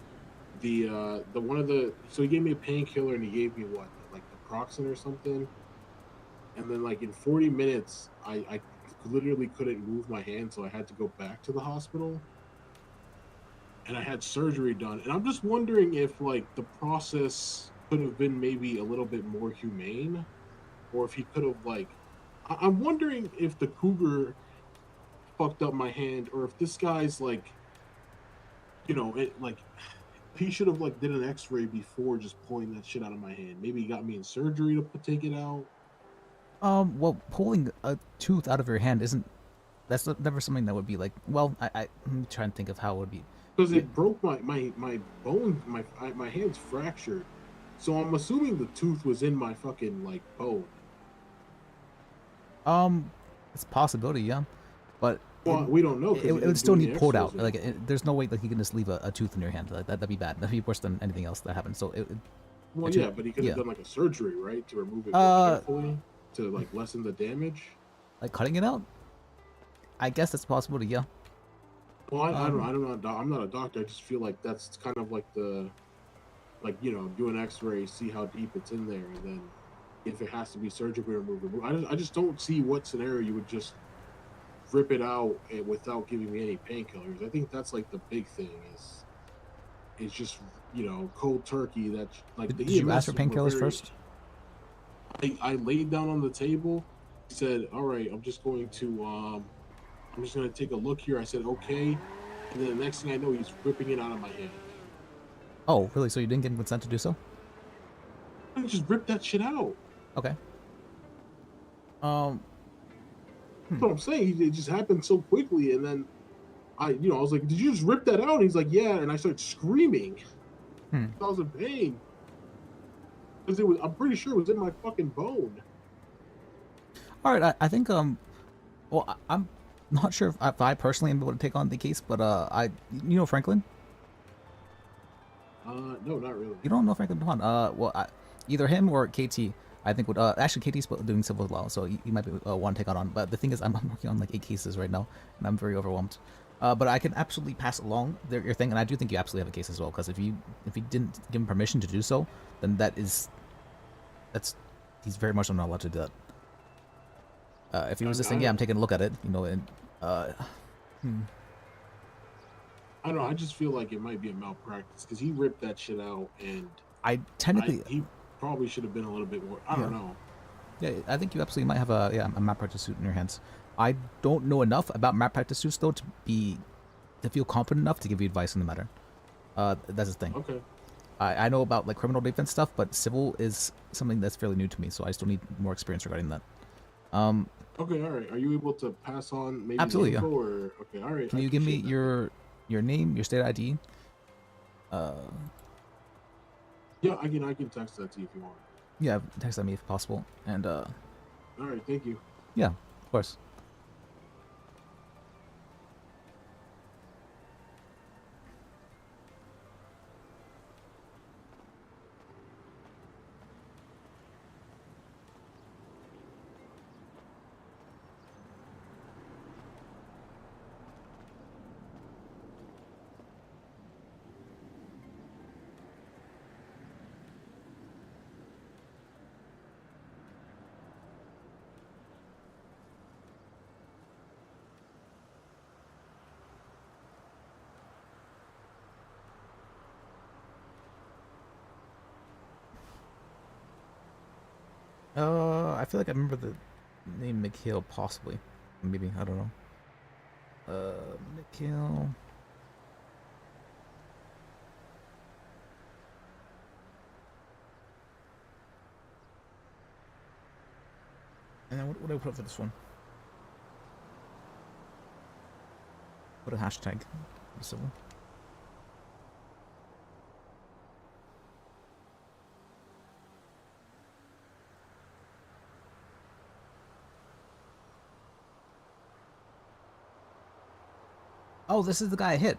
So he gave me a painkiller, and he gave me what, like naproxen or something, and then like in 40 minutes, I literally couldn't move my hand, so I had to go back to the hospital, and I had surgery done, and I'm just wondering if like the process could have been maybe a little bit more humane, or if he could have like. I'm wondering if the cougar fucked up my hand, or if this guy's like, he should have like did an X-ray before just pulling that shit out of my hand. Maybe he got me in surgery to take it out. Well, pulling a tooth out of your hand that's never something that would be like. Well, I'm trying to think of how it would be. Because it broke my bone. My hand's fractured, so I'm assuming the tooth was in my fucking like bone. It's a possibility, yeah, but well, we don't know. It would still need pulled out. Like, there's no way like you can just leave a tooth in your hand. Like that'd be bad. That'd be worse than anything else that happened. So but he could have done like a surgery, right, to remove it carefully to like lessen the damage. Like cutting it out. I guess that's a possibility, yeah. Well, I don't know. I'm not a doctor. I just feel like that's kind of like do an X-ray, see how deep it's in there, and then if it has to be surgically removed. I just don't see what scenario you would just rip it out without giving me any painkillers. I think that's like the big thing is it's just cold turkey. That's like Did, the did you ask for EMS were painkillers very. first? I laid down on the table. He said, "All right, I'm just going to take a look here." I said, "Okay," and then the next thing I know, he's ripping it out of my hand. Oh, really? So you didn't give him consent to do so? I just ripped that shit out. Okay. That's what I'm saying. It just happened so quickly, and then I was like, "Did you just rip that out?" And he's like, "Yeah," and I started screaming. I was in pain because I'm pretty sure it was in my fucking bone. All right, I think well, I'm not sure if I personally am able to take on the case, but Franklin. No, not really. You don't know Franklin Devon? Well, either him or KT. I think would actually KT's doing civil as well, so you might be one to take on. But the thing is, I'm working on like 8 cases right now, and I'm very overwhelmed. But I can absolutely pass along your thing, and I do think you absolutely have a case as well. Because if you didn't give him permission to do so, then he's very much not allowed to do that. If he was just saying, "Yeah, I'm taking a look at it," and I don't know. I just feel like it might be a malpractice because he ripped that shit out, and he probably should have been a little bit more. I don't know. Yeah, I think you absolutely might have a malpractice suit in your hands. I don't know enough about malpractice suits though to feel confident enough to give you advice on the matter. That's the thing. Okay. I know about like criminal defense stuff, but civil is something that's fairly new to me, so I still need more experience regarding that. Okay, all right. Are you able to pass on maybe Absolutely, info yeah. or okay, all right. Can you give me your name, your state ID? Yeah, I can text that to you if you want. Yeah, text that me if possible. And all right, thank you. Yeah, of course. I feel like I remember the name Mikhail, possibly. Maybe, I don't know. Mikhail. And then what do I put for this one? Put a hashtag. Civil. Oh, this is the guy I hit.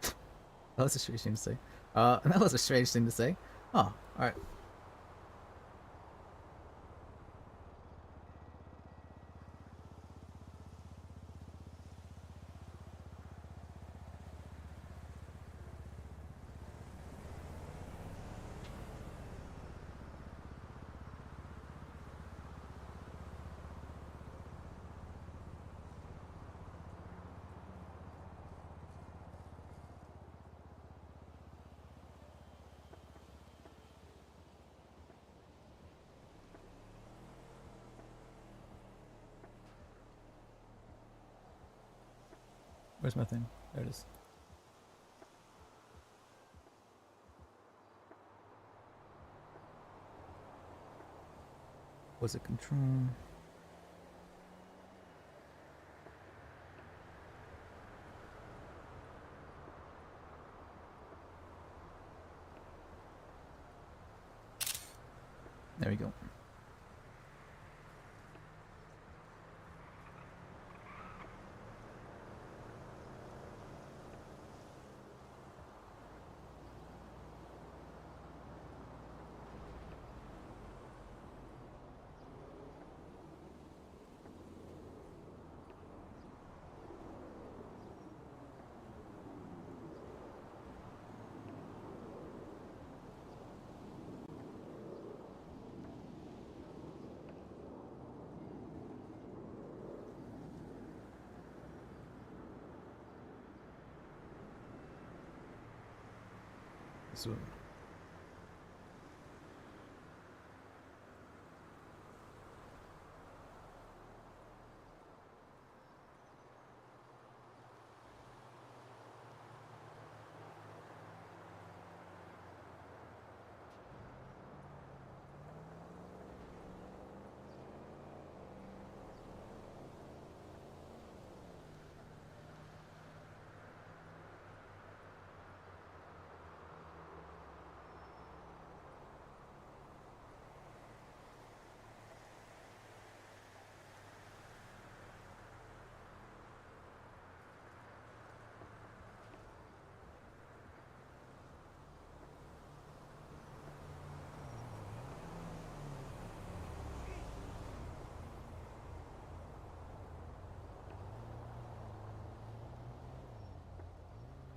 That was a strange thing to say. That was a strange thing to say. Oh, alright. Where's my thing? There it is. Was it control? There we go. So,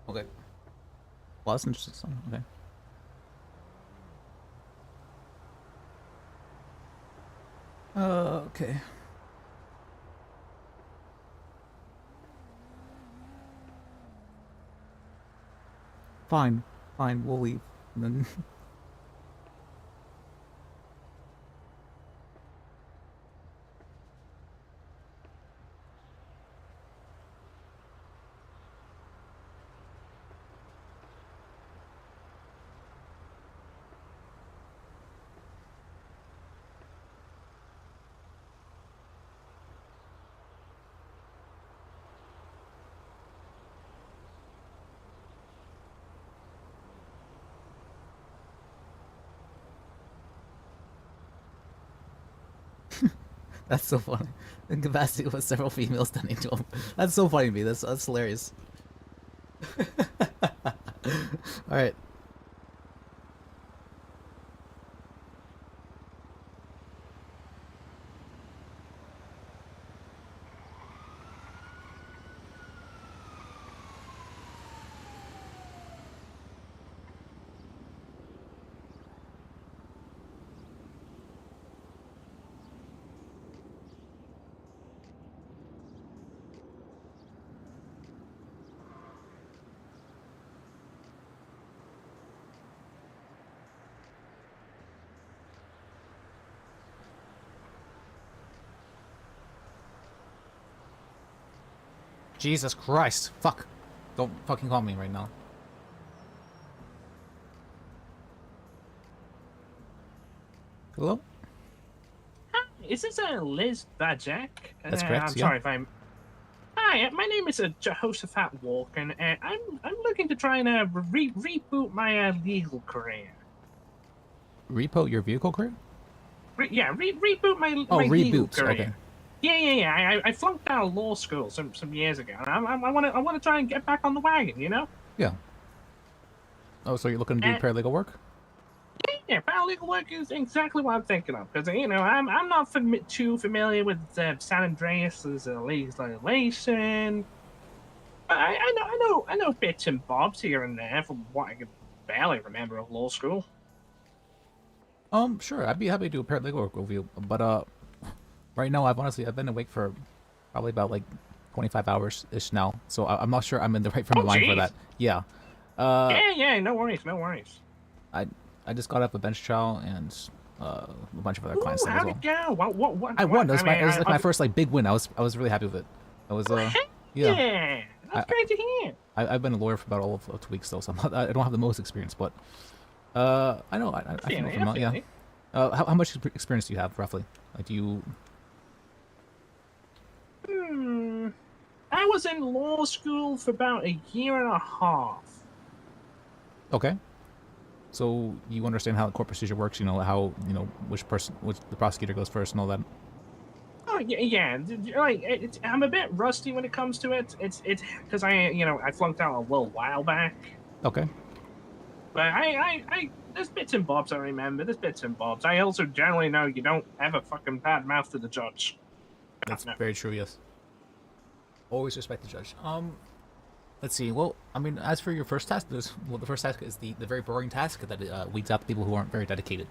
okay. Well, that's interesting. Okay. Okay. Fine. Fine, we'll leave. And then that's so funny. Incapacity with several females standing to him. That's so funny to me. That's hilarious. Alright. Jesus Christ. Fuck. Don't fucking call me right now. Hello? Is this Liz Bajak? That's correct, I'm yeah. sorry if I'm. Hi, my name is Jehoshaphat Walker, and I'm looking to try and reboot my legal career. Repo your vehicle career? Reboot my Oh, my legal reboot. career. Okay. Yeah. I flunked out of law school some years ago, and I want to try and get back on the wagon. You know? Yeah. Oh, so you're looking to do paralegal work? Yeah, paralegal work is exactly what I'm thinking of, because I'm not too familiar with San Andreas's legislation. But I know bits and bobs here and there from what I can barely remember of law school. Sure. I'd be happy to do a paralegal work review, but right now I've been awake for probably about like 25 hours ish now, so I'm not sure I'm in the right frame of mind for that. Yeah. Yeah, no worries. I just got up a bench trial and a bunch of other client stuff as How'd well. it go? What? I won. It was I mean, my first like big win. I was really happy with it. I was yeah. That's great to hear. I've been a lawyer for about all of 2 weeks though, so I don't have the most experience, but I know I feel from yeah. How much experience do you have roughly? Like, do you? I was in law school for about a year and a half. Okay. So you understand how the court procedure works? You know how which the prosecutor goes first and all that. Oh yeah. Like I'm a bit rusty when it comes to it. It's because I flunked out a little while back. Okay. But I there's bits and bobs I remember. There's bits and bobs. I also generally know you don't ever fucking bad mouth to the judge. That's very true. Yes. Always respect the judge. Let's see. Well, I mean, as for your first task, the first task is the very boring task that weeds out the people who aren't very dedicated.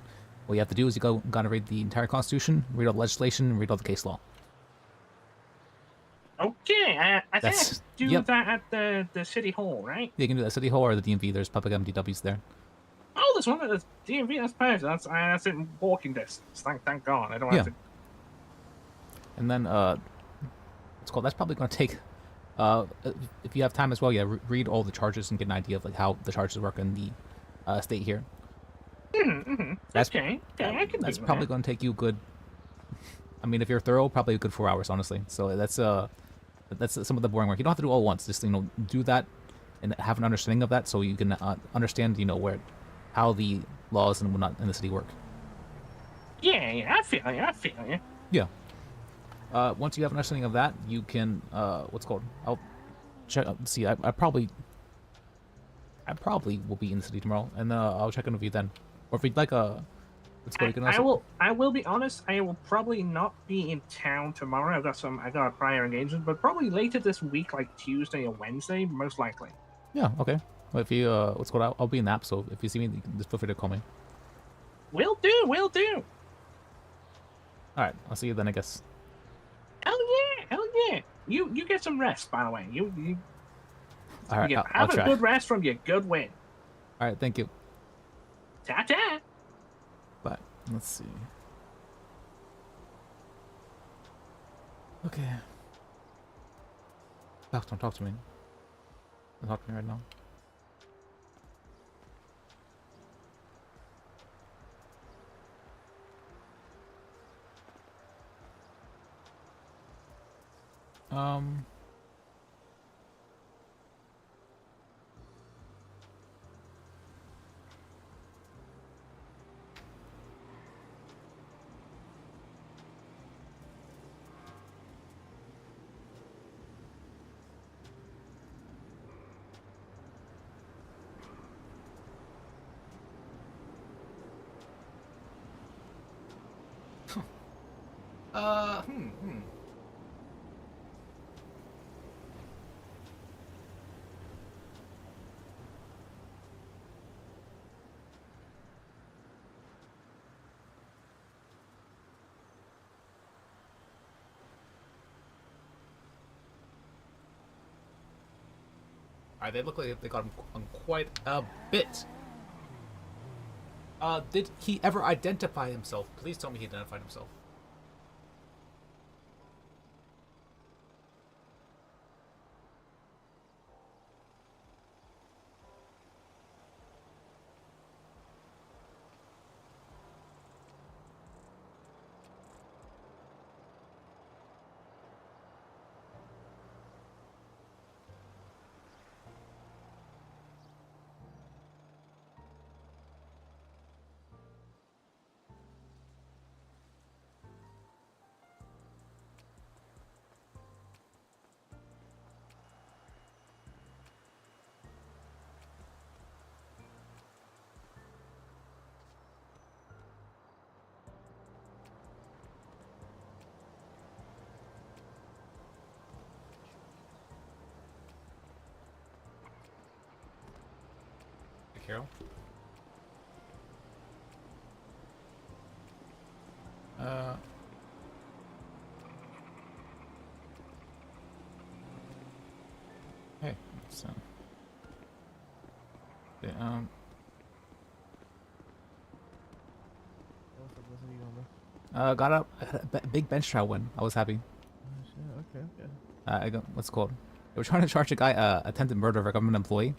What you have to do is you gotta read the entire Constitution, read all the legislation, and read all the case law. Okay, I think I do yep. that at the city hall, right? You can do that at City Hall or the DMV. There's public MDWs there. this one. It's DMV. That's perfect. That's in walking distance. Thank God. I don't have to. And then it's called. That's probably going to take. If you have time as well, yeah, read all the charges and get an idea of like how the charges work in the state here. That's okay. I can That's do probably that. going to take you a good. I mean, if you're thorough, probably a good 4 hours, honestly. So that's some of the boring work. You don't have to do it all at once. Just do that and have an understanding of that, so you can understand how the laws and whatnot in the city work. Yeah, I feel you. Yeah. Once you have an understanding of that, you can what's called. I'll check. See, I probably will be in the city tomorrow, and I'll check in with you then. Or if you'd like let's go. You can also. I will be honest. I will probably not be in town tomorrow. I got a prior engagement, but probably later this week, like Tuesday or Wednesday, most likely. Yeah. Okay. Well, if you what's called, I'll be in the app. So if you see me, you can just feel free to call me. Will do. Will do. All right. I'll see you then, I guess. Hell yeah. You get some rest, by the way. You All right. I'll have a try. good rest from your good win. All right. Thank you. Ta-ta. But let's see. Okay. Don't talk to me. Don't talk to me right now. Alright, they look like they got him on quite a bit. Did he ever identify himself? Please tell me he identified himself. Carol? Hey, so. Okay, got a big bench trial win. I was happy. Okay. I got what's called. They were trying to charge a guy attempted murder of a government employee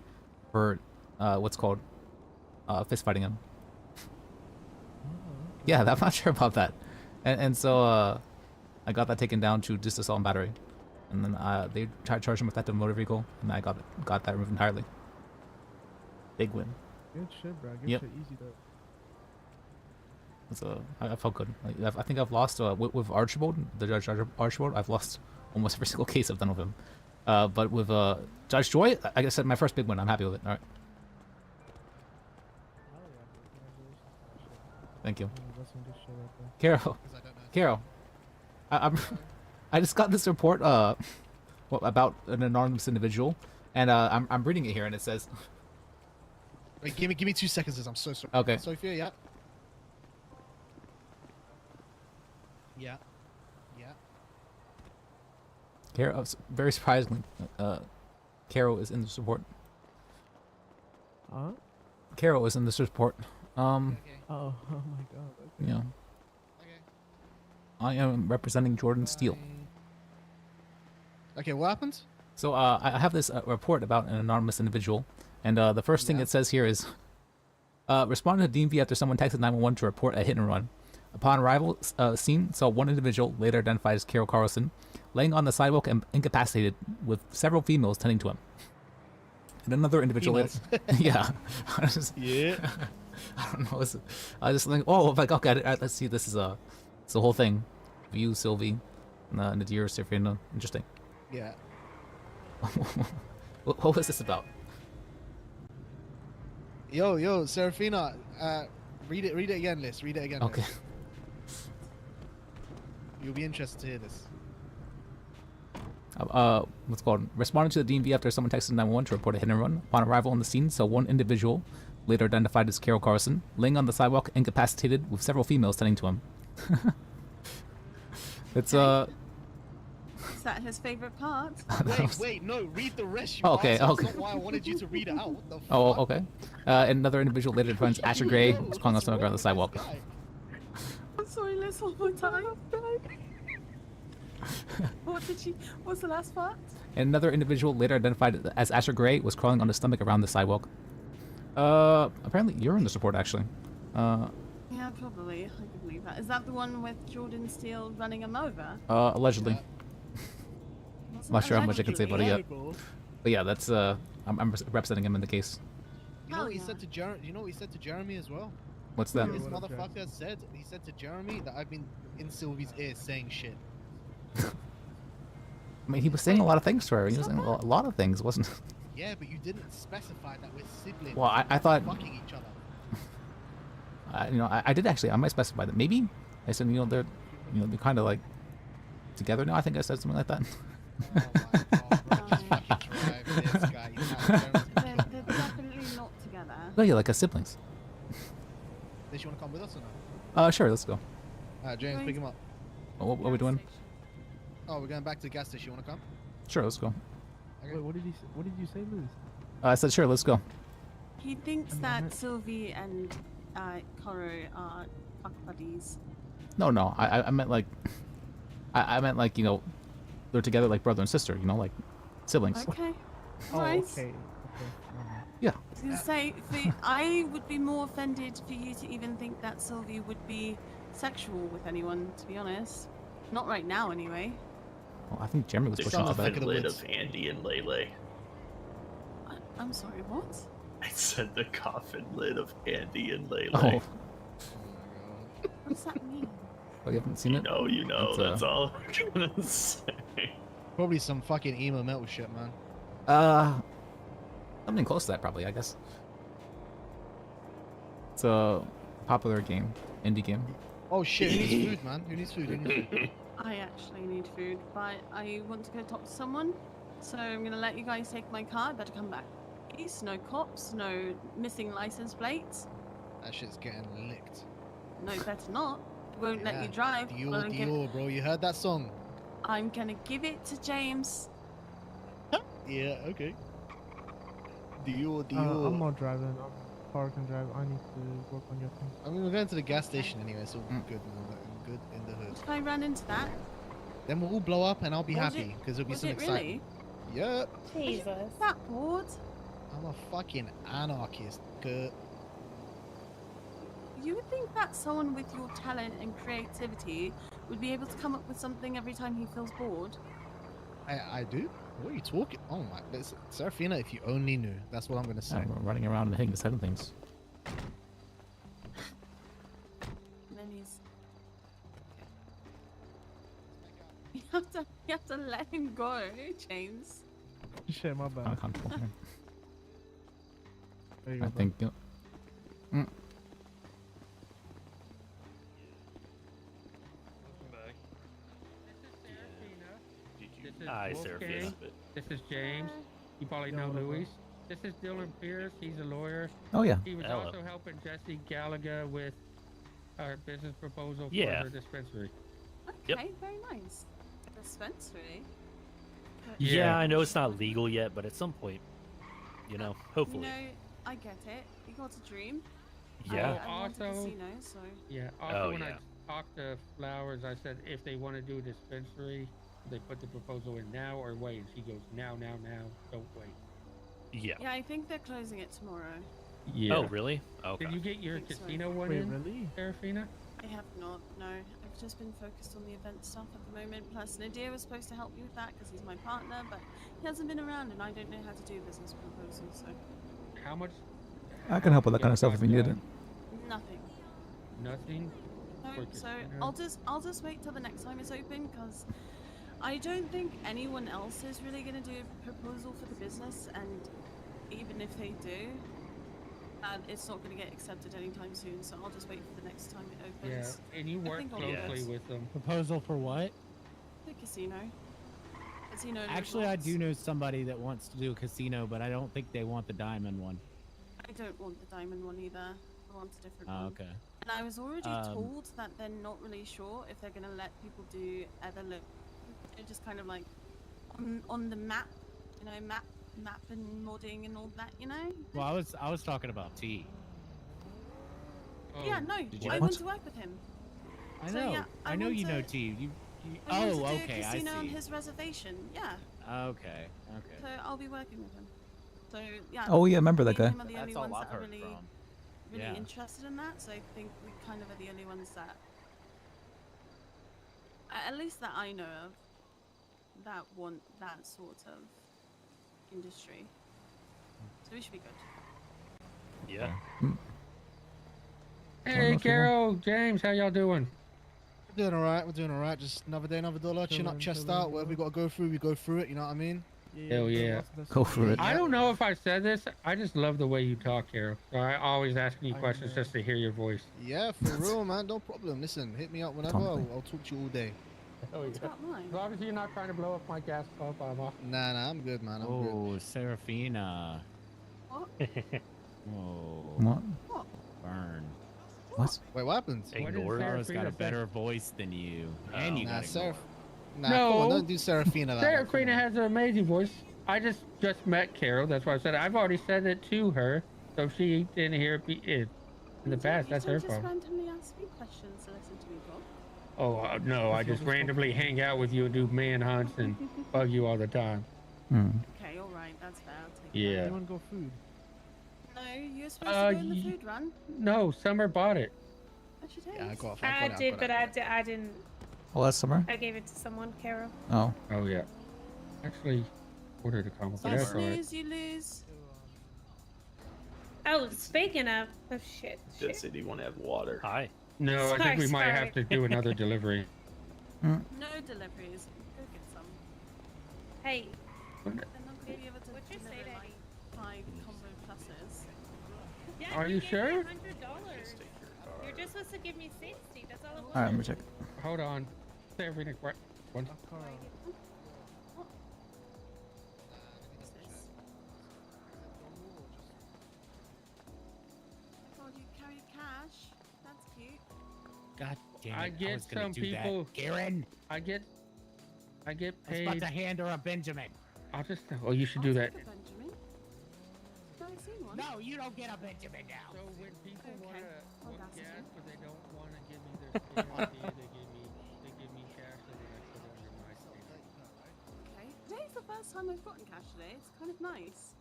for what's called fist fighting him. Yeah, I'm not sure about that. And so I got that taken down to just assault and battery, and then they tried to charge him with theft of a motor vehicle, and I got that removed entirely. Big win. Good shit, bro. Good Yep. shit. Easy though. So I felt good. Like, I think I've lost with Archibald, the Judge Archibald. I've lost almost every single case I've done with him. But with Judge Joy, like I said, my first big win. I'm happy with it. All right. Thank you. Carol, I just got this report about an anonymous individual, and I'm reading it here, and it says. Wait, give me 2 seconds. I'm so sorry. Okay. Sophia, yeah. Yeah. Yeah. Carol, very surprisingly, Carol is in this report. Huh? Carol is in this report. Oh, oh my god. Okay. Yeah. I am representing Jordan Steele. Okay, what happens? So I have this report about an anonymous individual, and the first thing it says here is, responded to DMV after someone texted 911 to report a hit and run. Upon arrival, scene saw one individual, later identified as Carol Carlson, laying on the sidewalk and incapacitated, with several females tending to him. And another individual, yeah, Yeah. I don't know. I just think, oh, like, okay, let's see. This is it's the whole thing. You, Sylvie, Nadir, Serafina. Interesting. Yeah. What was this about? Yo, Serafina, read it again, Liz. Read it again. Okay. Liz. You'll be interested to hear this. What's called? Responding to the DMV after someone texted 911 to report a hit and run. Upon arrival on the scene, saw one individual, later identified as Carol Carlson, laying on the sidewalk, incapacitated, with several females tending to him. It's Is that his favorite part? Wait, no, read the rest. You Okay, bastard. okay. That's not why I wanted you to read it out. What the Oh, fuck? okay. Another individual later defines Asher Gray was calling us on the sidewalk. I'm sorry, let's one more time. What's the last part? And another individual later identified as Asher Gray was crawling on his stomach around the sidewalk. Apparently you're in this report, actually. Yeah, probably. I can believe that. Is that the one with Jordan Steele running him over? Allegedly. I'm not sure how much I can say about it yet. But yeah, that's, I'm representing him in the case. You know what he said to Jeremy? You know what he said to Jeremy as well? What's that? This motherfucker said. He said to Jeremy that I've been in Sylvie's ear saying shit. I mean, he was saying a lot of things to her. He was saying a lot of things, wasn't he? Yeah, but you didn't specify that we're siblings. Well, I thought... fucking each other. I did actually. I might specify that. Maybe I said, they're kind of like together now. I think I said something like that. They're definitely not together. Oh yeah, like as siblings. Does you want to come with us or no? Sure, let's go. James, pick him up. What are we doing? Oh, we're going back to the gas station. You want to come? Sure, let's go. Wait, what did you say, Liz? I said sure, let's go. He thinks that Sylvie and Koro are fuck buddies. No, I meant like, I meant like they're together like brother and sister. Like siblings. Okay. Oh, Right. okay. Yeah. I was gonna say, I would be more offended for you to even think that Sylvie would be sexual with anyone, to be honest. Not right now, anyway. Well, I think Jeremy was pushing to that. lid of Andy and Lele. I'm sorry, what? I said the coffin lid of Andy and Lele. Oh. What's that mean? Oh, you haven't seen it? You know. It's, That's all I'm gonna say. Probably some fucking emo metal shit, man. Something close to that, probably. I guess. It's a popular game, indie game. Oh shit! Who needs food, man? Who needs food? Who needs food? I actually need food, but I want to go talk to someone. So I'm gonna let you guys take my car. Better come back. Please, no cops, no missing license plates. That shit's getting licked. No, better not. Won't let you drive. Dior, bro. You heard that song? I'm gonna give it to James. Yeah. Okay. Dior. I'm not driving. I'm park and drive. I need to work on your thing. I mean, we're going to the gas station anyway, so we're good, man. We're good in the hood. If I ran into that, Then we'll all blow up, and I'll be Was happy because it'll be was some it really? excitement. Yep. Jesus. That bored? I'm a fucking anarchist. Good. You would think that someone with your talent and creativity would be able to come up with something every time he feels bored. I do? What are you talking? Oh my, Serafina, if you only knew. That's what I'm gonna say. I'm running around and hitting the head of things. And then he's. You have to let him go, James. Shit, my bad. Uncomfortable. Yeah. There you go, I bro. think. Hi, Wolfgang. Serafina. This is James. You probably know Luis. This is Dylan Pierce. He's a lawyer. Oh, yeah. He was Hello. also helping Jesse Gallagher with our business proposal Yeah. for the dispensary. Okay, very nice. Dispensary. Yeah, I know it's not legal yet, but at some point, hopefully. I get it. You got a dream. Yeah. I want a Also- casino, so. Yeah. Also, Oh, when yeah. I talked to Flowers, I said if they want to do a dispensary, they put the proposal in now or wait. And she goes, now. Don't wait. Yeah. Yeah, I think they're closing it tomorrow. Yeah. Oh, really? Okay. Did you get your think so. casino one Wait, in, really? Serafina? I have not, no. I've just been focused on the event stuff at the moment. Plus, Nadir was supposed to help me with that because he's my partner, but he hasn't been around and I don't know how to do business proposals, so. How much? I can help with that kind of stuff if you need it. Nothing. Nothing. No, For so casino? I'll just wait till the next time it's open because I don't think anyone else is really going to do a proposal for the business, and even if they do, it's not going to get accepted anytime soon. So I'll just wait for the next time it Yeah, opens. and you I work think I'll do closely this. with them. Proposal for what? The casino. Casino. Actually, I resorts. do know somebody that wants to do a casino, but I don't think they want the diamond one. I don't want the diamond one either. I want a different Oh, one. okay. And I was already Um, told that they're not really sure if they're going to let people do other they're just kind of like on the map, you know, map and modding and all that, you know. Well, I was talking about tea. Yeah, no, Did you- I What? want to work with him. I So, know. yeah, I know want you to- know tea. You I oh, want to do okay. a I casino on see. his reservation. Yeah. Okay. Okay. So I'll be working with him. So yeah. Oh, yeah, I remember me that and guy. him are the That's only all ones I've that are heard really, from. really Yeah. interested in that. So I think we kind of are the only ones that, at least that I know of, that want that sort of industry. So we should be good. Yeah. Hey, Carol, James, how y'all doing? We're doing alright, we're doing alright. Just another day, another dollar, chin up, chest out. Whatever we gotta go through, we go through it, you know what I mean? Hell yeah. Go for it. I don't know if I said this. I just love the way you talk, Carol. So I always ask you questions just to hear your voice. Yeah, for real, man. No problem. Listen, hit me up whenever. I'll talk to you all day. Oh, yeah. As long as you're not trying to blow up my gas pump, I'm off. Nah, I'm good, man. I'm good. Oh, Serafina. What? Whoa. What? Burn. What? Wait, what happened? Laura's got a better voice than you. And you Nah, got ignored. Nah, No. come on, don't do Serafina that way. Serafina has an amazing voice. I just met Carol. That's why I said I've already said it to her. So if she didn't hear it in the past, that's her You just problem. randomly ask me questions to listen to me talk. Oh, no, I just randomly hang out with you and do manhunts and bug you all the time. Okay, all right, that's fair. I'll take Yeah. that. You wanna go food? No, you're supposed to go in the y- food run. No, Summer bought it. What's your Yeah, I taste? got I did, but I didn't. Oh, that's Summer? I gave it to someone, Carol. Oh. Oh, yeah. Actually, ordered a comic, but You that's all right. snooze, you lose. Oh, speaking of shit. Just said you want to have water. Hi. No, I think we might have to do another delivery. No deliveries. Go get some. Hey. Then I'll be able to deliver like 5 combo pluses. Yeah, Are you gave me sure? $100. You're just supposed to give me 60. That's all it was. Alright, let me check. Hold on. Serafina, what? One. What's this? Oh, you carry cash. That's cute. God damn it. I get was gonna some do people. That. Garen, I get I was paid. about to hand her a Benjamin. I'll just. Oh, you should do that. Take a Benjamin. No, I've seen one. No, you don't get a Benjamin now. So when people Okay. want Audacity. gas, but they don't want to give me their stamp fee, they give me cash and then I put it under my stamp. Okay. Today's the first time I've gotten cash today. It's kind of nice.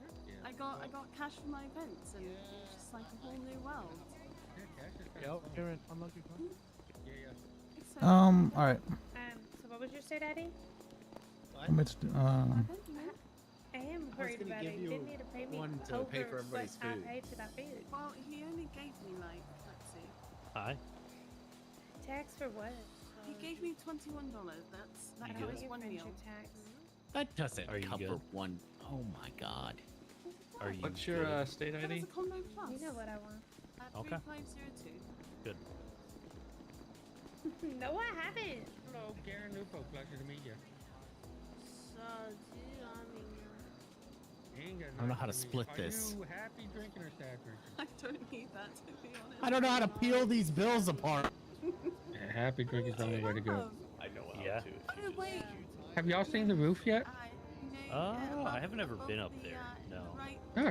I got cash for my events and it's just like a whole new world. Yo, Karen, unlock your car. It's so Alright. So what was your say, Daddy? Let me just, I am worried gonna about give it. you You didn't need to pay me one to over pay for everybody's what food. I paid for that food. Well, he only gave me like, let's see. Hi. Tax for what? He gave me $21. That You covers good? one meal. Tax. That doesn't Are you cover good? one. Oh my god. Are you What's your good? state That ID? is a combo plus. You know what I want. Okay. 3502. Good. No, I haven't. Hello, Karen Lupo. Pleasure to meet you. I don't know how to split this. Are you happy drinking or sad drinking? I don't need that, to be honest. I don't know how to peel these bills apart. Yeah, happy drink is the only way to go. I know how Yeah. to. Oh, wait. Have y'all seen the roof yet? I haven't ever been up there. No. Yeah,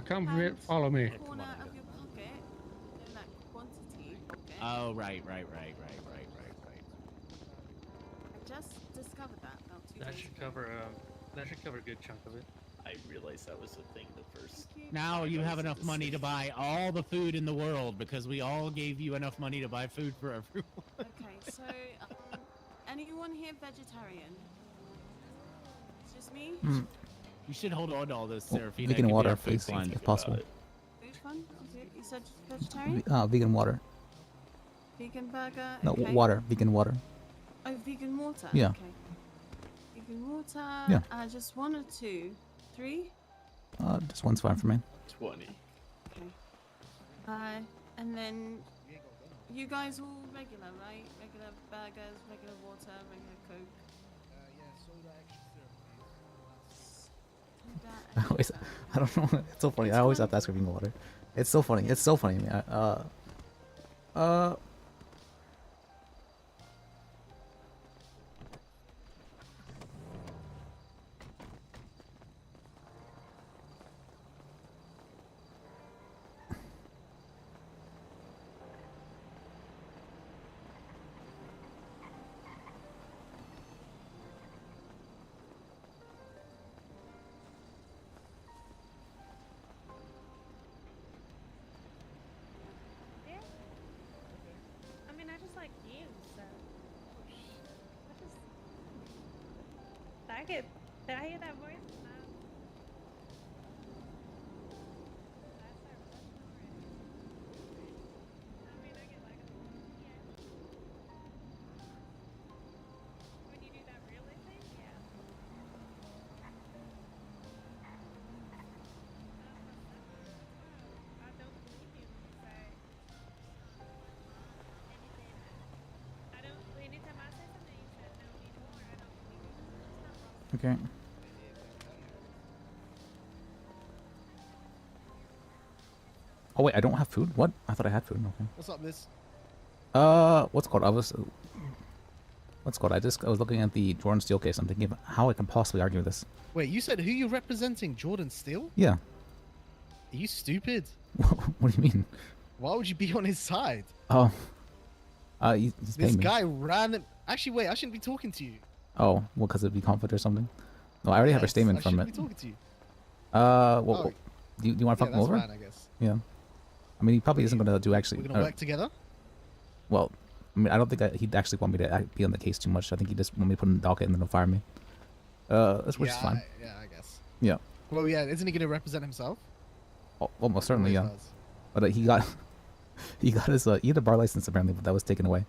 follow me. Yeah, come on, Anita. of your pocket, that quantity pocket. Oh, right. I just discovered that about 2 That days should ago. cover that should cover a good chunk of it. I realized that was the thing the first. Now you time I have was in enough the money to city. buy all the food in the world because we all gave you enough money to buy food for everyone. Okay, so anyone here vegetarian? It's just me. You should hold on to all this, Well, Serafina. vegan It could be water, our food please, fund. if possible. Food fun? Okay, you said vegetarian? Vegan water. Vegan burger? No, okay. water. Vegan water. Oh, vegan water? Yeah. Okay. Vegan water? Yeah. Just 1 or 2? 3? Just one's fine for me. 20. Okay. And then you guys all regular, right? Regular burgers, regular water, regular Coke. I don't know. It's so funny. I always have to ask for vegan water. It's so funny. It's so funny. Yeah. I mean, I just like you, so. Did I hear that voice? No. When you do that really thing, yeah. I don't believe you when you say anything. I don't. Anytime I say something, you said no anymore. I don't believe you. It's not wrong. Okay. Oh wait, I don't have food. What? I thought I had food. Okay. What's up, Liz? What's it called? What's it called? I was looking at the Jordan Steel case. I'm thinking of how I can possibly argue this. Wait, you said who you representing? Jordan Steele? Yeah. Are you stupid? What do you mean? Why would you be on his side? Oh. He's This paying me. guy ran. Actually, wait, I shouldn't be talking to you. Oh, well, because it'd be conflict or something. No, I already have a Yes, statement I from shouldn't it. be talking to you. Well, Oh. do you want to Yeah, fuck him that's over? fine, I guess. Yeah. I mean, he probably isn't gonna do actually. We're gonna work together? Well, I mean, I don't think he'd actually want me to be on the case too much. I think he just want me to put him in the docket and then he'll fire me. Which is fine. Yeah, I guess. Yeah. Well, yeah, isn't he gonna represent himself? Oh, almost certainly, Always yeah. does. But he got his he had a bar license apparently, but that was taken away,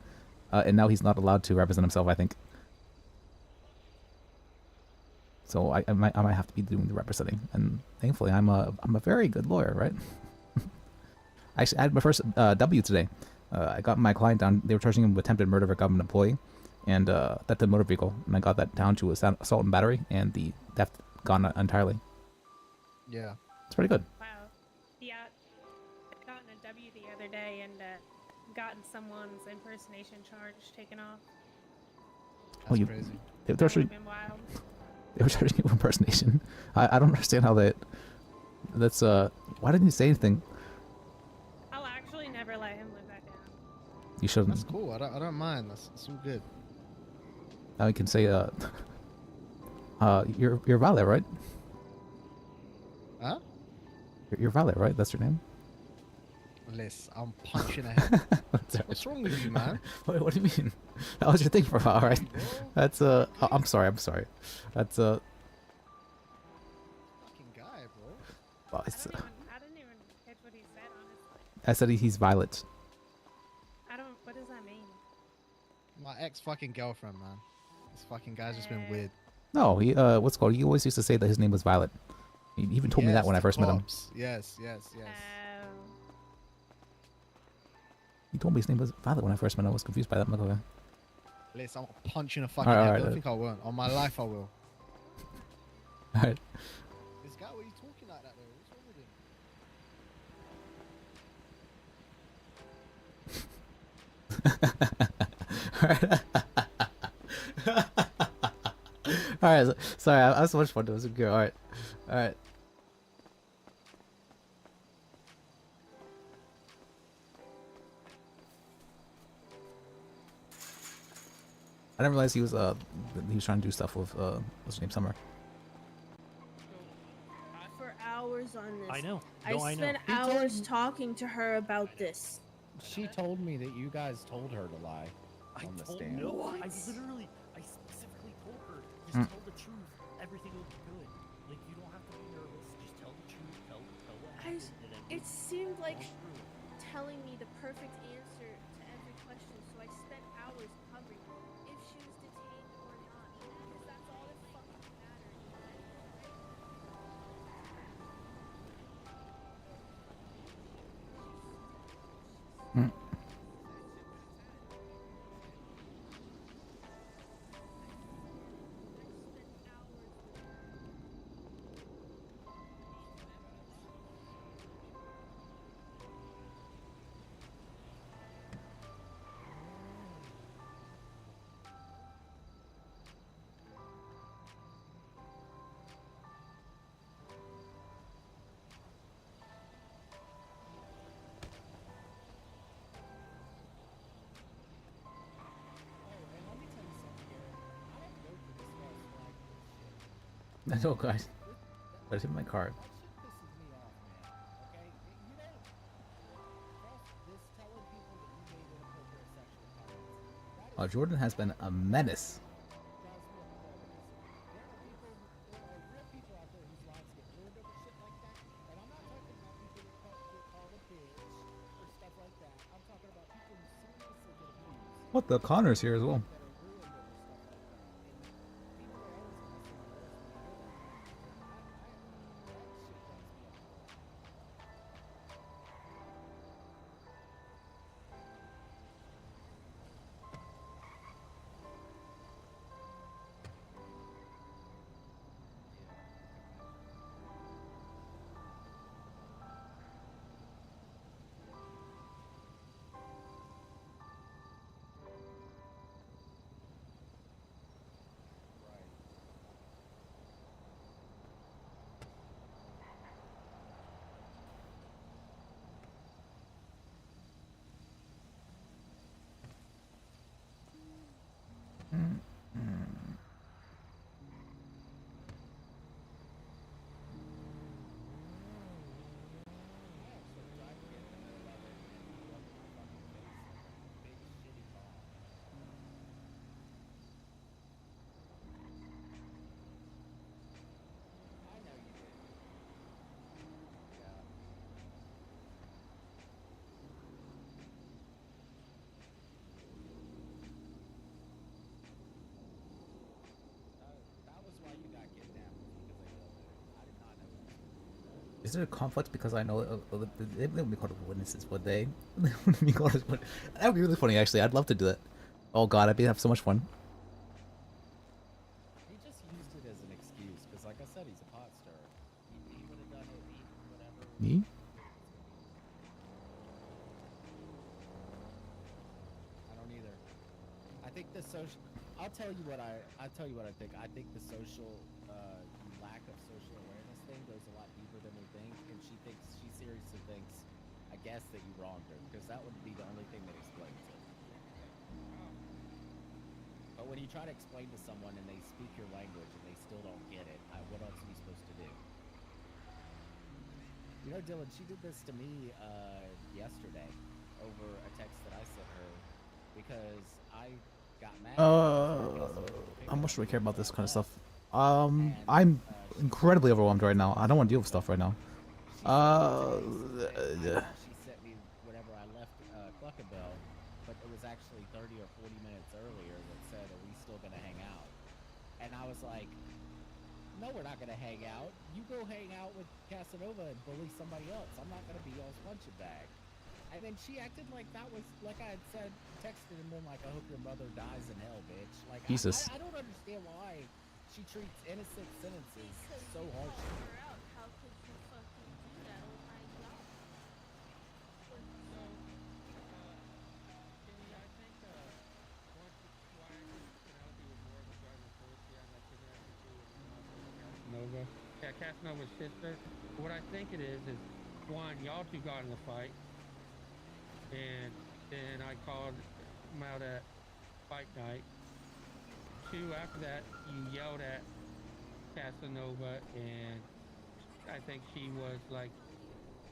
and now he's not allowed to represent himself. I think. So I might have to be doing the representing, and thankfully I'm a very good lawyer, right? Actually, I had my first W today. I got my client down. They were charging him with attempted murder of a government employee, and theft of motor vehicle, and I got that down to assault and battery, and the theft gone entirely. Yeah. It's pretty good. Wow. Yeah. I got a W the other day and gotten someone's impersonation charge taken off. Oh, you. crazy. They were That charging. would've been wild. They were charging you for impersonation. I don't understand how that. That's Why didn't you say anything? I'll actually never let him live that down. You shouldn't. That's cool. I don't mind. That's all good. Now you can say you're Violet, right? Huh? You're Violet, right? That's your name. Liz, I'm punching ahead. What's wrong with you, man? What do you mean? That was your thing for a while, right? That's I'm sorry. That's Fucking guy, bro. well, it's, I didn't even catch what he said, honestly. I said he's Violet. I don't. What does that mean? My ex-fucking girlfriend, man. This fucking guy's just been weird. No, he what's it called? He always used to say that his name was Violet. He even told me that Yes, when I the first met him. cops. Yes. He told me his name was Violet when I first met him. I was confused by that. I'm like, okay. Liz, I'm punching a fucking Alright, head. I alright, don't think I won't. On my life, I will. Alright. This guy, what are you talking like that, though? What's wrong with him? Alright, sorry, I have so much fun doing this. Alright. Alright. I didn't realize he was trying to do stuff with what's her name, Summer. For hours on this. I know. I No, I know. spent hours talking to her about this. She told me that you guys told her to lie on the stand. No, I specifically told her, just tell the truth. Everything will be good. Like, you don't have to be nervous. Just tell the truth. Tell what happened. And then It seemed like telling me the perfect answer to every question, so I spent hours covering if she was detained or not, because that's all that fucking mattered. I know, guys. But it's in my card. Jordan has been a menace. What the Connor's here as well. Is there a conflict because I know they wouldn't be called witnesses, would they? They wouldn't be called as witnesses. That would be really funny, actually. I'd love to do that. Oh god, I'd have so much fun. He just used it as an excuse, because like I said, he's a pot stirrer. He would have done it whatever. Me? I don't either. I think the social. I'll tell you what I think. I think the social lack of social awareness thing goes a lot deeper than we think, and she seriously thinks, I guess, that you wronged her, because that would be the only thing that explains it. But when you try to explain to someone and they speak your language and they still don't get it, what else are you supposed to do? You know, Dylan, she did this to me yesterday over a text that I sent her because I got mad. How much do I care about this kind of stuff? I'm incredibly overwhelmed right now. I don't want to deal with stuff right now. She sent me whenever I left Cluckabell, but it was actually 30 or 40 minutes earlier that said, are we still going to hang out? And I was like, no, we're not going to hang out. You go hang out with Casanova and bully somebody else. I'm not going to be y'all's punching bag. And then she acted like that was, like I had said, texted and been like, I hope your mother dies in hell, bitch. Like, Jesus. I don't understand why she treats innocent sentences so harshly. How could you fucking do that? Oh my god. Casanova. Yeah, Casanova's sister. What I think it is one, y'all two got in a fight, and then I called him out at fight night. Two, after that, you yelled at Casanova, and I think she was like,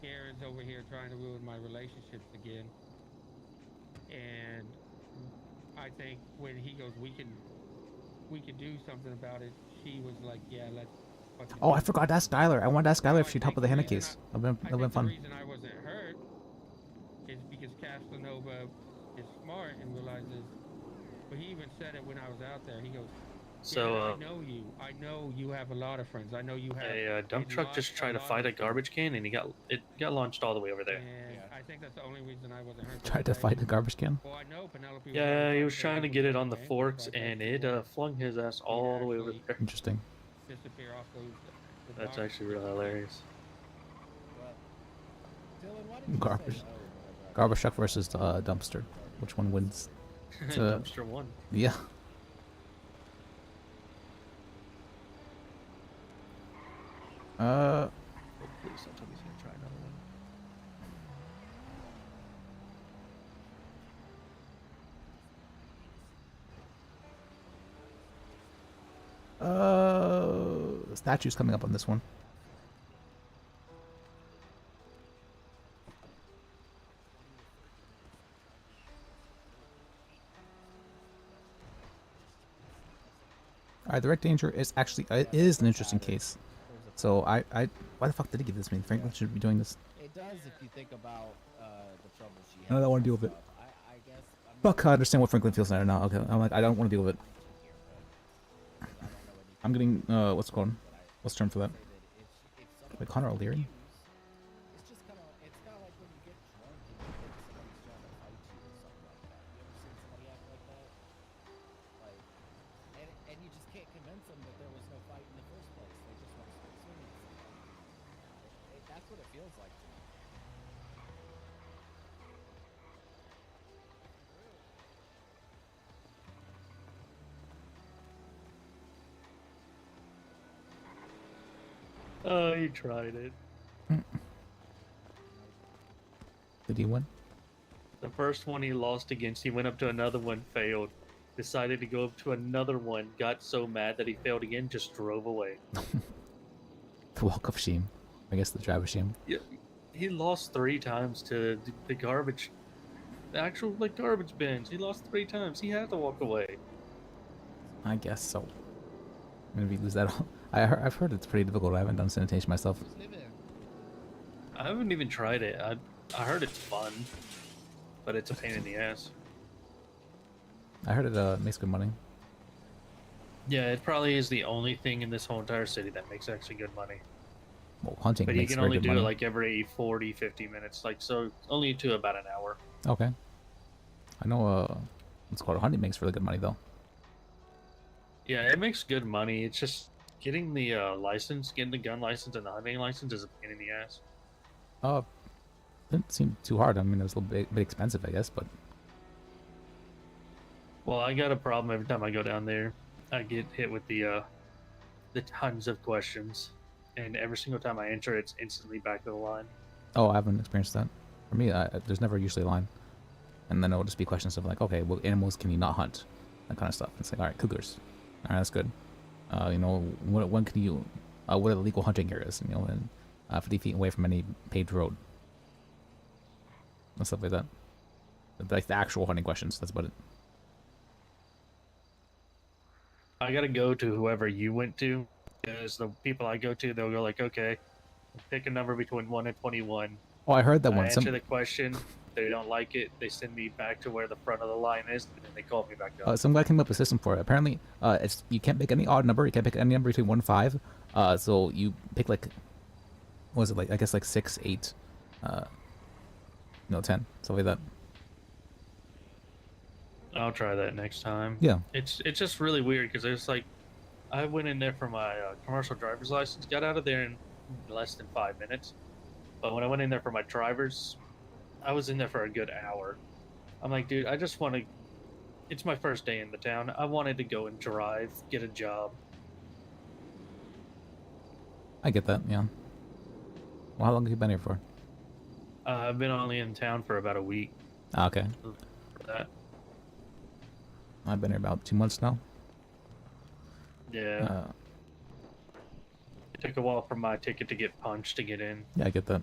Karen's over here trying to ruin my relationships again. And I think when he goes, we can do something about it, she was like, yeah, let's fucking Oh, do I it. forgot to ask Skylar. I wanted to ask Skylar if she'd help with the henna case. That'd I been think the fun. reason I wasn't hurt is because Casanova is smart and realizes, but he even said it when I was out there. He goes, So, I know you. I know you have a lot of friends. I know you have a dump truck just tried to fight a garbage can, and it got launched all the way over there. And I think that's the only reason I wasn't hurt. Tried to fight a garbage can. Well, I know Penelope was Yeah, he was trying to get it on the forks, and it flung his ass all the way over there. Interesting. disappear off those. That's actually real hilarious. Garbage. Garbage truck versus dumpster. Which one wins? Dumpster won. Yeah. Oh, please don't tell me he's gonna try another one. Statues coming up on this one. Alright, direct danger is actually it is an interesting case. So why the fuck did he give this to me? Franklin should be doing this. It does if you think about the trouble she I don't want to deal with it. I guess Fuck, I understand what Franklin feels right now. Okay, I'm like, I don't want to deal with it. I'm getting what's the term for that? Like Connor O'Leary? it's just kind of like when you get drunk and you think somebody's trying to fight you or something like that. You ever seen somebody act like that? Like, and you just can't convince them that there was no fight in the first place. They just want to start swinging at somebody. That's what it feels like to me. Oh, he tried it. Did he win? The first one he lost against, he went up to another one, failed. Decided to go up to another one, got so mad that he failed again, just drove away. The walk of shame. I guess the drive of shame. Yeah, he lost 3 times to the garbage, the actual garbage bins. He lost 3 times. He had to walk away. I guess so. Maybe lose that all. I've heard it's pretty difficult. I haven't done sanitation myself. I haven't even tried it. I heard it's fun, but it's a pain in the ass. I heard it makes good money. Yeah, it probably is the only thing in this whole entire city that makes actually good money. Well, hunting But you makes can very only good do money. it like every 40, 50 minutes, so only to about an hour. Okay. I know what's called hunting makes really good money though. Yeah, it makes good money. It's just getting the license, getting the gun license and the hunting license is a pain in the ass. Didn't seem too hard. I mean, it was a little bit expensive, I guess, but Well, I got a problem every time I go down there. I get hit with the tons of questions, and every single time I enter, it's instantly back to the line. oh, I haven't experienced that. For me, there's never usually a line, and then it'll just be questions of like, okay, what animals can you not hunt, that kind of stuff. It's like, all right, cougars, all right, that's good. You know, when can you? What are the legal hunting areas? You know, and 50 feet away from any paved road, and stuff like that. Like the actual hunting questions. That's about it. I gotta go to whoever you went to, because the people I go to, they'll go like, okay, pick a number between 1 and 21. Oh, I heard that I one. answer the question. They don't like it. They send me back to where the front of the line is, and then they call me back up. Some guy came up with a system for it. Apparently, it's you can't pick any odd number. You can't pick any number between 1 and 5. So you pick like, what was it like? I guess like 6, 8, 10, stuff like that. I'll try that next time. Yeah. It's just really weird because it's like, I went in there for my commercial driver's license, got out of there in less than 5 minutes. But when I went in there for my driver's, I was in there for a good hour. I'm like, dude, I just want to. It's my first day in the town. I wanted to go and drive, get a job. I get that. Yeah. Well, how long have you been here for? I've been only in town for about a week. Ah, okay. For that. I've been here about 2 months now. Yeah. It took a while for my ticket to get punched to get in. Yeah, I get that.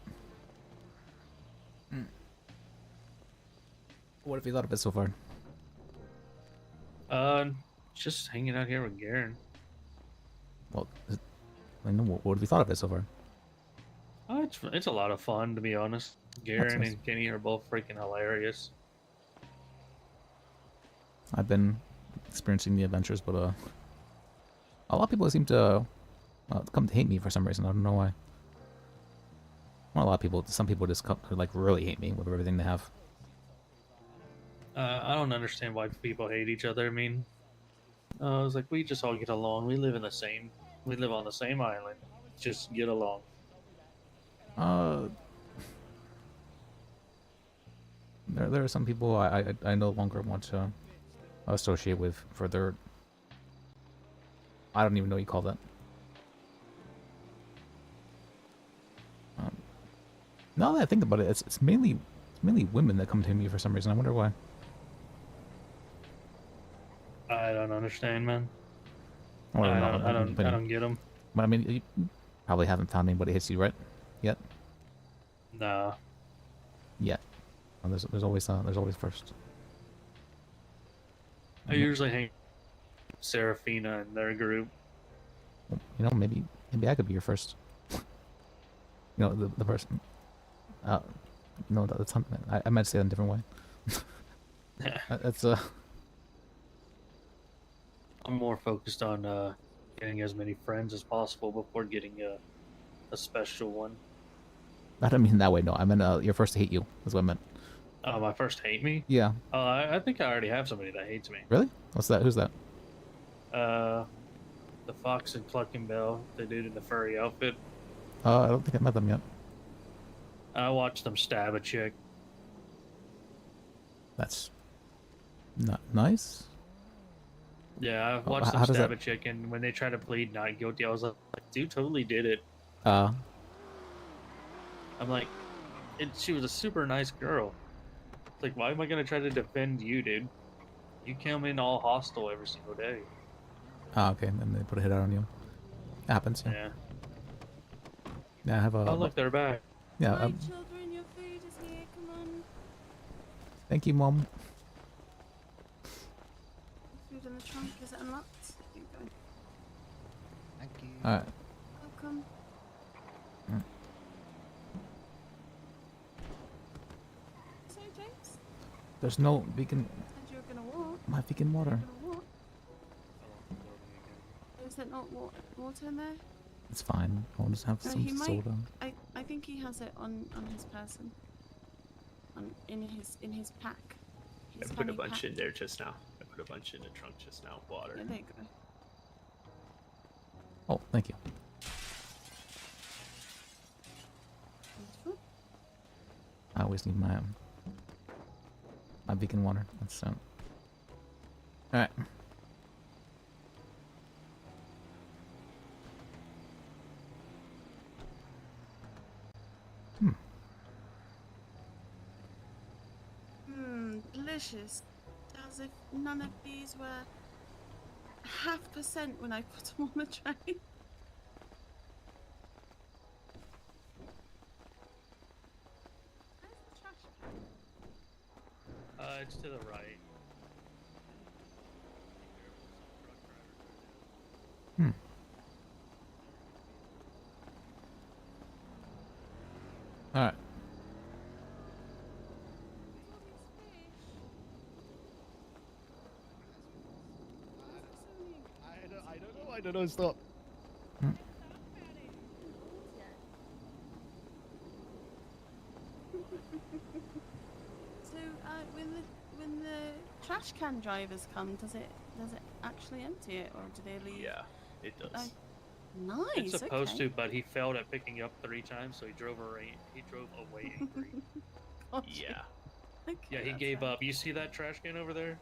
What have you thought of it so far? Just hanging out here with Garen. Well, I know what have you thought of it so far? Oh, it's a lot of fun, to be honest. Garen nice. and Kenny are both freaking hilarious. I've been experiencing the adventures, but a lot of people seem to come to hate me for some reason. I don't know why. Not a lot of people. Some people just come, like really hate me with everything they have. I don't understand why people hate each other. I mean, I was like, we just all get along. We live on the same island. Just get along. There are some people I no longer want to associate with for their. I don't even know what you call that. Now that I think about it, it's mainly women that come to me for some reason. I wonder why. I don't understand, man. I I don't get them. But I mean, you probably haven't found anybody hits you, right? Yet? Nah. Yet. Well, there's always first. I usually hang with Serafina and their group. Well, you know, maybe I could be your first. You know, the person. No, that's something. I might say it in a different way. That's I'm more focused on getting as many friends as possible before getting a special one. I don't mean that way. No, I meant your first to hate you. That's what I meant. My first hate me? Yeah. I think I already have somebody that hates me. Really? What's that? Who's that? The Fox and Clucking Bell, the dude in the furry outfit. I don't think I met them yet. I watched them stab a chick. That's not nice. Yeah, I watched them stab a chick, and when they tried to plead not guilty, I was like, dude totally did it. I'm like, she was a super nice girl. It's like, why am I gonna try to defend you, dude? You come in all hostile every single day. Okay, and they put a hit out on you. It happens. Yeah. Yeah, I have a. Oh look, they're back. Yeah. Hi, children, your food is here. Come on. Thank you, Mom. Food in the trunk. Is it unlocked? Here you go. Thank you. All right. Welcome. So, James, There's no vegan. said you were gonna walk. My vegan water. Gonna walk. Is there not water in there? It's fine. I'll just have No, some he might. soda. I think he has it on his person. In his pack. I His put a honey bunch pack. in there just now. I put a bunch in the trunk just now. Water. Yeah, there you go. Oh, thank you. Beautiful. I always need my vegan water. That's all right. Delicious. As if none of these were 0.5% when I put them on the tray. Where's the trash can? It's to the right. All right. I don't know. Stop. So, when the trash can drivers come, does it actually empty it, or do they leave? Yeah, it does. Nice. It's supposed okay. to, but he failed at picking up 3 times, so he drove away angry. Yeah. Okay, Yeah, he that's gave fair. up. You see that trash can over there?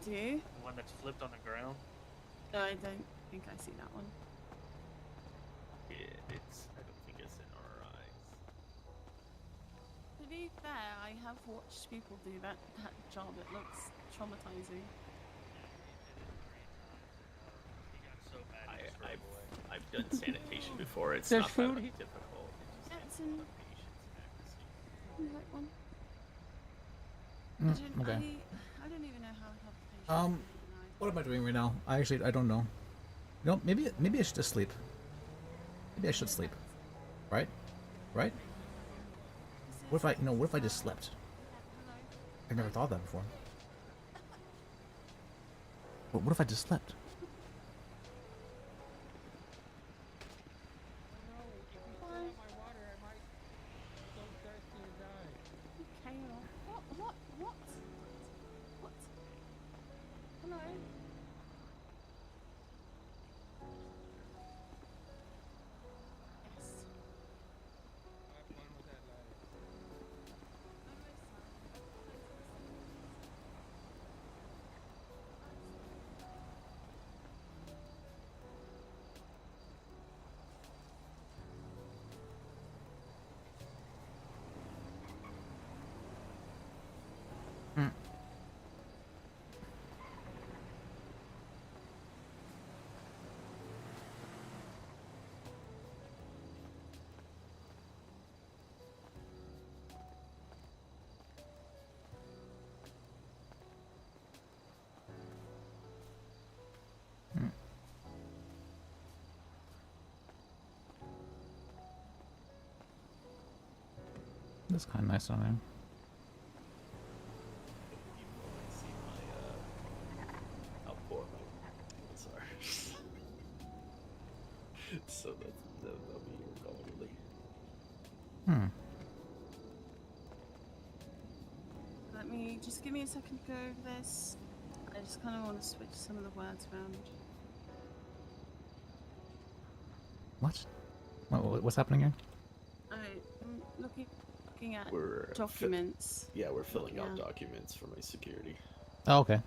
Do you? The one that's flipped on the ground? No, I don't think I see that one. I have watched people do that job. It looks traumatizing. I've done sanitation before. It's There's not that food here. difficult. Yeah, it's in that one. Okay. I don't even know how to help patients. What am I doing right now? I don't know. You know, maybe I should just sleep. Maybe I should sleep. Right? Right? What if I just slept? I never thought of that before. But what if I just slept? Okay, what? Hello? Yes. That's kind of nice on there. How poor my parents are. So that'll be your call, really. Let me just give me a second to go over this. I just kind of want to switch some of the words around. What? What's happening here? I'm looking at We're documents. we're filling out Yeah. documents for my security. Oh, okay.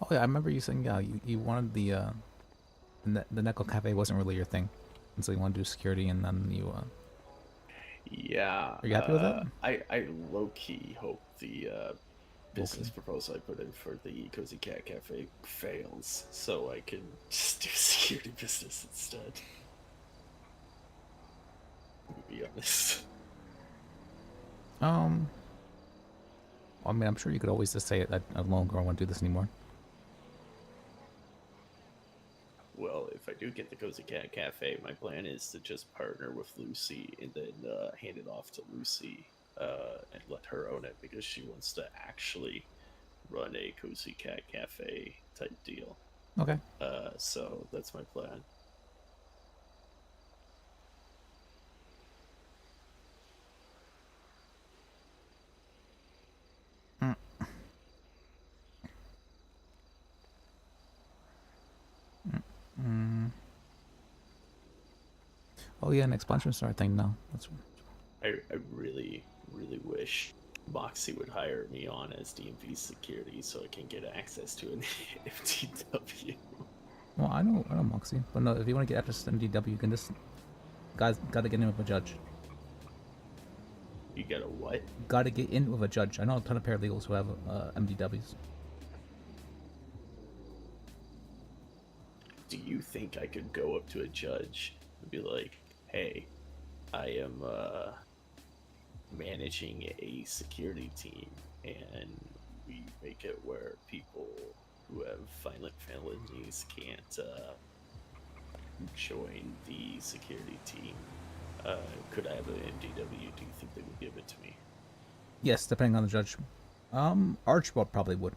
Oh yeah, I remember you saying you wanted the Neko Cafe wasn't really your thing, and so you wanted to do security, and then you Yeah. Are you happy with that? I low key hope the business proposal I put in for the Cozy Cat Cafe fails, so I can just do security business instead. To be honest. I mean, I'm sure you could always just say that a lone girl won't do this anymore. Well, if I do get the Cozy Cat Cafe, my plan is to just partner with Lucy and then hand it off to Lucy and let her own it because she wants to actually run a Cozy Cat Cafe type deal. Okay. So that's my plan. Oh yeah, an expansion star thing now. That's. I really wish Moxie would hire me on as DMV security so I can get access to an FTW. Well, I know Moxie, but no, if you want to get access to MDW, you can just gotta get in with a judge. You gotta what? Gotta get in with a judge. I know a ton of paralegals who have MDWs. Do you think I could go up to a judge and be like, hey, I am managing a security team and we make it where people who have violent felonies can't join the security team? Could I have an MDW? Do you think they would give it to me? Yes, depending on the judge. Archibald probably would.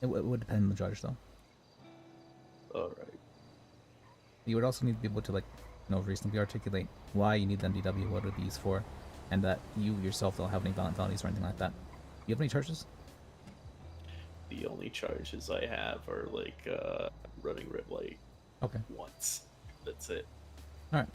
It would depend on the judge, though. Alright. You would also need to be able to, like, reasonably articulate why you need the MDW, what it would be used for, and that you yourself don't have any violent felonies or anything like that. You have any charges? The only charges I have are, like, running red light. Okay. Once. That's it. Alright.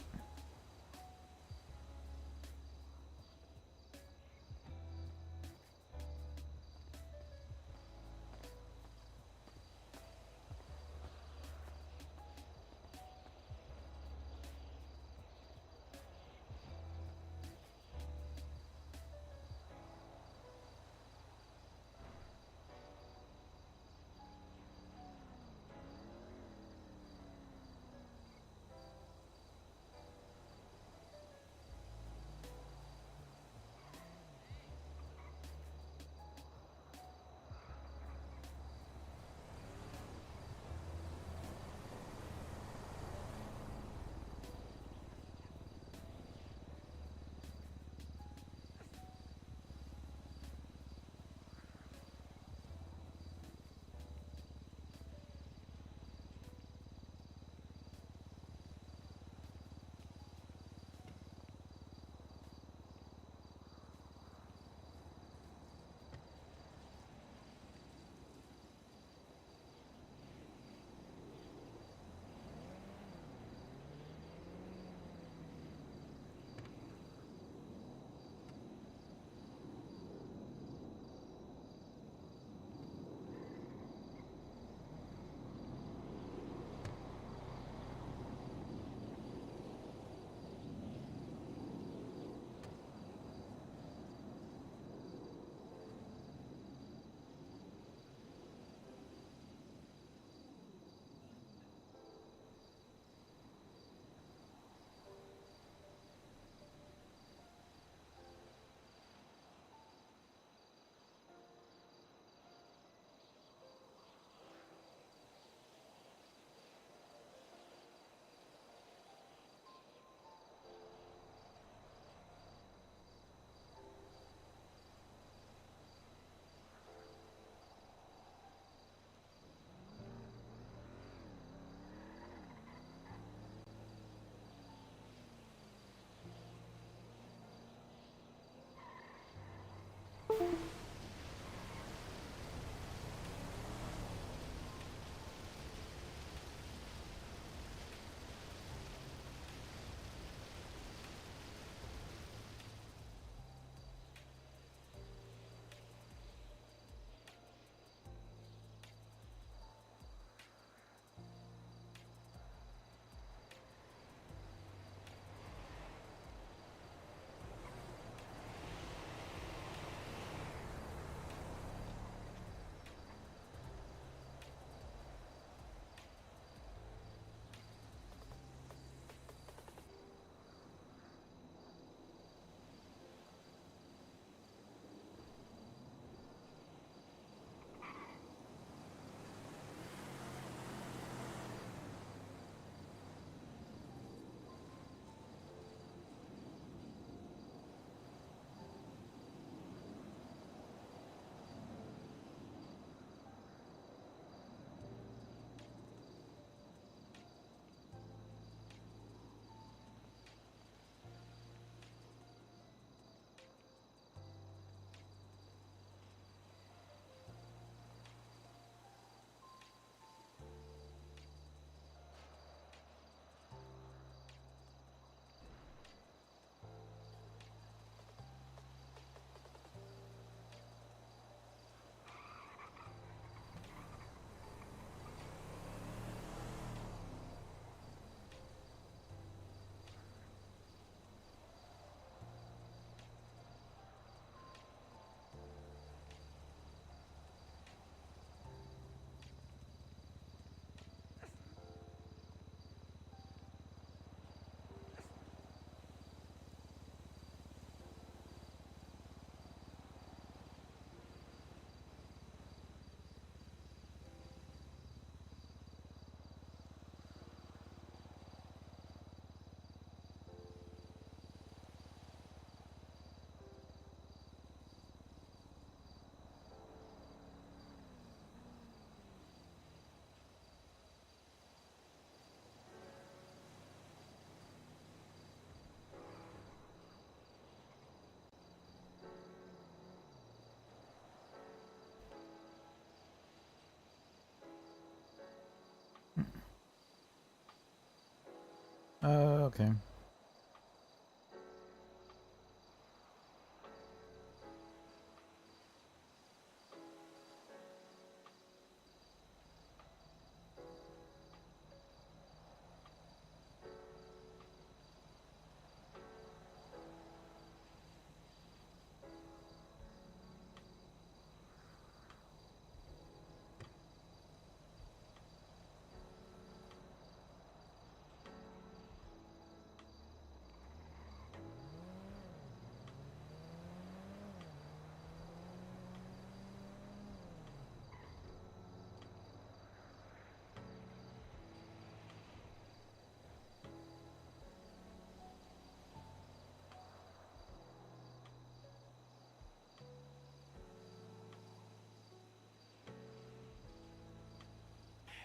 Okay.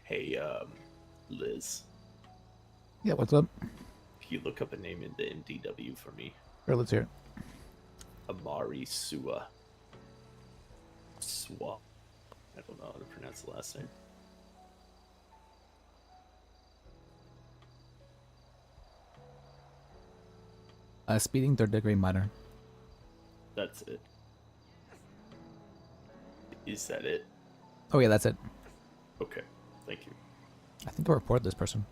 Hey, Liz. Yeah, what's up? If you look up a name in the MDW for me. Sure, let's hear it. Amari Sua. Swa. I don't know how to pronounce the last name. Speeding, third degree minor. That's it. Is that it? Oh yeah, that's it. Okay, thank you. I think I'll report this person.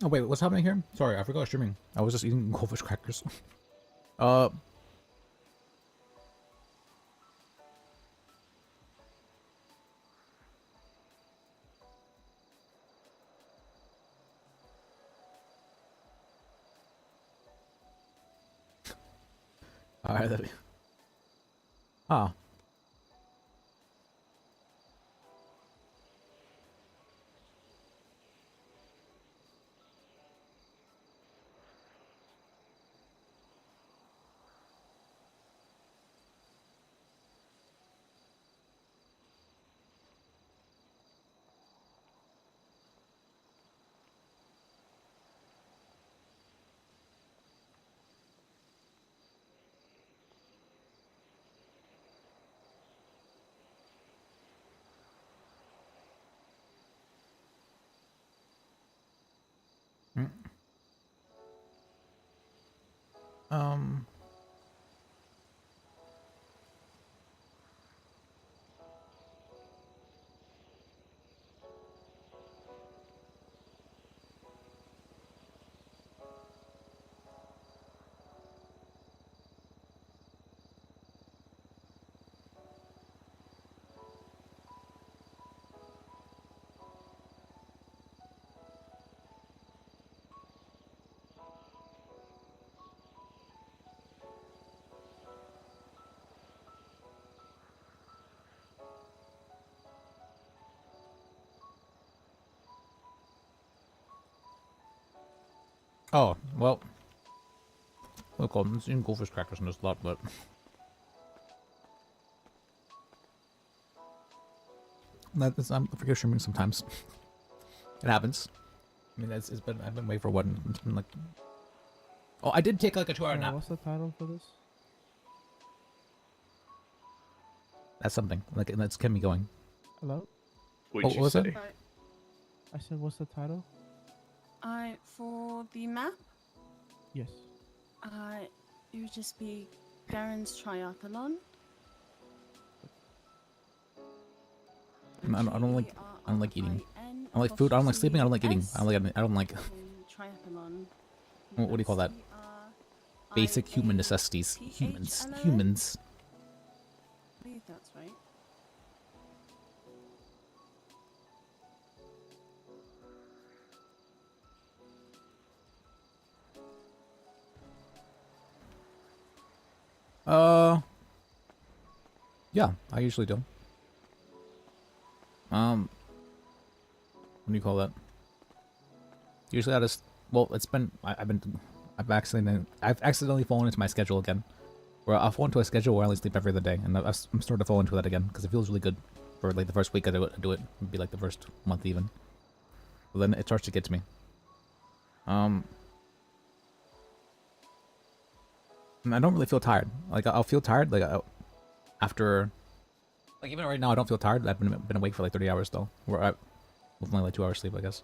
Oh wait, what's happening here? Sorry, I forgot streaming. I was just eating goldfish crackers. Alright, that. Ah. Mm. Um. Oh, well. Look, I'm eating goldfish crackers and there's a lot, but. I forget streaming sometimes. It happens. I mean, I've been away for what? It's been like. Oh, I did take like a 2-hour nap. What's the title for this? That's something. Like, that's kept me going. Hello? What was it? I said, what's the title? For the map, Yes. it would just be Garen's Triathlon. I don't like eating. I don't like food. I don't like sleeping. I don't like eating. I don't like. Triathlon. What do you call that? Basic human necessities. Humans. I believe that's right. Yeah, I usually do. What do you call that? Usually I just, well, it's been, I've accidentally fallen into my schedule again. Where I'll fall into a schedule where I only sleep every other day, and I'm starting to fall into that again, because it feels really good for like the first week I do it, it'd be like the first month even. But then it starts to get to me. And I don't really feel tired. Like, I'll feel tired, like, after, like, even right now I don't feel tired. I've been awake for like 30 hours though, with only like 2 hours sleep, I guess.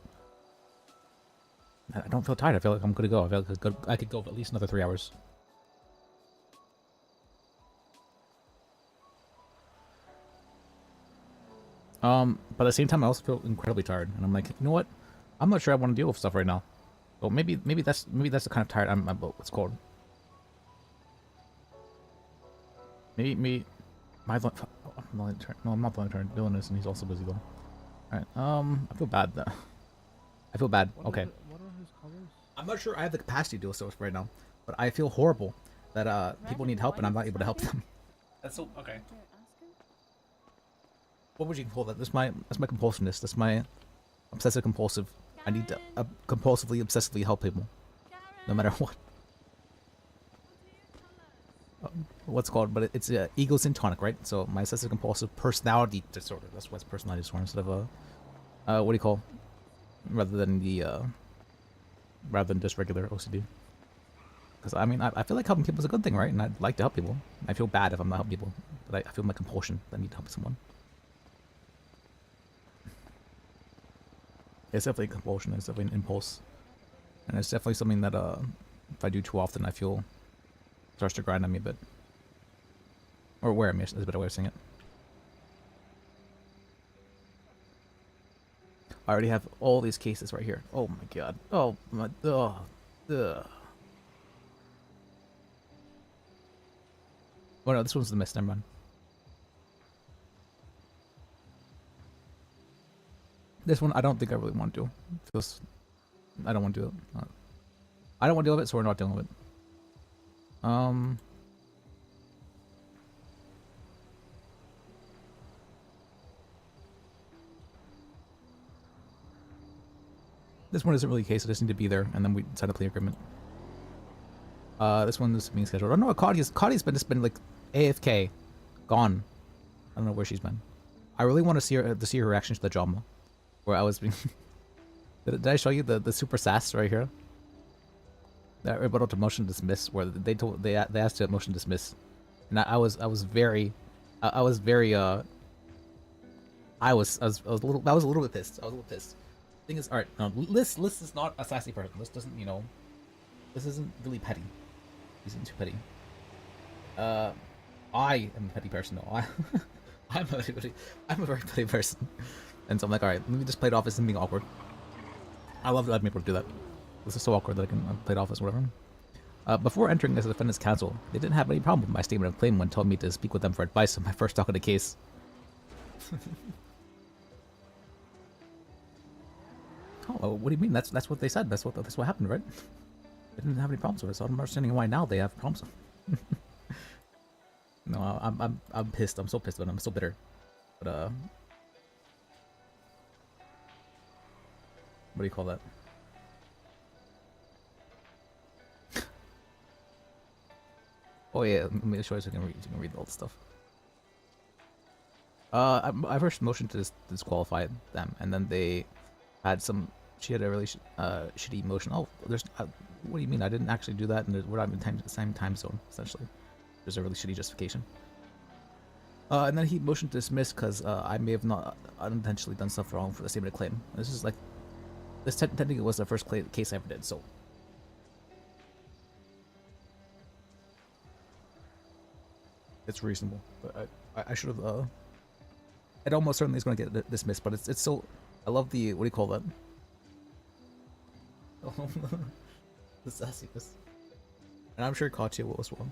I don't feel tired. I feel like I'm good to go. I feel like I could go for at least another 3 hours. But at the same time, I also feel incredibly tired, and I'm like, you know what? I'm not sure I want to deal with stuff right now. But maybe that's the kind of tired I'm what's called. Maybe my no, I'm not the only turn. Dylan is, and he's also busy though. All right. I feel bad though. I feel bad. Okay. What are his colors? I'm not sure I have the capacity to do so right now, but I feel horrible that people need help and I'm not able to help them. That's so okay. What would you call that? That's my compulsiveness. That's my obsessive compulsive. I need to compulsively, obsessively help people, no matter what. What's it called? But it's ego syntonic, right? So my obsessive compulsive personality disorder. That's what's personality disorder instead of what do you call? Rather than just regular OCD. Because I mean, I feel like helping people is a good thing, right? And I'd like to help people. I feel bad if I'm not helping people, but I feel my compulsion that I need to help someone. It's definitely a compulsion. It's definitely an impulse, and it's definitely something that if I do too often, I feel starts to grind on me a bit, or wear me is a better way of saying it. I already have all these cases right here. Oh my god. Oh my. Oh. Ugh. Oh no, this one's the miss. Never mind. This one I don't think I really want to do. Feels. I don't want to do it. I don't want to deal with it, so we're not dealing with it. This one isn't really a case. I just need to be there, and then we sign a plea agreement. This one is being scheduled. Oh no, Claudia's been like AFK, gone. I don't know where she's been. I really want to see her reaction to the drama, where I was being. Did I show you the super sass right here? That rebuttal to motion dismiss, where they asked to motion dismiss, and I was very a little bit pissed. I was a little pissed. Thing is, alright, no, Lis is not a sassy person. Lis doesn't, you know, this isn't really petty. He's too petty. I am a petty person though. I'm a very petty person. And so I'm like, alright, let me just play it off as being awkward. I love that I'm able to do that. This is so awkward that I can play it off as whatever. Before entering as a defendant's counsel, they didn't have any problem with my statement of claim when telling me to speak with them for advice on my first talk of the case. Oh, what do you mean? That's what they said. That's what happened, right? They didn't have any problems with it, so I'm understanding why now they have problems. No, I'm pissed. I'm so pissed, but I'm so bitter. But what do you call that? Oh yeah, let me show you so you can read all the stuff. I first motioned to disqualify them, and then they had some. She had a really shitty motion. Oh, there's. What do you mean? I didn't actually do that, and we're not in the same time zone. Essentially, there's a really shitty justification. And then he motioned to dismiss because I may have not unintentionally done stuff wrong for the statement of claim. This is like, this technically was the first case I ever did, so. It's reasonable, but I should have. It almost certainly is going to get dismissed, but it's so. I love the, what do you call that? The sassiness. And I'm sure Katya will as well.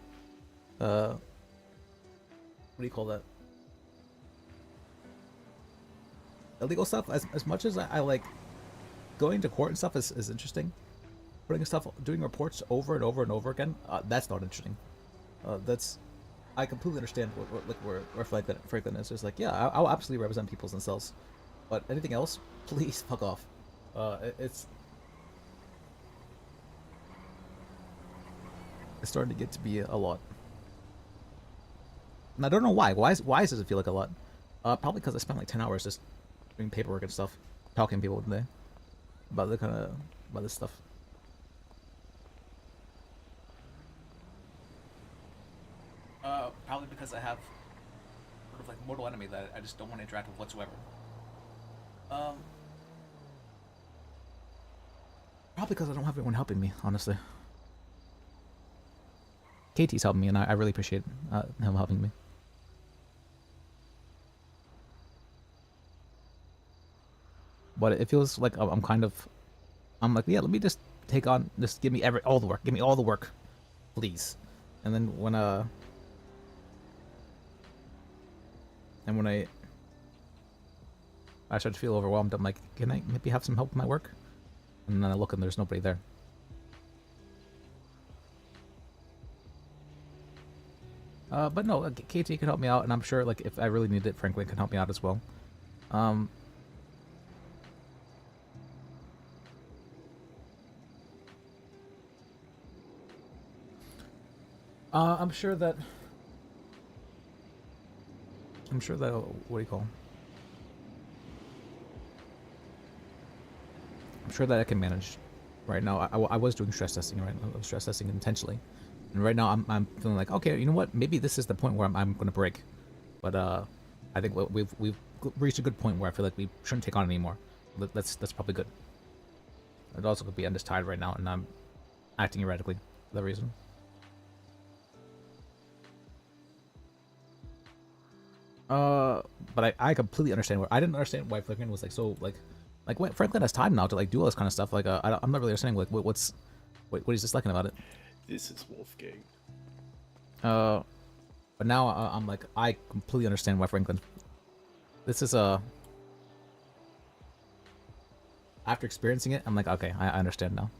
What do you call that? Illegal stuff. As much as I like going to court and stuff is interesting. Putting stuff, doing reports over and over and over again. That's not interesting. I completely understand where Franklin is. It's like, yeah, I'll absolutely represent peoples in cells, but anything else, please fuck off. It's starting to get to be a lot. And I don't know why. Why does it feel like a lot? Probably because I spent like 10 hours just doing paperwork and stuff, talking to people today about about this stuff. Probably because I have sort of like mortal enemy that I just don't want to interact with whatsoever. Probably because I don't have anyone helping me, honestly. KT's helping me, and I really appreciate him helping me. But it feels like I'm like, yeah, let me just take on, just give me all the work, give me all the work, please. And then when I start to feel overwhelmed, I'm like, can I maybe have some help with my work? And then I look and there's nobody there. But no, KT can help me out, and I'm sure like if I really need it, Franklin can help me out as well. I'm sure that what do you call? I'm sure that I can manage. Right now, I was doing stress testing. Right, I was stress testing intentionally, and right now I'm feeling like, okay, you know what? Maybe this is the point where I'm going to break. But I think we've reached a good point where I feel like we shouldn't take on anymore. That's probably good. It also could be I'm just tired right now, and I'm acting erratically for that reason. But I completely understand I didn't understand why Flickering was like so like Like Franklin has time now to like do all this kind of stuff. Like I'm not really understanding like what he's disliking about it. This is Wolfgang. But now I'm like I completely understand why Franklin. This is after experiencing it, I'm like okay, I understand now.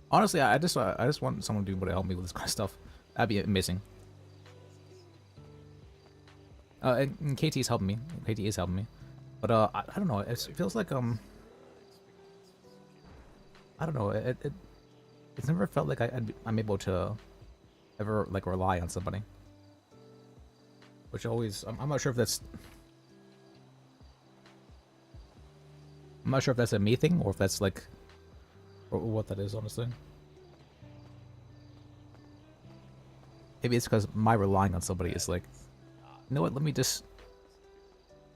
Honestly, I just want someone to be able to help me with this kind of stuff. That'd be amazing. And KT is helping me. KT is helping me, but I don't know. It feels like I don't know. It's never felt like I'm able to ever like rely on somebody. Which always I'm not sure if that's a me thing or if that's like or what that is honestly. Maybe it's because my relying on somebody is like, you know what? Let me just.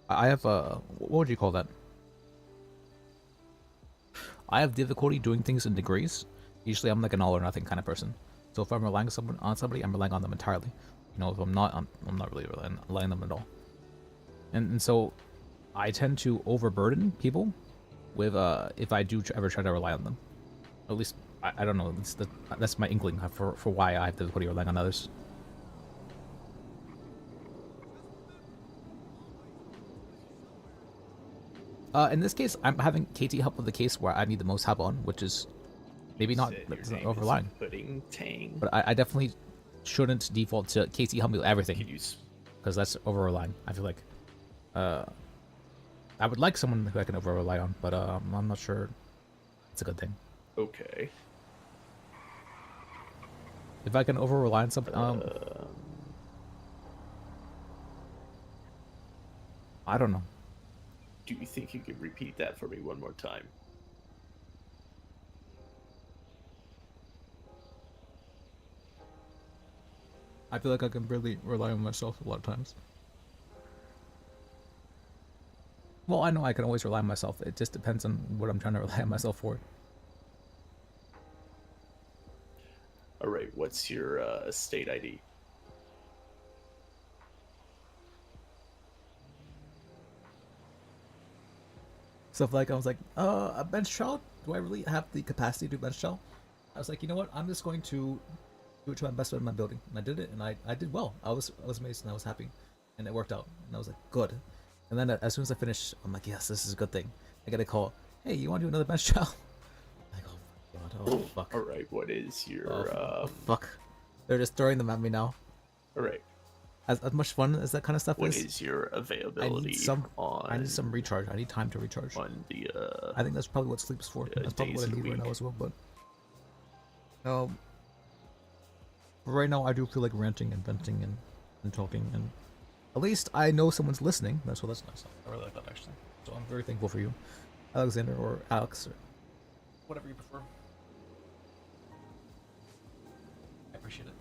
I have what would you call that? I have difficulty doing things in degrees. Usually, I'm like an all or nothing kind of person. So if I'm relying on somebody, I'm relying on them entirely. You know, if I'm not, I'm not really relying on them at all. And so, I tend to overburden people with if I do ever try to rely on them. At least I don't know. That's my inkling for why I have difficulty relying on others. In this case, I'm having KT help with the case where I need the most help on, which is maybe not overlying. But I definitely shouldn't default to KT help me with everything, because that's over relying. I feel like I would like someone who I can over rely on, but I'm not sure it's a good thing. Okay. If I can over rely on something, I don't know. Do you think you could repeat that for me one more time? I feel like I can really rely on myself a lot of times. Well, I know I can always rely on myself. It just depends on what I'm trying to rely on myself for. All right, what's your state ID? Stuff like I was like, a bench trial? Do I really have the capacity to do bench trial? I was like, you know what? I'm just going to do it to my best in my building, and I did it, and I did well. I was amazed, and I was happy, and it worked out, and I was like, good. And then as soon as I finished, I'm like, yes, this is a good thing. I get a call. Hey, you want to do another bench trial? I'm like, oh god, oh fuck. All right, what is your oh fuck? They're just throwing them at me now. All right. As much fun as that kind of stuff What is your availability I need some recharge. I need time to recharge. On the I think that's probably what sleep's for. That's probably what I need right now as well. But right now I do feel like ranting and venting and talking, and at least I know someone's listening. That's nice. I really like that actually. So I'm very thankful for you, Alexander or Alex or whatever you prefer. I appreciate it.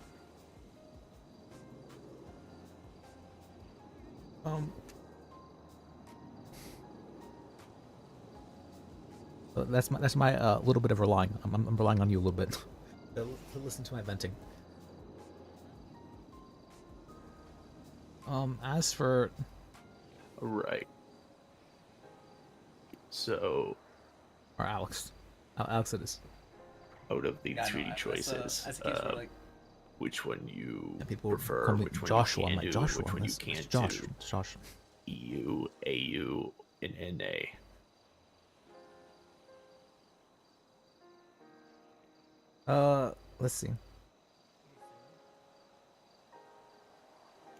That's my little bit of relying. I'm relying on you a little bit to listen to my venting. As for right, so or Alex it is. Out of the three choices, which one you prefer? Call me which one Joshua. you I'm can like do? Joshua. Which one you That's can't Josh. do? Josh. EU, AU, and NA. Let's see.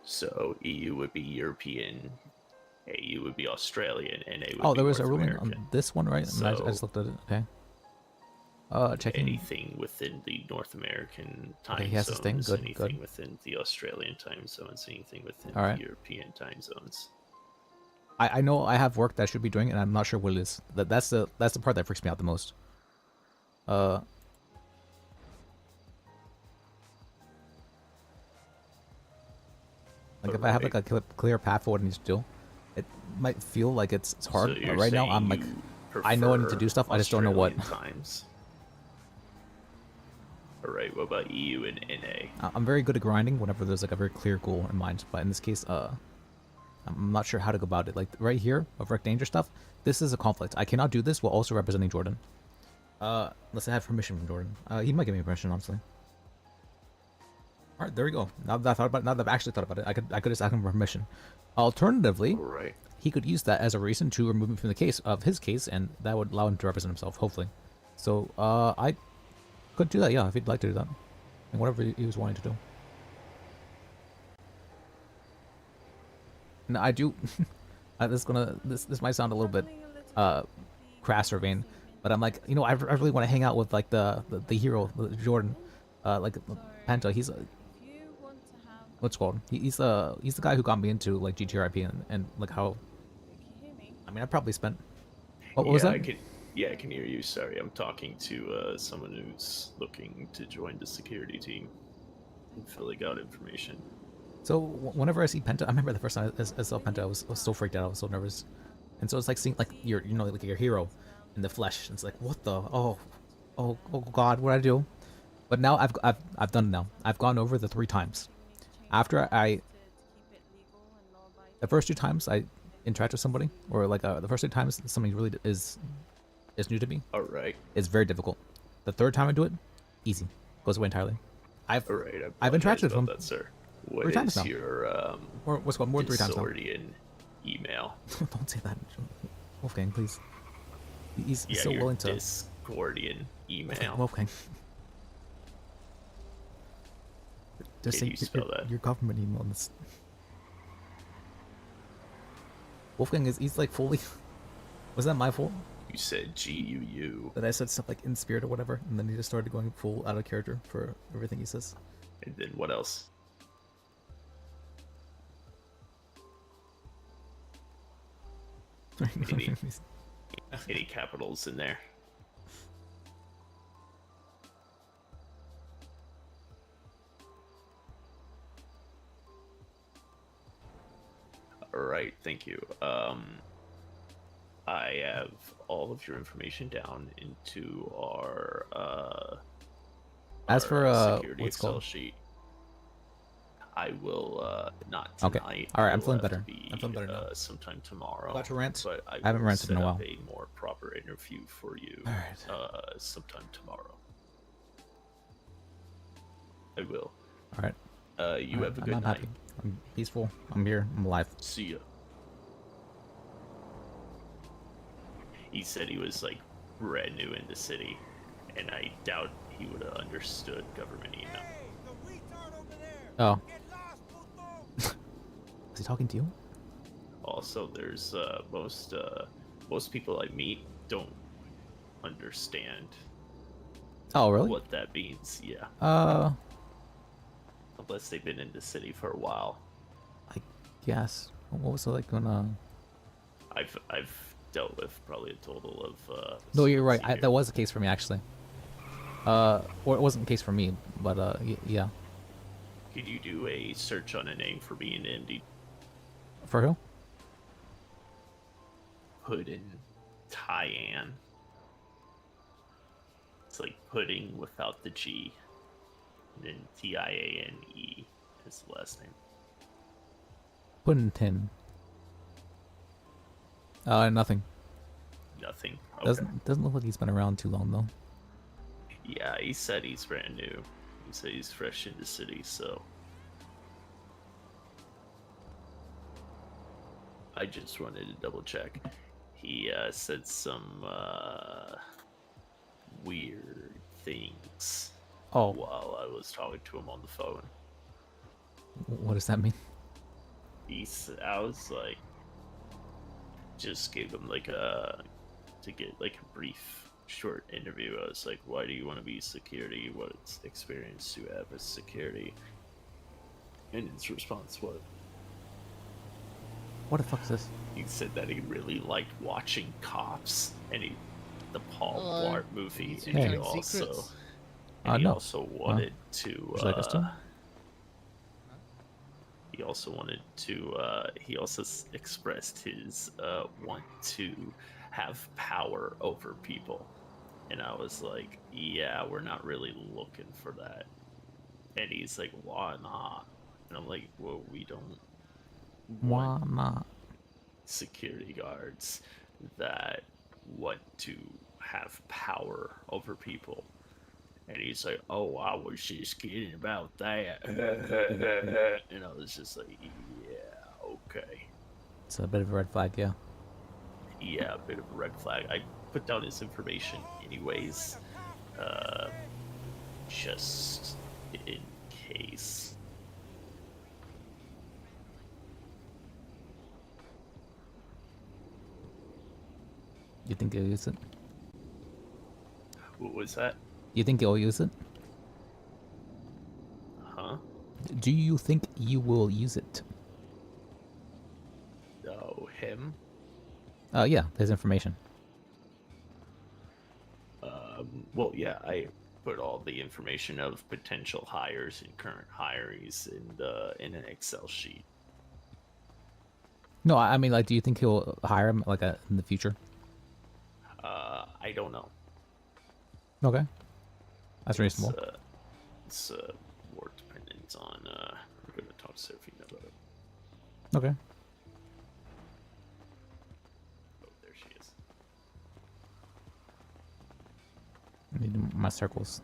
So EU would be European, AU would be Australian, NA would be Oh, there was North a ruling American. on this one, right? So, I just looked at it. Okay. Checking. Anything within the North American time Okay, he has this thing. zones, Good, anything good. within the Australian time zones, anything within All right. the European time zones. I know I have work that I should be doing, and I'm not sure what it is. That's the part that freaks me out the most. Like if I have like a clear path for what I need to do, it might feel like it's hard. So But you're right now, saying I'm like, you I know I need to do stuff. I just don't know what. Australian times. All right. What about EU and NA? I'm very good at grinding whenever there's like a very clear goal in mind. But in this case, I'm not sure how to go about it. Like right here of Wreck Danger stuff, this is a conflict. I cannot do this while also representing Jordan. Unless I have permission from Jordan. He might give me permission, honestly. All right, there we go. Now that I thought about it, now that I've actually thought about it, I could just ask him for permission. Alternatively, he could use that as a reason to remove me from the case of his case, and that would allow him to represent himself, hopefully. So, I could do that, yeah, if he'd like to do that, and whatever he was wanting to do. No, I do. This might sound a little bit crass or vain, but I'm like, you know, I really want to hang out with like the hero, Jordan, like Penta. He's what's it called? He's the guy who got me into like GTRP and like how. I mean, I probably spent. What was that? I can hear you. Sorry, I'm talking to someone who's looking to join the security team and filling out information. So whenever I see Penta, I remember the first time I saw Penta, I was so freaked out, I was so nervous, and so it's like seeing like your like your hero in the flesh. It's like what the oh God, what did I do? But now I've done it now. I've gone over the 3 times. After the first 2 times I interact with somebody, or like the first 2 times something really is new to me. All right. It's very difficult. The 3rd time I do it, easy, goes away entirely. I've interacted with him. That, sir. What 3 times is now. your or what's called more than 3 times now. Discordian email? Don't say that, Wolfgang, please. He's Yeah, so your willing to. Discordian email. Wolfgang. Just Can say you spell that? your government email. Wolfgang he's like fully. Was that my fault? You said GUU. That I said stuff like in spirit or whatever, and then he just started going full out of character for everything he says. And then what else? Any capitals in there? All right, thank you. I have all of your information down into our As for security what's Excel called sheet. I will not Okay. tonight. All right, I'm It'll feeling have to better. be, I'm feeling better now. Sometime tomorrow. About to rant? But I haven't will ranted in a set up while. a more proper interview for you. All right. Sometime tomorrow. I will. All right. You All have a right, good I'm night. happy. I'm peaceful. I'm here. I'm alive. See ya. He said he was like brand new in the city, and I doubt he would have understood government email. Oh. Is he talking to you? Also, there's most people I meet don't understand. Oh, really? What that means, yeah. Unless they've been in the city for a while. Yes. What was it like when I've dealt with probably a total of No, you're right. That was the case for me actually. Or it wasn't the case for me, but yeah. Could you do a search on a name for me in MD? For who? Puddin Tyann. It's like pudding without the G. And then Tiane is the last name. Puddington. Nothing. Nothing. Okay. Doesn't look like he's been around too long though. Yeah, he said he's brand new. He said he's fresh in the city, so I just wanted to double check. He said some weird things while I was talking to him on the phone. What does that mean? I was like, just gave him like to get like a brief short interview. I was like, why do you want to be security? What experience do you have as security? And his response was, What the fuck is this? he said that he really liked watching cops and the Paul Blart movie, and Hey. he also Secrets. and he No. also wanted to Would you like us to? he also wanted to he also expressed his want to have power over people, and I was like, yeah, we're not really looking for that. And he's like, why not? And I'm like, well, we don't Why not? security guards that want to have power over people. And he's like, "Oh, I was just kidding about that." And I was just like, "Yeah, okay." It's a bit of a red flag, yeah. Yeah, a bit of a red flag. I put down his information anyways, just in case. You think he'll use it? What was that? You think he'll use it? Huh? Do you think you will use it? Oh, him? Yeah, his information. Well, yeah, I put all the information of potential hires and current hirees in an Excel sheet. No, I mean, like, do you think he'll hire him, like, in the future? I don't know. Okay. That's reasonable. It's more dependent on, I'm going to talk to Sophie about it. Okay. Oh, there she is. I need my circles.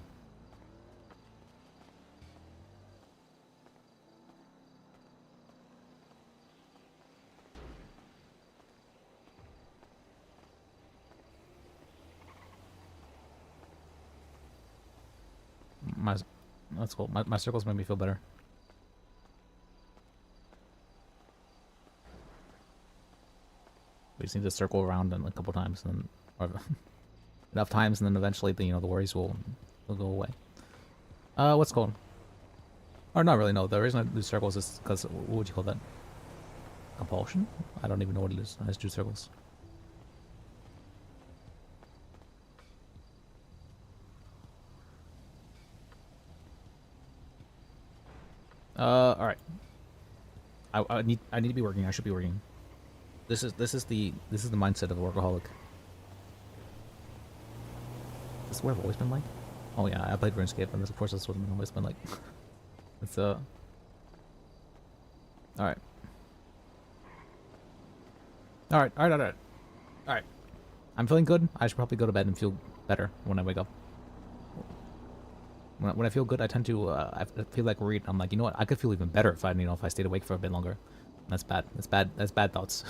That's cool. My circles make me feel better. We just need to circle around them a couple times, and or enough times, and then eventually, the worries will go away. What's called? Or not really. No, the reason I do circles is because what would you call that? Compulsion? I don't even know what it is. I just do circles. All right. I need to be working. I should be working. This is the mindset of a workaholic. This is what I've always been like. Oh yeah, I played RuneScape, and of course that's what I've always been like. It's all right. All right. I'm feeling good. I should probably go to bed and feel better when I wake up. When I feel good, I tend to I feel like worried. I'm like, you know what? I could feel even better if I stayed awake for a bit longer. That's bad. That's bad thoughts.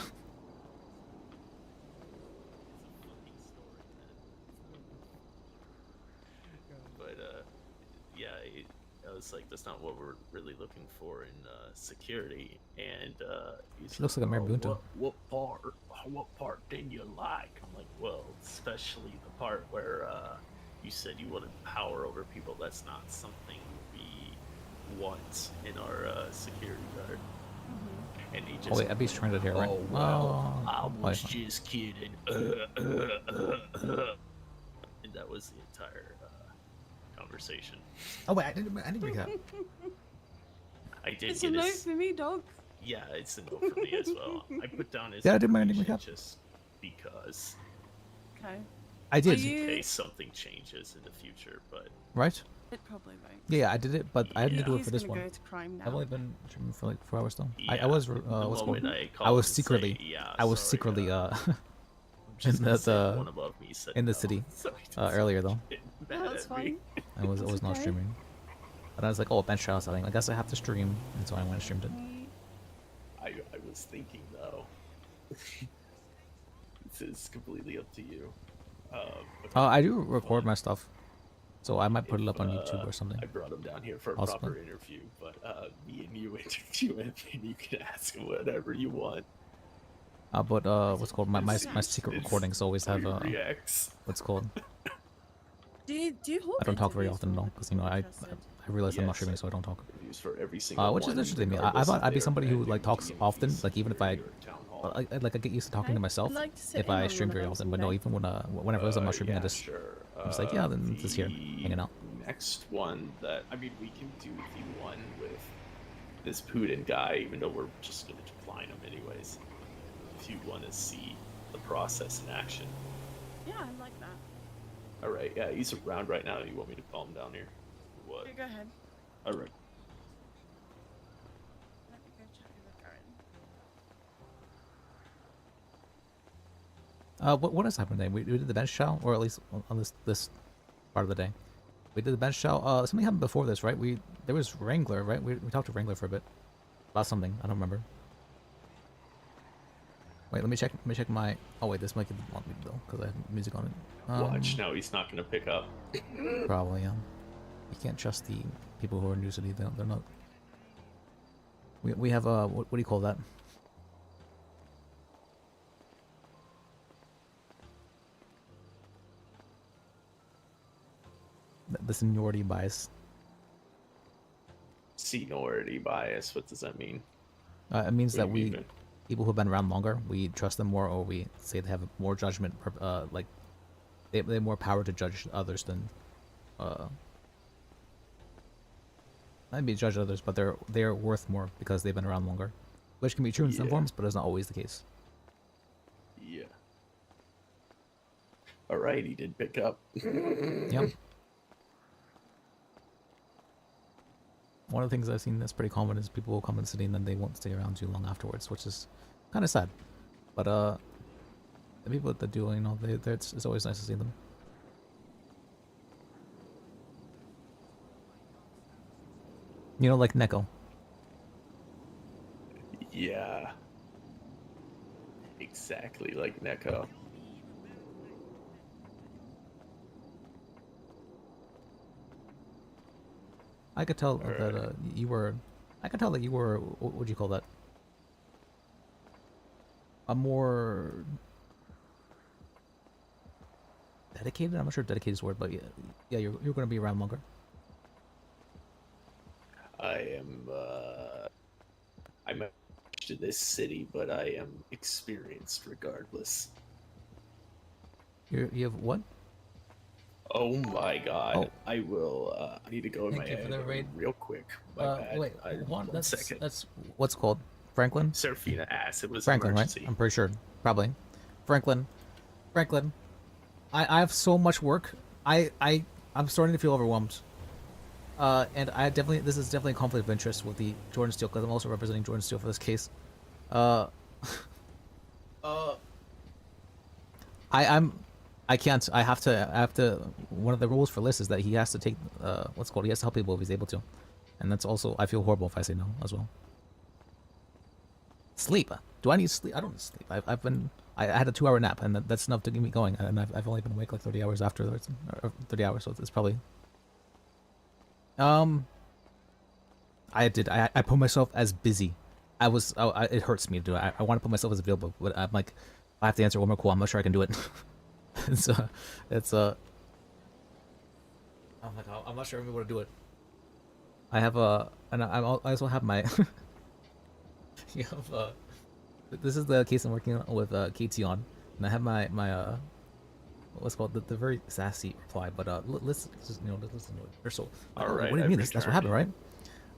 But yeah, I was like, that's not what we're really looking for in security. And he's She looks like a Mary Bunto. What part didn't you like? I'm like, well, especially the part where you said you wanted power over people. That's not something we want in our security guard. And he just, Oh wait, Abby's trying to hear, right? Oh, well, I Oh, was wait. just kidding. And that was the entire conversation. Oh wait, I didn't read that. I did It's get a note his... for me, dog. Yeah, it's a note for me as well. I put down his Yeah, I did my ending information recap. just because. Okay. I did. In case something changes in the future, but... Right? It probably won't. Yeah, I did it, but I didn't do it He's for this gonna one. go to crime now. I've only been streaming for like 4 hours though. Yeah, I was the what's moment called? I I called was and secretly say, yeah, I was sorry, secretly just in gonna say the the one above me said in the no. city Sorry, earlier though. No, that's fine. I was not streaming. But I was like, oh, bench trial setting. I guess I have to stream, and so I went and streamed it. I was thinking though. This is completely up to you. I do record my stuff, so I might put it up on YouTube or something. I brought him down here for a Possibly. proper interview, but me and you interview him, and you can ask him whatever you want. But what's called my secret recordings always have reacts. what's called. Do you hold I don't talk very interviews often for though, because I realize I'm not streaming, so I don't talk. Reviews for every single Which is one, interesting to me. I regardless thought if I'd be they're somebody who bad like talks reviews often, like even if I I get used to talking to myself I'd like to sit if in I on stream one of very them often. But no, someday. even when I realize I'm not streaming, I just I'm just like, yeah, then just here hanging out. Next one that we can do the one with this Putin guy, even though we're just gonna decline him anyways. If you want to see the process in action. Yeah, I like that. All right, yeah, he's around right now. You want me to call him down here? What? Okay, go ahead. All right. Let me go chat with Karen. What has happened today? We did the bench chow, or at least on this part of the day. We did the bench chow. Something happened before this, right? There was Wrangler, right? We talked to Wrangler for a bit about something. I don't remember. Wait, let me check my. Oh wait, this might want me though, because I have music on it. Watch, no, he's not gonna pick up. Probably, yeah. You can't trust the people who are in New City. They're not. We have what do you call that? The seniority bias. Seniority bias. What does that mean? It means What that do you mean? people who've been around longer, we trust them more, or we say they have more judgment. Like they have more power to judge others than. Not be judge others, but they're worth more because they've been around longer, which can be true in some forms, but is not always the case. Yeah. All right, he did pick up. Yep. One of the things I've seen that's pretty common is people will come in the city and then they won't stay around too long afterwards, which is kind of sad. But the people that do, you know, it's always nice to see them. You know, like Neko. Yeah. Exactly like Neko. I could tell that you were. I could tell that you were. What would you call that? A more dedicated. I'm not sure if dedicated is the word, but yeah, you're going to be around longer. I'm to this city, but I am experienced regardless. You have what? Oh my god. Oh. I will I need to go in Thank my you for the head raid. real quick. My bad. Wait, One that's second. that's what's it called? Franklin? Serafina asked. It was Franklin, emergency. right? I'm pretty sure. Probably. Franklin. I have so much work. I'm starting to feel overwhelmed. And this is definitely a conflict of interest with the Jordan Steele, because I'm also representing Jordan Steele for this case. I can't. I have to. One of the rules for Lis is that he has to take what's it called. He has to help people if he's able to, and that's also. I feel horrible if I say no as well. Sleep. Do I need sleep? I don't need sleep. I've been. I had a 2-hour nap, and that's enough to get me going. And I've only been awake like 30 hours afterwards, or 30 hours. So it's probably. I put myself as busy. It hurts me to do it. I want to put myself as available, but I'm like, I have to answer one more call. I'm not sure I can do it. I'm not sure I'm able to do it. I have and I also have my. You have this is the case I'm working on with KT on, and I have my what's called the very sassy reply, but let's just listen to it. They're so. All What right, do you I've mean? That's what happened, right?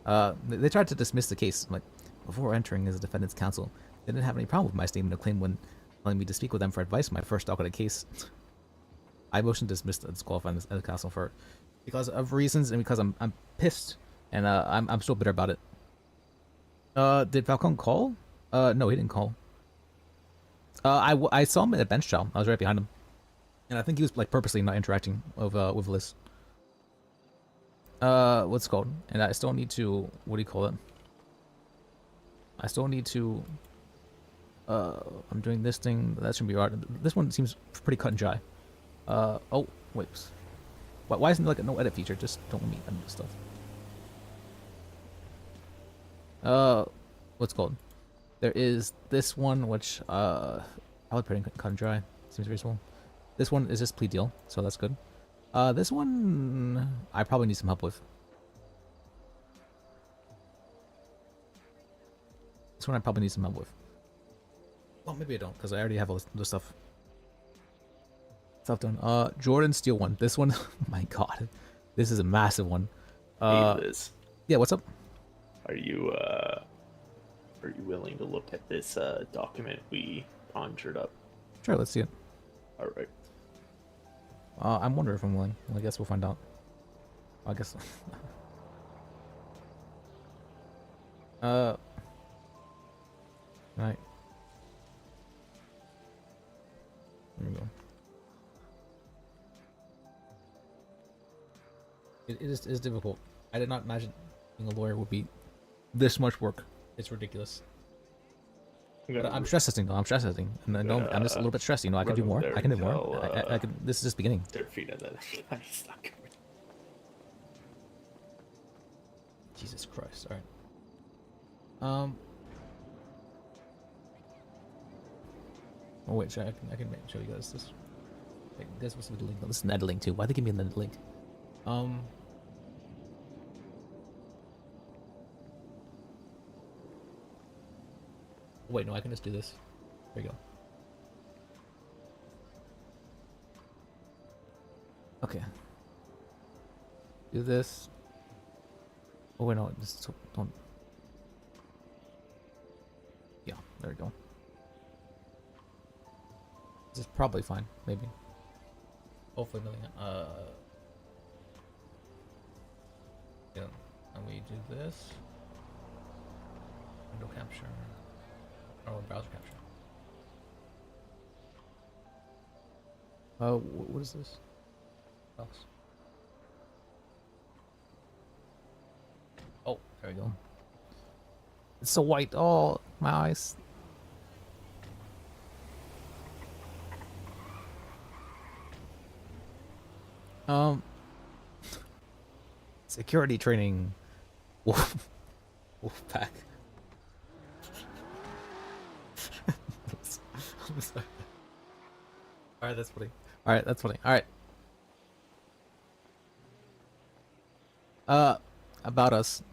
returned. They tried to dismiss the case. I'm like, before entering as a defendant's counsel, they didn't have any problem with my statement of claim when telling me to speak with them for advice on my first docket case. I motioned to dismiss and disqualify the counsel for because of reasons and because I'm pissed and I'm still bitter about it. Did Falcon call? No, he didn't call. I saw him at a bench chow. I was right behind him, and I think he was like purposely not interacting with Lis. What's it called? And I still need to. What do you call it? I still need to. I'm doing this thing. That should be right. This one seems pretty cut and dry. Oh wait. Why isn't there like a no edit feature? Just don't let me edit stuff. What's it called? There is this one which probably pretty cut and dry. Seems reasonable. This one is just plea deal, so that's good. This one I probably need some help with. This one I probably need some help with. Well, maybe I don't, because I already have all the stuff done. Jordan Steele one. This one, oh my god, this is a massive one. Hey, Liz. Yeah, what's up? Are you willing to look at this document we conjured up? Sure, let's see it. All right. I'm wondering if I'm willing. Well, I guess we'll find out. I guess. Right. There we go. It is difficult. I did not imagine being a lawyer would be this much work. It's ridiculous. But I'm stress testing though. I'm stress testing, and I know I'm just a little bit stressed. You know, I can do more. I can do more. I can. This is just beginning. Serafina, that guy's not coming. Jesus Christ! All right. Oh wait, I can show you guys this. Wait, this was the link. This is another link too. Why they give me another link? Wait, no, I can just do this. There you go. Okay. Do this. Oh wait, no, just don't. Yeah, there we go. This is probably fine, maybe. Hopefully nothing. Yeah, and we do this. Window capture. Or browser capture. What is this? What else? Oh, there we go. It's so white. Oh, my eyes. Security training. Wolf pack. I'm sorry. Alright, that's funny. Alright, that's funny. Alright. About us.